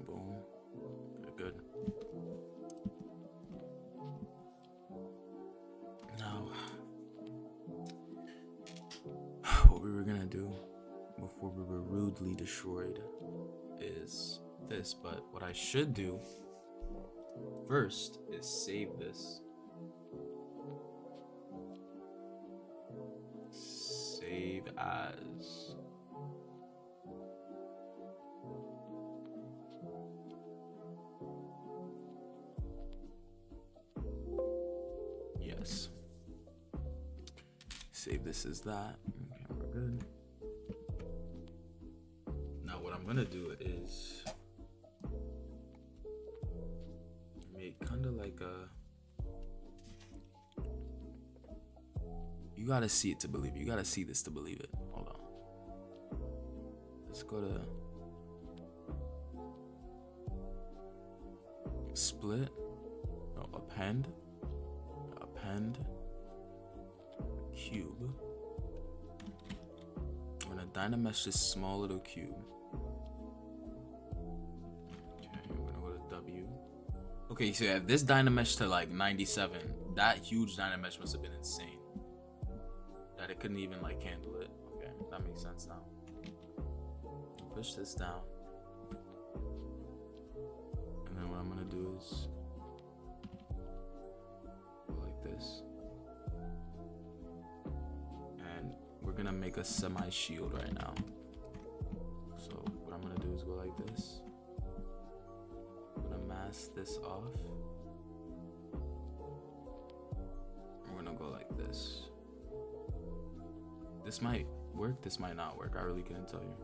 Boom. Okay, good. Now, what we were gonna do before we were rudely destroyed is this, but what I should do first is save this. Save as. Yes. Save this as that. Okay, we're good. Now what I'm gonna do is make kind of like a. You gotta see it to believe it. You gotta see this to believe it. Hold on. Let's go to split. No, append. Append. Cube. I'm gonna dynamesh this small little cube. Okay, I'm gonna go to W. Okay, so if this dynamesh to like 97, that huge dynamesh must have been insane. That it couldn't even like handle it. Okay, that makes sense now. Push this down. And then what I'm gonna do is go like this. And we're gonna make a semi-shield right now. So what I'm gonna do is go like this. I'm gonna mask this off. We're gonna go like this. This might work, this might not work. I really couldn't tell you.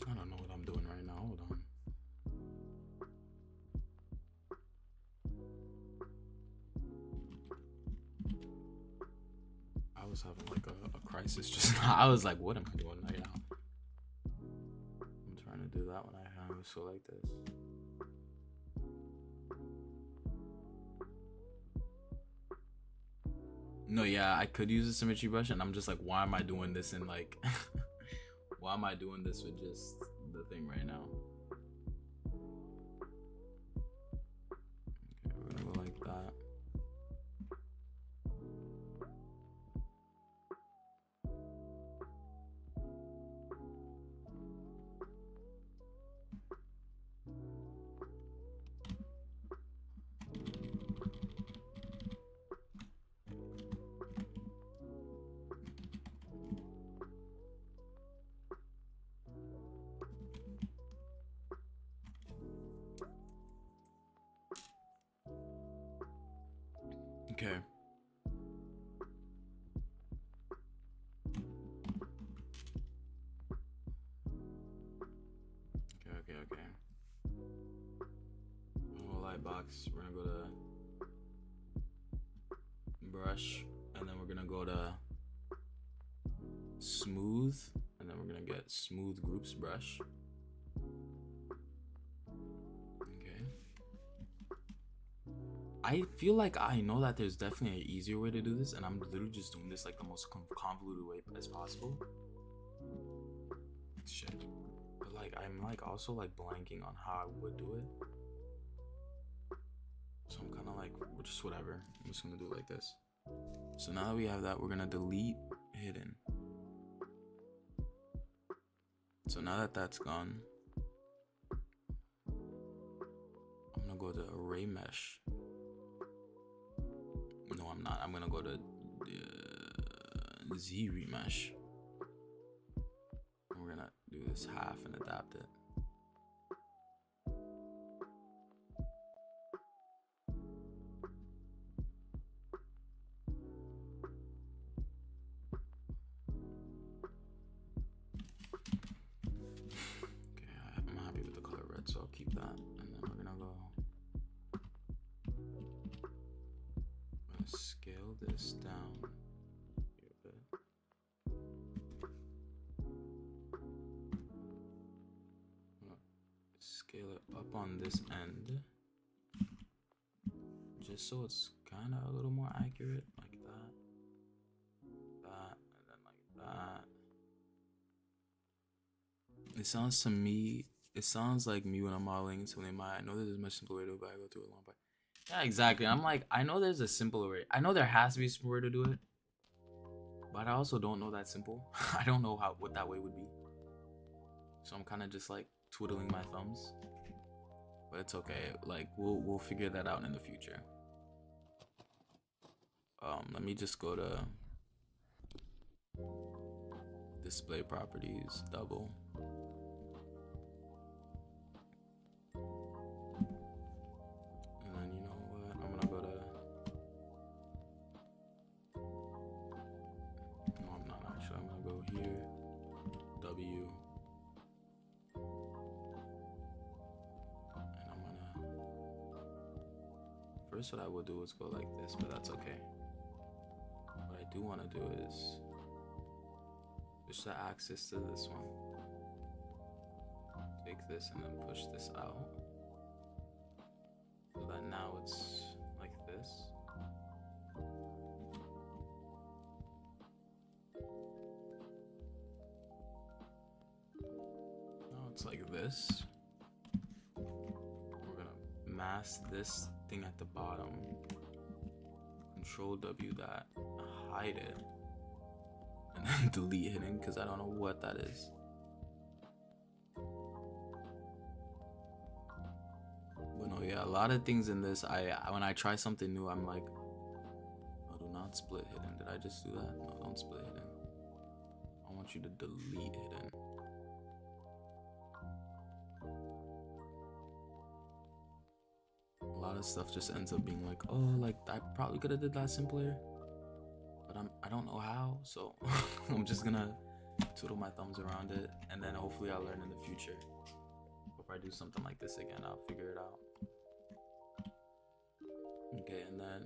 I don't know what I'm doing right now. Hold on. I was having like a crisis just now. I was like, what am I doing right now? I'm trying to do that when I have it so like this. No, yeah, I could use a symmetry brush, and I'm just like, why am I doing this in like why am I doing this with just the thing right now? Okay, we're gonna go like that. Okay. Okay. Whole light box. We're gonna go to brush, and then we're gonna go to smooth, and then we're gonna get smooth groups brush. I feel like I know that there's definitely an easier way to do this, and I'm literally just doing this like the most convoluted way as possible. Shit. But like I'm like also like blanking on how I would do it. So I'm kind of like just whatever. I'm just gonna do it like this. So now that we have that, we're gonna delete hidden. So now that that's gone, I'm gonna go to array mesh. No, I'm not. I'm gonna go to Z remesh. And we're gonna do this half and adapt it. Okay, I'm happy with the color red, so I'll keep that. And then we're gonna go. I'm gonna scale this down here a bit. I'm gonna scale it up on this end, just so it's kind of a little more accurate, like that, and then like that. It sounds to me, it sounds like me when I'm modeling something. I know there's a much simpler way to do it, but I go through it long. But yeah, exactly. I'm like, I know there's a simpler way. I know there has to be a simpler way to do it, but I also don't know that simple. I don't know what that way would be. So I'm kind of just like twiddling my thumbs. But it's okay. Like we'll figure that out in the future. Let me just go to display properties, double. And then you know what? I'm gonna go to. No, I'm not actually. I'm gonna go here. W. And I'm gonna. First, what I will do is go like this, but that's okay. What I do want to do is push the axis to this one. Take this and then push this out. So that now it's like this. Now it's like this. We're gonna mask this thing at the bottom. Control W that, hide it, and then delete hidden because I don't know what that is. But no, yeah, a lot of things in this, when I try something new, I'm like, no, do not split hidden. Did I just do that? No, don't split hidden. I want you to delete hidden. A lot of stuff just ends up being like, oh, like I probably could have did that simpler, but I don't know how, so I'm just gonna twiddle my thumbs around it, and then hopefully I'll learn in the future. If I do something like this again, I'll figure it out. Okay, and then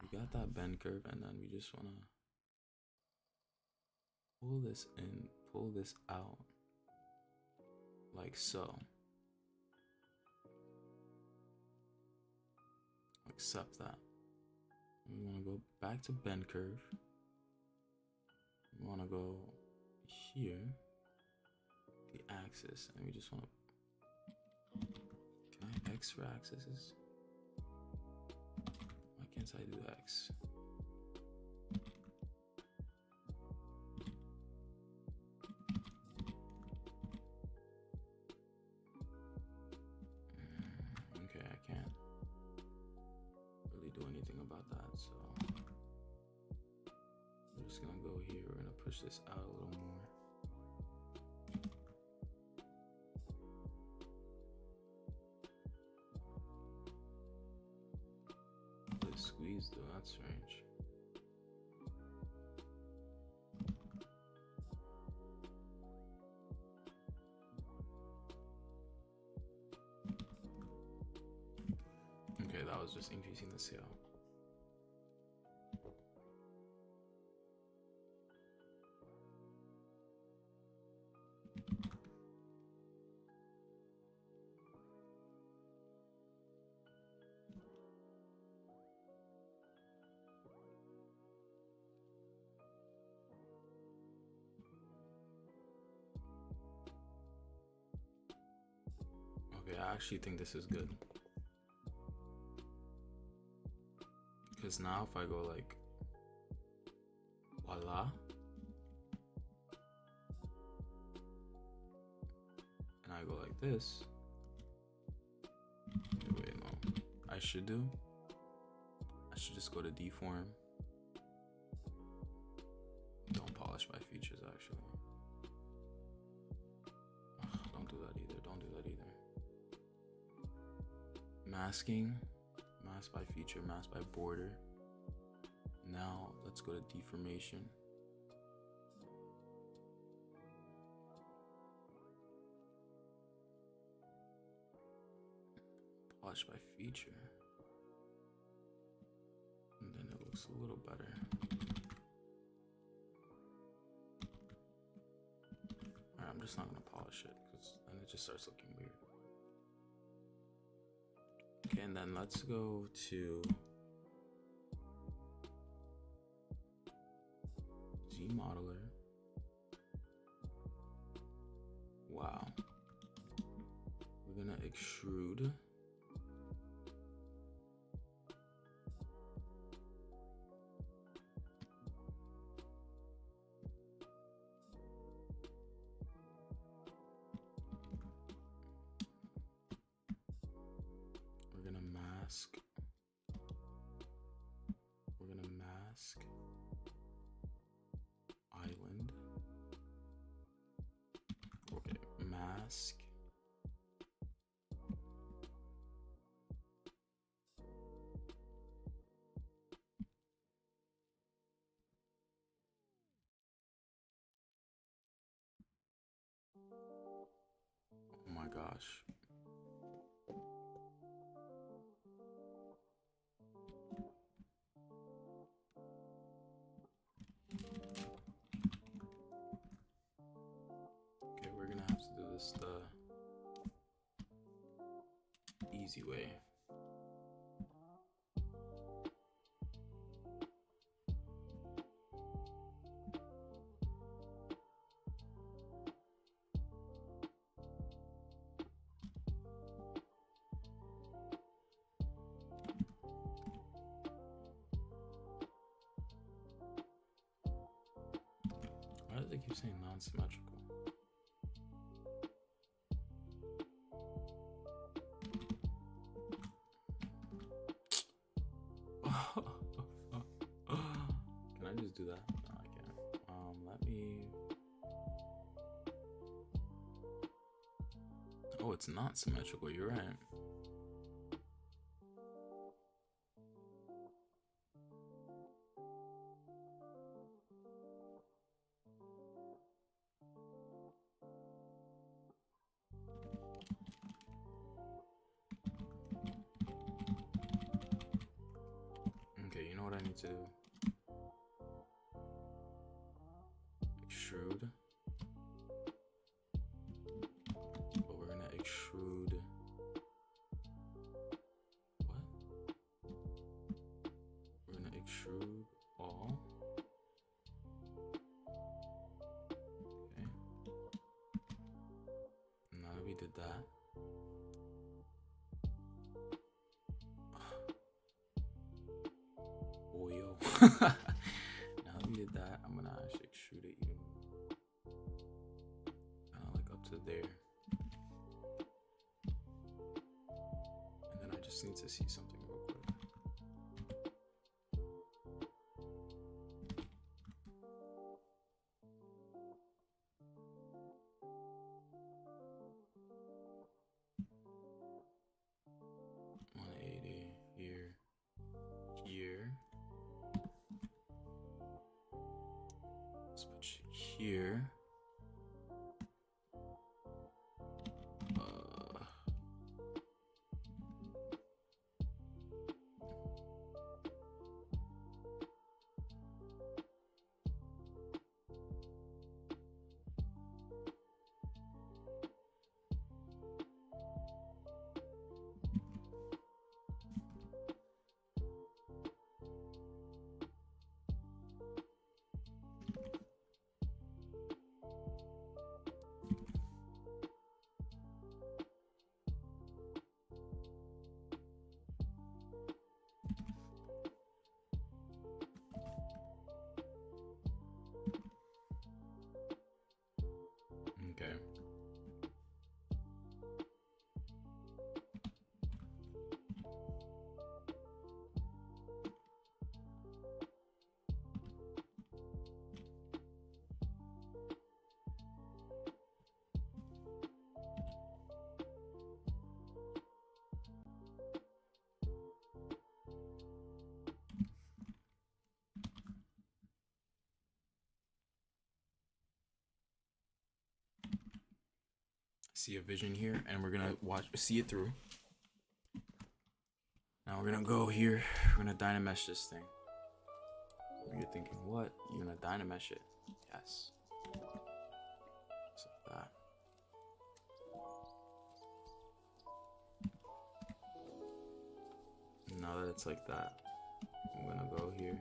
we got that bend curve, and then we just wanna pull this in, pull this out, like so. Accept that. We want to go back to bend curve. We want to go here, the axis, and we just want to. Can I X for axes? Why can't I do X? Okay, I can't really do anything about that, so we're just gonna go here. We're gonna push this out a little more. Really squeeze though, that's strange. Okay, that was just increasing the scale. actually think this is good. Because now if I go like, voila. And I go like this. Wait, no. I should just go to deform. Don't polish my features actually. Ugh, don't do that either. Don't do that either. Masking. Mask by feature, mask by border. Now let's go to deformation. Polish by feature. And then it looks a little better. Alright, I'm just not gonna polish it because then it just starts looking weird. Okay, and then let's go to Z modeler. Wow. We're gonna extrude. We're gonna mask island. Okay, mask. Oh my gosh. Okay, we're gonna have to do this the easy way. Why do they keep saying non-symmetrical? Can I just do that? No, I can't. Let me. Oh, it's not symmetrical. You're right. Okay, you know what I need to do? Extrude. But we're gonna extrude. What? We're gonna extrude all. Okay. Now that we did that. Oh, yo. Now that we did that, I'm gonna actually extrude it even kind of like up to there. And then I just need to see something real quick. Let's put you here. see a vision here, and we're gonna see it through. Now we're gonna go here. We're gonna dynamesh this thing. You're thinking, what? You're gonna dynamesh it? Yes. Just like that. Now that it's like that, I'm gonna go here.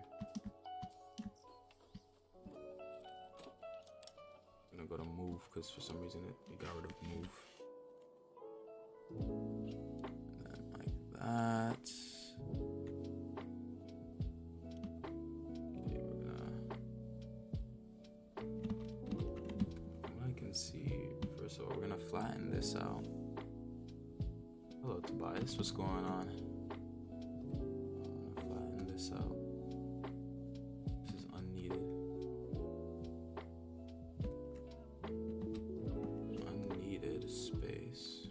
I'm gonna go to move because for some reason it got rid of move. And then like that. Okay, we're gonna. From what I can see, first of all, we're gonna flatten this out. Hello, Tobias. What's going on? I'm gonna flatten this out. This is unneeded. Unneeded space.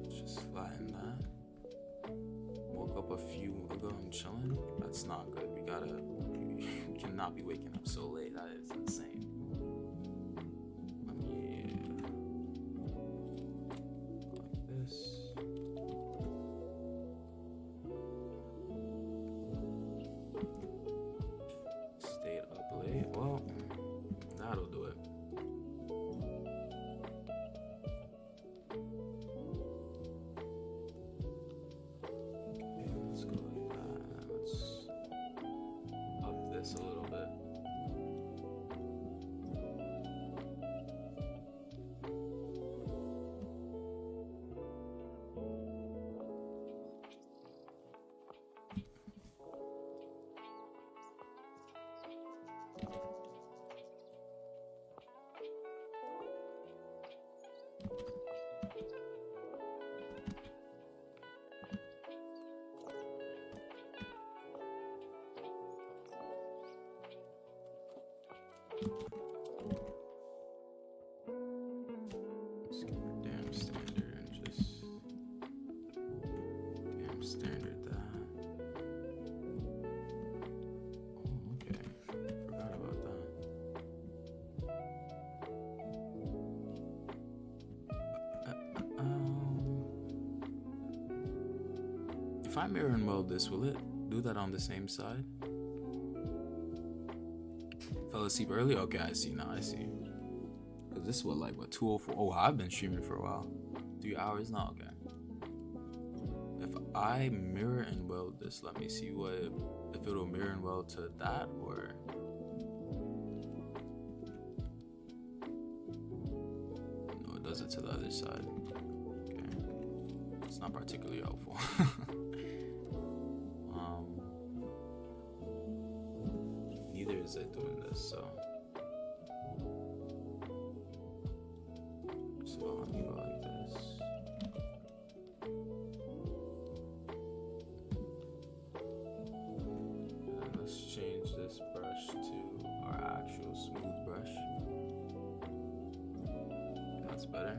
Let's just flatten that. Woke up a few ago. I'm chilling. That's not good. We cannot be waking up so late. That is insane. Let me like this. Stayed up late. Well, that'll do it. Okay, let's go like that. Let's up this a little bit. Let's give her damn standard and just damn standard that. Oh, okay. Forgot about that. If I mirror and weld this, will it do that on the same side? Fell asleep early? Okay, I see now. I see. Cause this is what 2:04. Oh, I've been streaming for a while. 3 hours now. Okay. If I mirror and weld this, let me see if it'll mirror and weld to that or. No, it does it to the other side. Okay. It's not particularly helpful. Neither is it doing this, so let me go like this. And then let's change this brush to our actual smooth brush. That's better.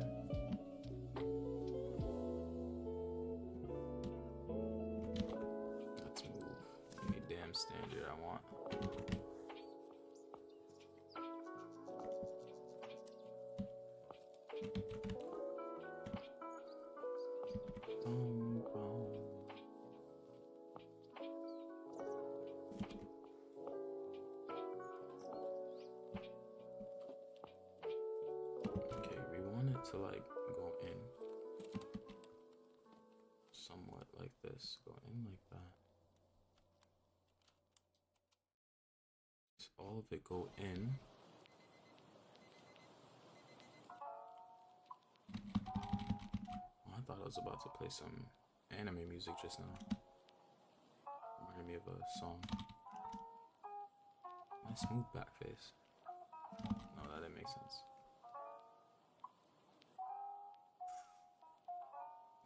Let's move any damn standard I want. Okay, we want it to go in somewhat like this, go in like that. Just all of it go in. I thought I was about to play some anime music just now. Reminded me of a song. My smooth back face. No, that didn't make sense.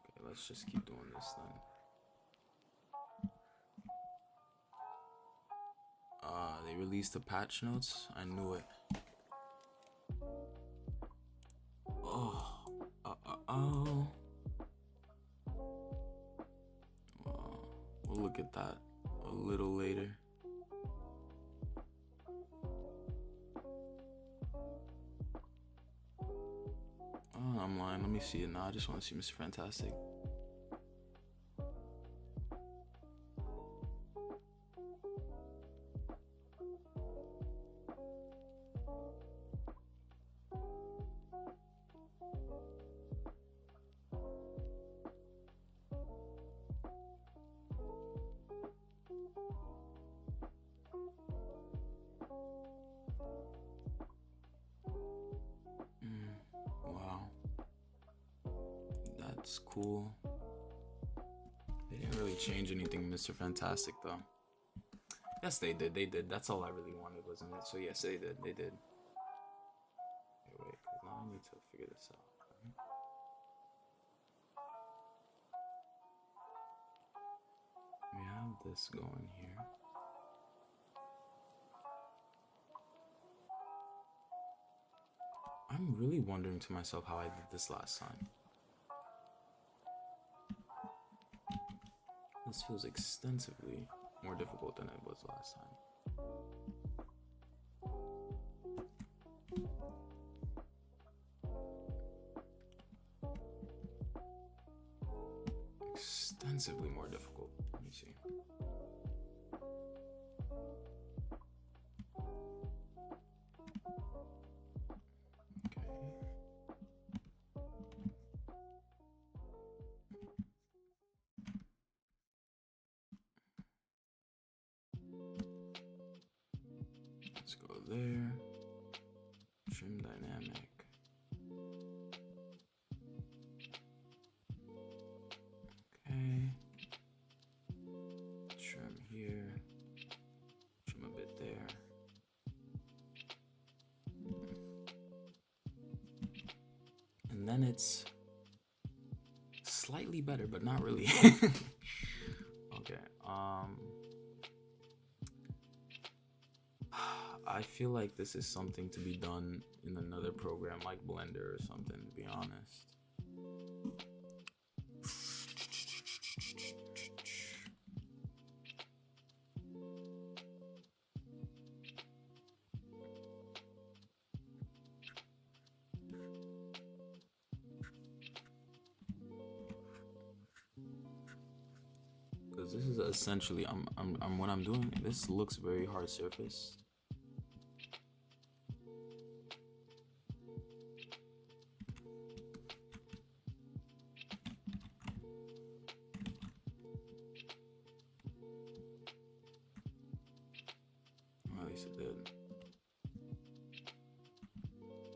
Okay, let's just keep doing this then. They released the patch notes. I knew it. We'll look at that a little later. me see it now. I just want to see Mr. Fantastic. Wow. That's cool. They didn't really change anything, Mr. Fantastic, though. Yes, they did. They did. That's all I really wanted, wasn't it? So yes, they did. They did. Okay, wait, 'cause now I need to figure this out. Okay. We have this going here. I'm really wondering to myself how I did this last time. This feels extensively more difficult than it was last time. Extensively more difficult. Let me see. Let's go there. Trim dynamic. Okay. Trim here. Trim a bit there. And then it's slightly better, but not really. Okay. I feel like this is something to be done in another program like Blender or something, to be honest. Because this is essentially, what I'm doing. This looks very hard surfaced. Or at least it did.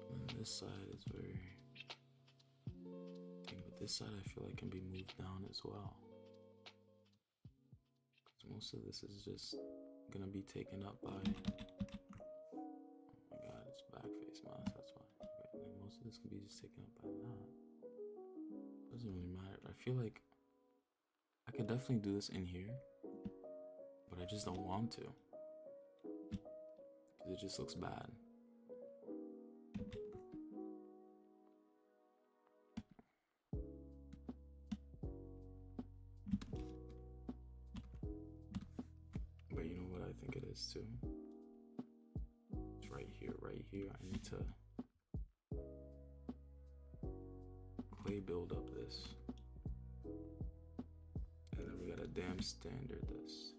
And this side is very. But this side I feel like can be moved down as well. Most of this is just gonna be taken up by. Oh my god, it's backface mask, that's why. Okay, most of this can be just taken up by that. Doesn't really matter. I feel like I could definitely do this in here, but I just don't want to. Because it just looks bad. I think it is too. It's right here, right here. I need to clay build up this. And then we gotta damn standard this.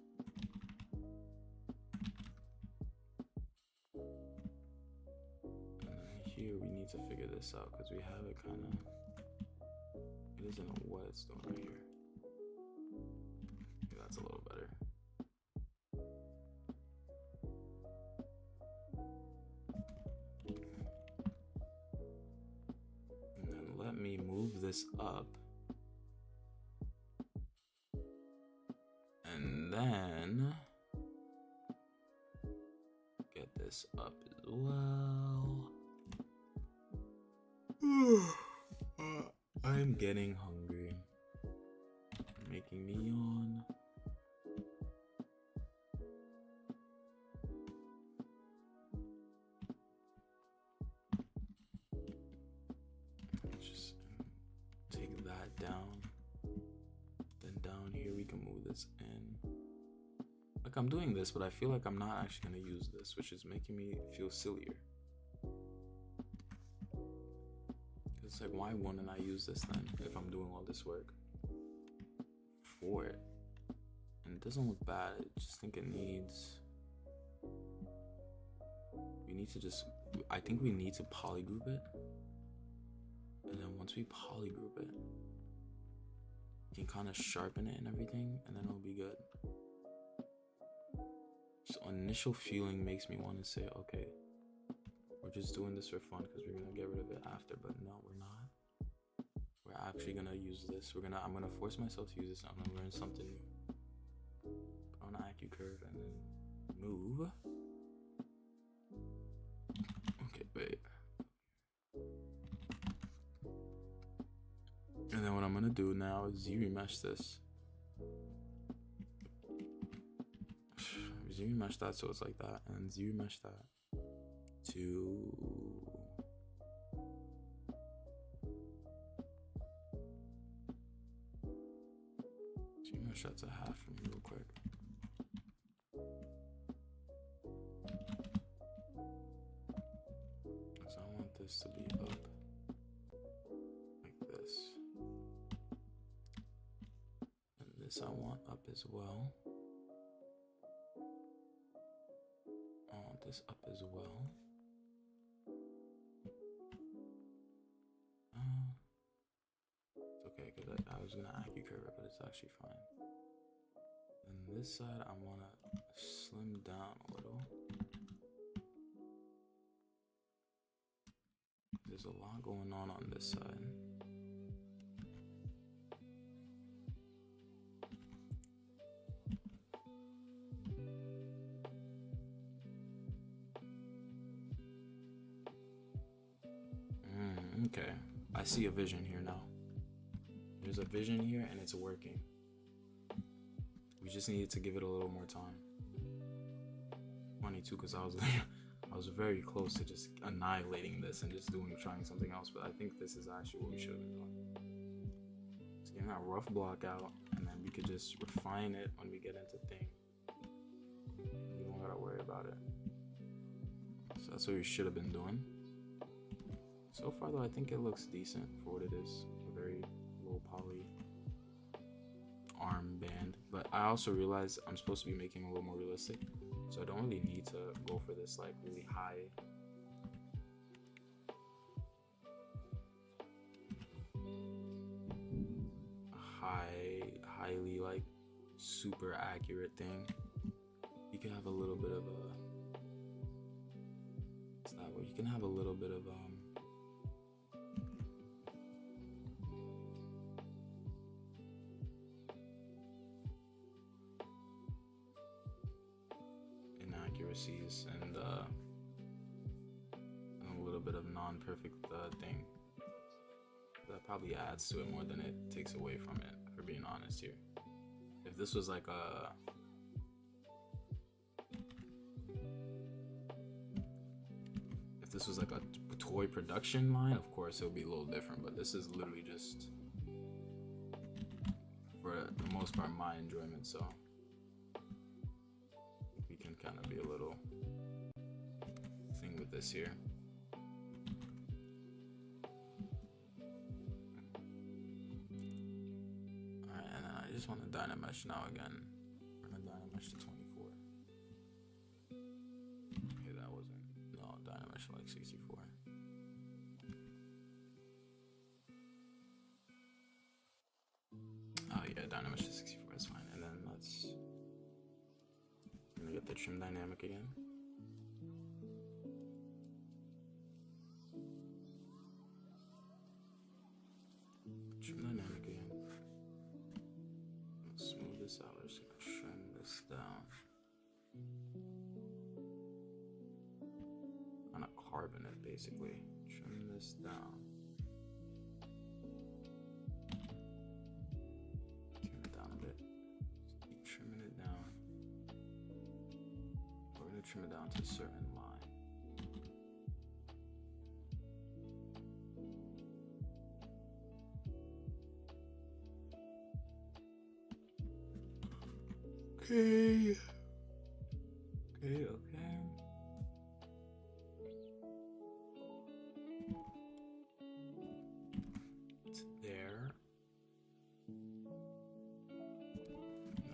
And then here we need to figure this out because we have it kind of. It doesn't know what it's doing right here. Okay, that's a little better. Let me move this up, and then get this up as well. I'm getting hungry, making me yawn. Down, then down here we can move this in. Like I'm doing this, but I feel like I'm not actually gonna use this, which is making me feel sillier. Because It's like, why wouldn't I use this then if I'm doing all this work for it? And it doesn't look bad. I just think it needs. We need to just. I think we need to polygroup it. And then once we polygroup it, you can kind of sharpen it and everything, and then it'll be good. So initial feeling makes me want to say, okay, we're just doing this for fun because we're gonna get rid of it after, but no, we're not. We're actually gonna use this. I'm gonna force myself to use this. I'm gonna learn something new. Put on an AccuCurve and then move. Okay, wait. And then what I'm gonna do now is Z-remesh this. Z-remesh that so it's like that, and then Z-remesh that to Z-remesh that to half for me real quick. So I want this to be up like this, and this I want up as well. I want this up as well. It's okay because I was gonna AccuCurve it, but it's actually fine. And this side I wanna slim down a little. There's a lot going on this side. Okay, I see a vision here now. There's a vision here and it's working. We just needed to give it a little more time. Funny too, because I was very close to just annihilating this and just trying something else, but I think this is actually what we should have been doing. Just getting that rough block out, and then we could just refine it when we get into thing. We don't gotta worry about it. So that's what we should have been doing. So far though, I think it looks decent for what it is. A very low poly arm band. But I also realized I'm supposed to be making it a little more realistic. So I don't really need to go for this like really highly like super accurate thing. You can have a little bit of a, it's that way. You can have a little bit of inaccuracies and a little bit of non-perfect thing. That probably adds to it more than it takes away from it, for being honest here. If this was like a toy production line, of course it would be a little different, but this is literally just for the most part my enjoyment, so we can kind of be a little thing with this here. Alright, and then I just want to Dynamesh now again. We're gonna Dynamesh to 24. Okay, that wasn't, no, Dynamesh to like 64. Oh yeah, Dynamesh to 64 is fine. And then I'm gonna get the trim dynamic again. Trim dynamic again. Let's smooth this out. We're just gonna trim this down. Kind of carbon it basically. Trim this down. Trim it down a bit. Just keep trimming it down. We're gonna trim it down to a certain line. Okay. It's there. And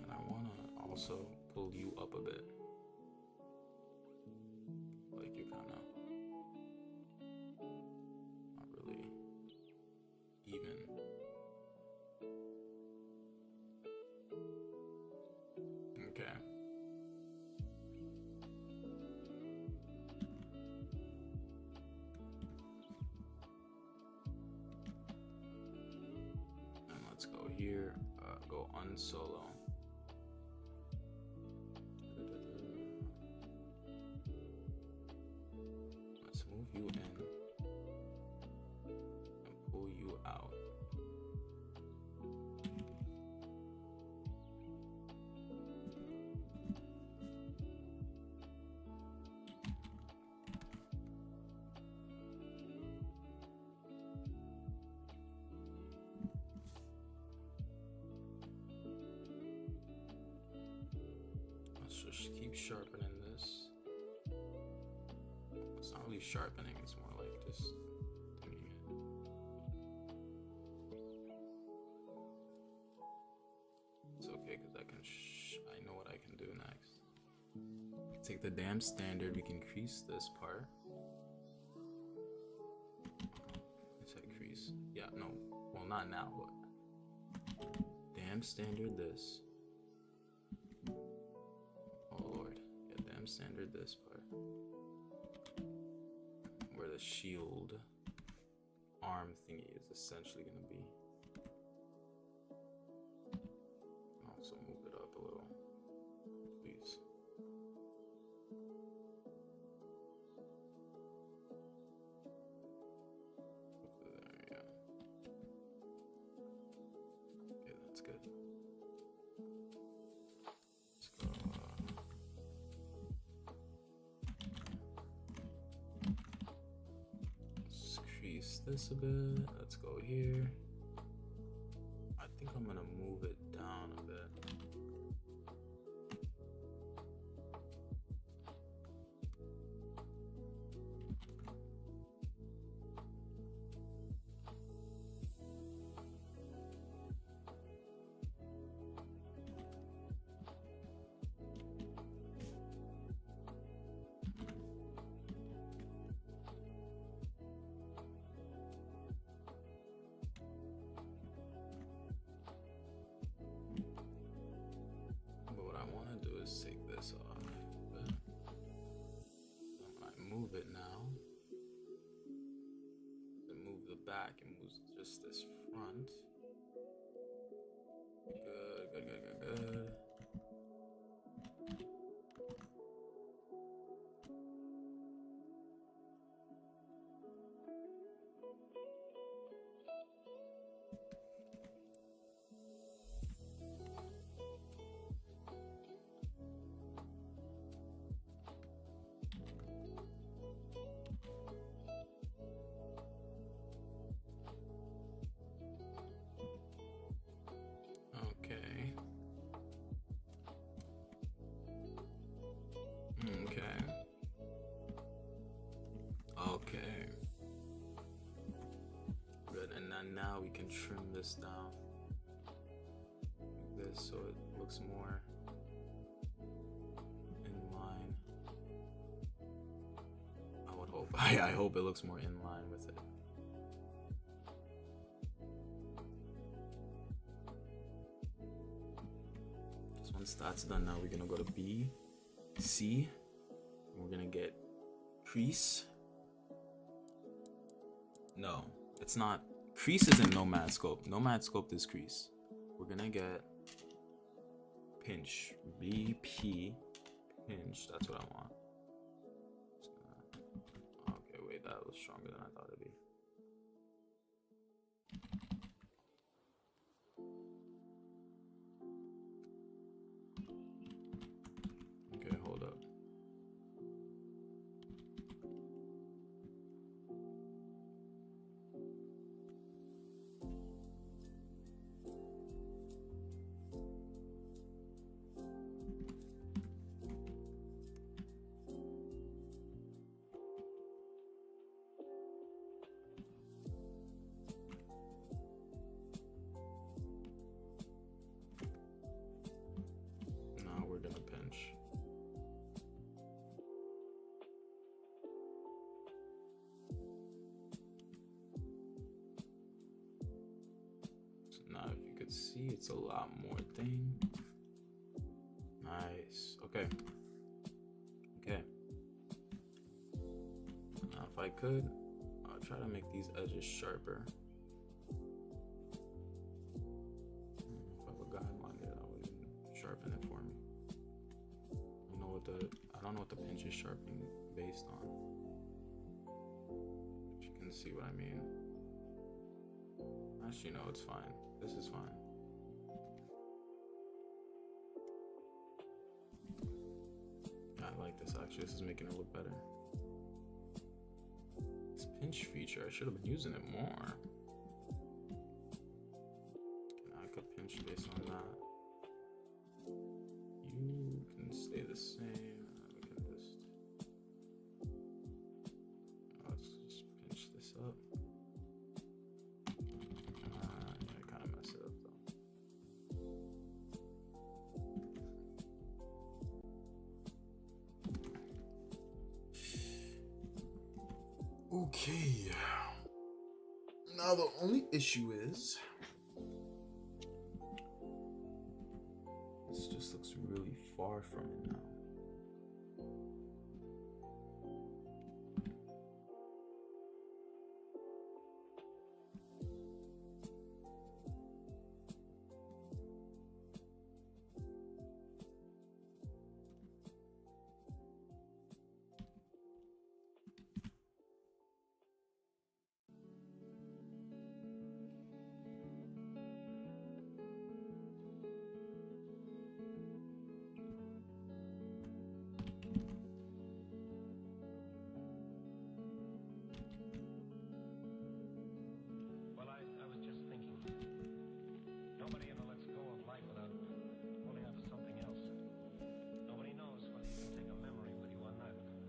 I want to also pull you up a bit. Like you're kind of not really even. Okay. And let's go here, go unsolo. Let's move you in and pull you out. Let's just keep sharpening this. It's not really sharpening, it's more like just doing it. It's okay because I know what I can do next. Take the damn standard, we can crease this part. I said crease. Yeah, no. Well, not now, but damn standard this. Oh lord. Yeah, damn standard this part. Where the shield arm thingy is essentially gonna be. Also move it up a little, please. There, yeah. Okay, that's good. Let's go. Let's crease this a bit. Let's go here. I think I'm gonna move it down a bit. But what I want to do is take this off. But when I move it now, to move the back, it moves just this front. Good, good, good, good, good. Okay. Okay. Okay. Good, and then now we can trim this down like this so it looks more in line. I would hope. I hope it looks more in line with it. So once that's done, now we're gonna go to B, C, and we're gonna get crease. No, it's not. Crease isn't nomad scope. Nomad scope is crease. We're gonna get pinch. BP pinch. That's what I want. Okay, wait, that was stronger than I thought it'd be. Okay, hold up. can see, it's a lot more thing. Nice. Okay. Okay. Now, if I could, I'll try to make these edges sharper. If I have a guideline there, that would sharpen it for me. I don't know what the pinch is sharpening based on. If you can see what I mean. Actually, no, it's fine. This is fine. I like this actually. This is making it look better. This pinch feature, I should have been using it more. I could pinch based on that. You can stay the same. Let's just pinch this up. I kind of messed it up though. Okay. Now the only issue is this just looks really far from it now.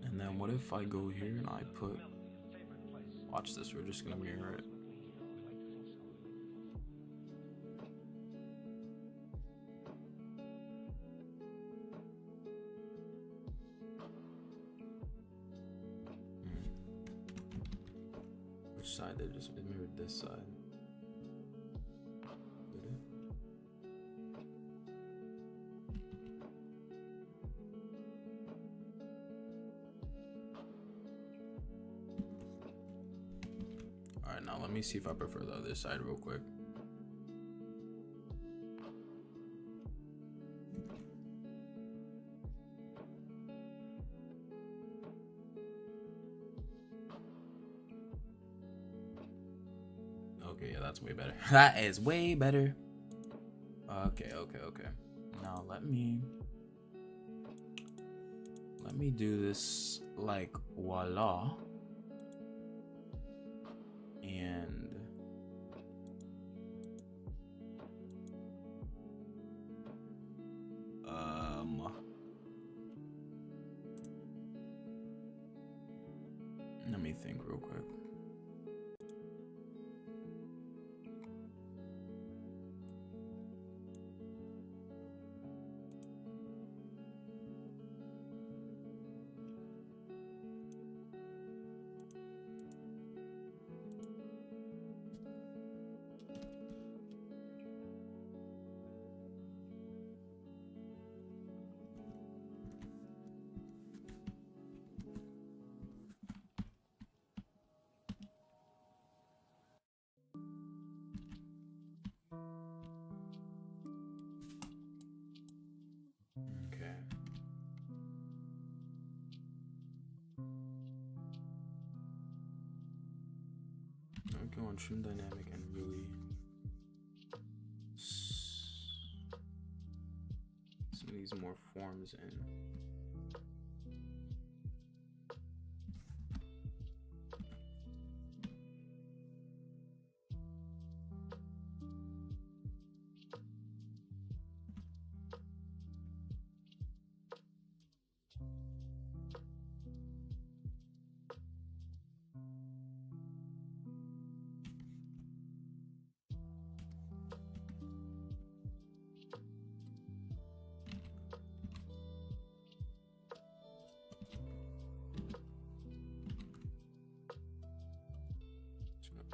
And then what if I go here and I put, watch this, we're just gonna mirror it. Which side? They just mirrored this side. Did it? Alright, now let me see if I prefer the other side real quick. Okay, yeah, that's way better. That is way better. Okay. Now let me do this like voila. And let me think real quick. Okay. I'm going on trim dynamic and really some of these more forms in.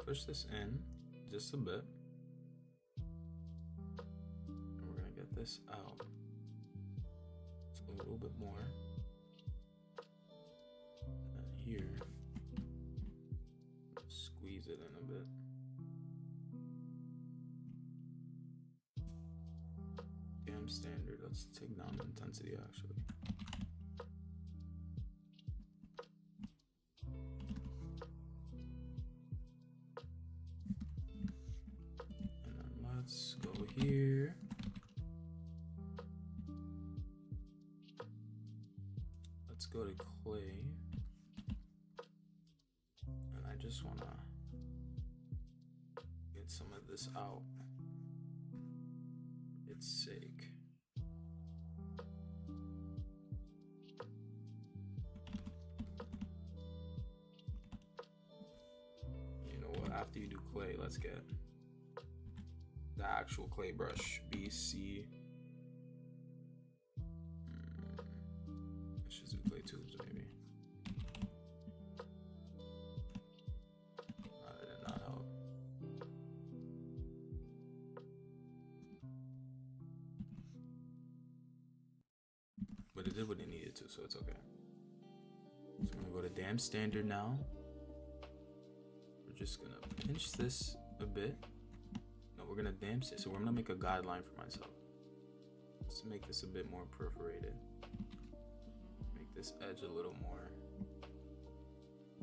Push this in just a bit. this out. Just a little bit more. And here, squeeze it in a bit. Damn standard. Let's take down the intensity actually. And then let's go here. Let's go to clay. And I just want to get some of this out for its sake. You know what? After you do clay, let's get the actual clay brush. BC. Let's just do clay tubes, maybe. That did not help. But it did what it needed to, so it's okay. So I'm gonna go to damn standard now. We're just gonna pinch this a bit. No, we're gonna damp it. So we're gonna make a guideline for myself. Let's make this a bit more perforated. Make this edge a little more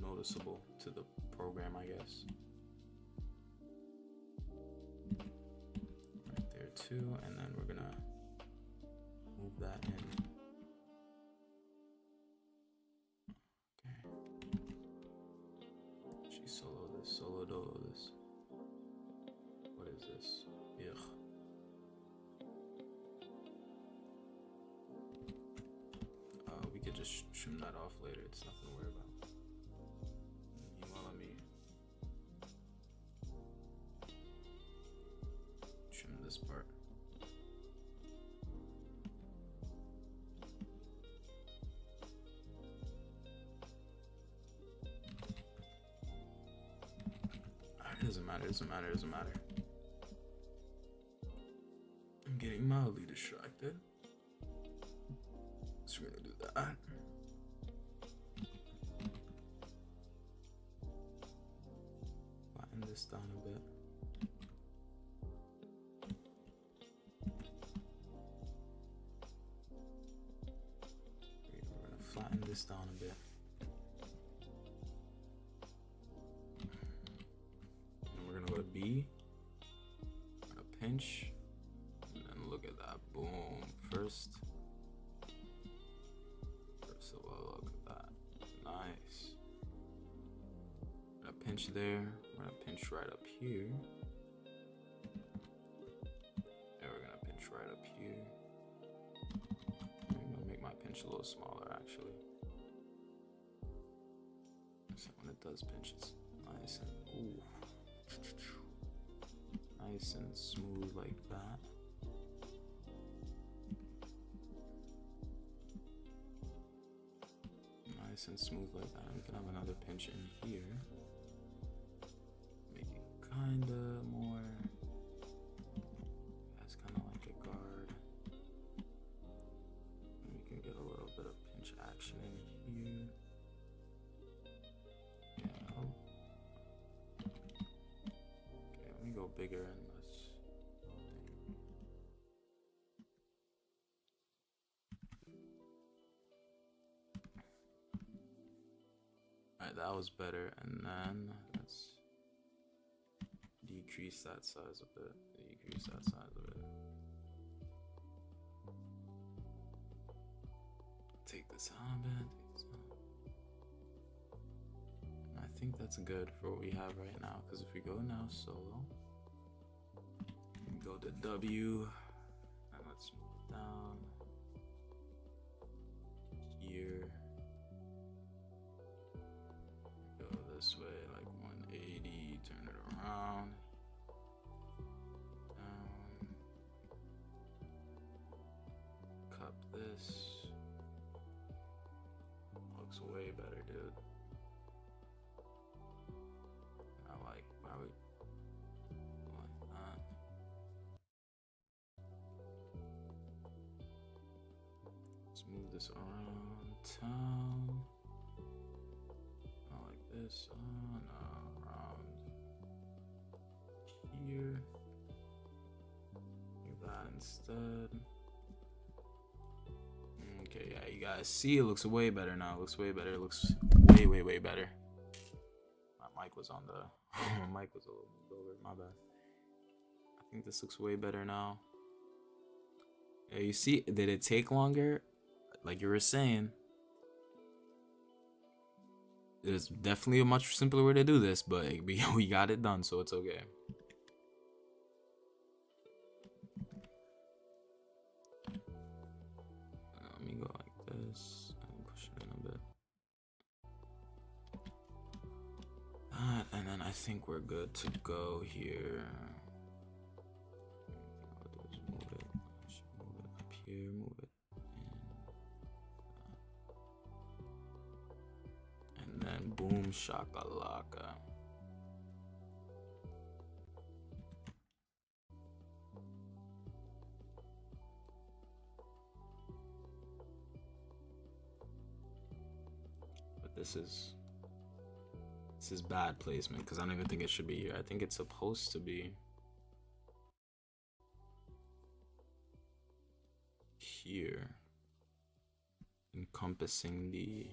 noticeable to the program, I guess. Right there too, and then we're gonna move that in. Solo dolo this. What is this? Ugh. We could just trim that off later. It's nothing to worry about. Meanwhile, let me trim this part. Doesn't matter. I'm getting mildly distracted. So we're gonna do that. Flatten this down a bit. We're gonna flatten this down a bit. Go to B, a pinch, and then look at that, boom. First of all, look at that, nice. We're gonna pinch there, we're gonna pinch right up here, and we're gonna pinch right up here. I'm gonna make my pinch a little smaller actually, so when it does pinch, it's nice and ooh. Nice and smooth like that. Nice and smooth like that. We can have another pinch in here. Make it kinda more. That's kinda like a guard. And we can get a little bit of pinch action in here. Go bigger and less. Alright, that was better, and then let's decrease that size a bit. Decrease that size a bit. Take this on a bit. I think that's good for what we have right now, because if we go now solo, go to W, and let's move it down here, go this way like 180, turn it around, down, cup this, looks way better, dude. I like how we like that. this around town. Not like this. No, around here. Like that instead. Okay, yeah, you guys see it looks way better now. It looks way better. It looks way better. My mic was on the my mic was a little moved over, my bad. I think this looks way better now. Yeah, you see, did it take longer? Like you were saying, there's definitely a much simpler way to do this, but we got it done, so it's okay. Let me go like this and push it in a bit. And then I think we're good to go here. I'll do is move it. I should move it up here, move it in. And then boom shakalaka. But this is bad placement because I don't even think it should be here. I think it's supposed to be here, encompassing the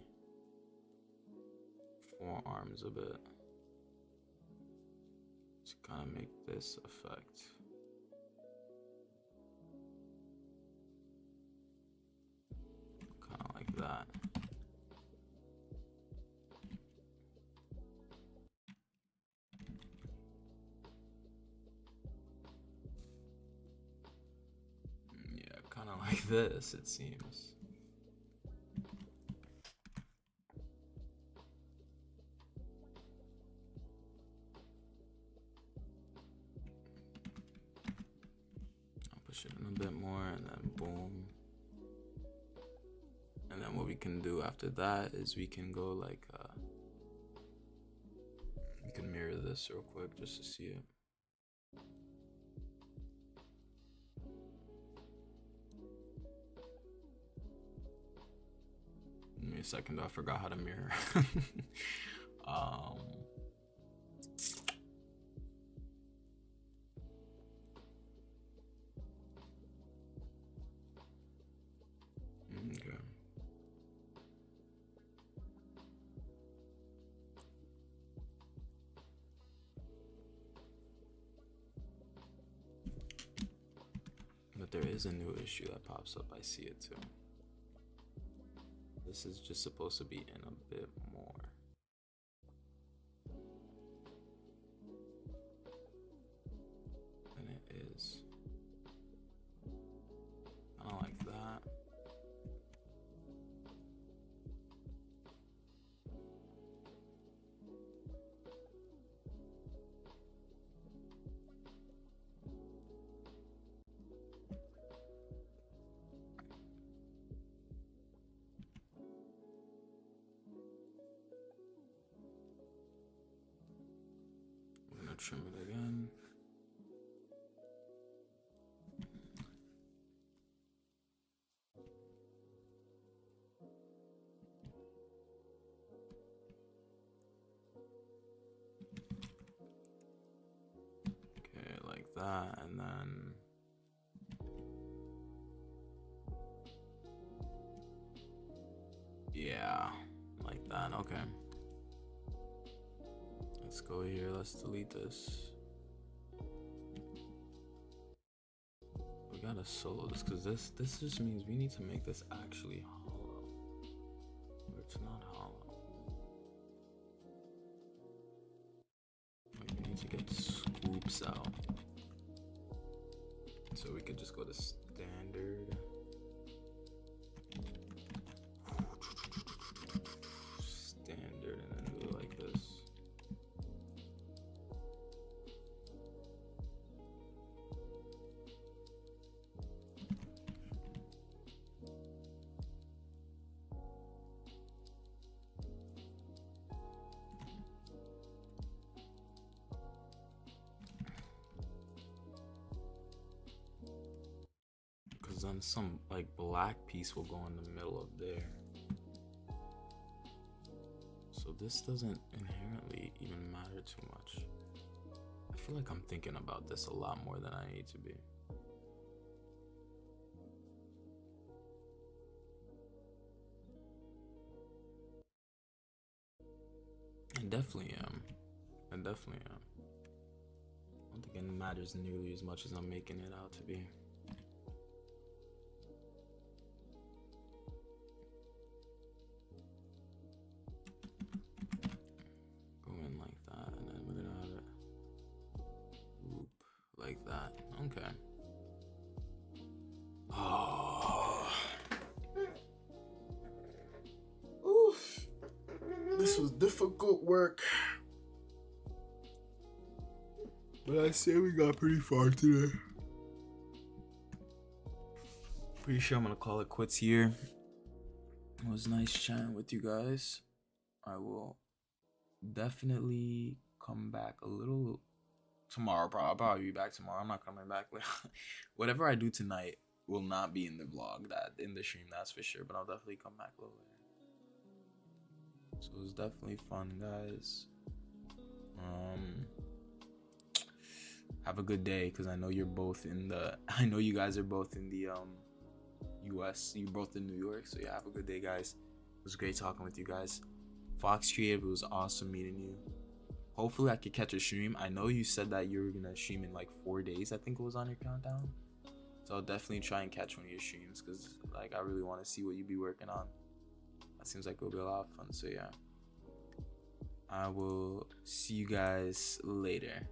forearms a bit to kind of make this effect. Kind of like that. Kind of like this, it seems. I'll push it in a bit more and then boom. And then what we can do after that is we can go like, we can mirror this real quick just to see it. Give me a second, I forgot how to mirror. Okay. But there is a new issue that pops up. I see it too. This is just supposed to be in a bit more. Than it is. Kind of like that. Trim it again. Okay, like that, and then yeah, like that. Okay. Let's go here, let's delete this. We gotta solo this because this just means we need to make this actually hollow. Or it's not hollow. We need to get scoops out. So we could just go to standard. Standard and then do it like this. then some like black piece will go in the middle of there. So this doesn't inherently even matter too much. I feel like I'm thinking about this a lot more than I need to be. I definitely am. I definitely am. I don't think it matters nearly as much as I'm making it out to be. Go in like that, and then we're gonna have it loop like that. Okay. Oh. Oof. This was difficult work. But I say we got pretty far today. Pretty sure I'm gonna call it quits here. It was nice chatting with you guys. I will definitely come back a little tomorrow. I'll probably be back tomorrow. I'm not coming back. Whatever I do tonight will not be in the vlog, that in the stream, that's for sure. But I'll definitely come back a little later. So it was definitely fun, guys. Have a good day, because I know you're both in the I know you guys are both in the US. You're both in New York. So yeah, have a good day, guys. It was great talking with you guys. Fox Creative, it was awesome meeting you. Hopefully I could catch a stream. I know you said that you were gonna stream in like 4 days, I think it was on your countdown. So I'll definitely try and catch one of your streams, because like I really want to see what you be working on. That seems like it'll be a lot of fun. So yeah, I will see you guys later.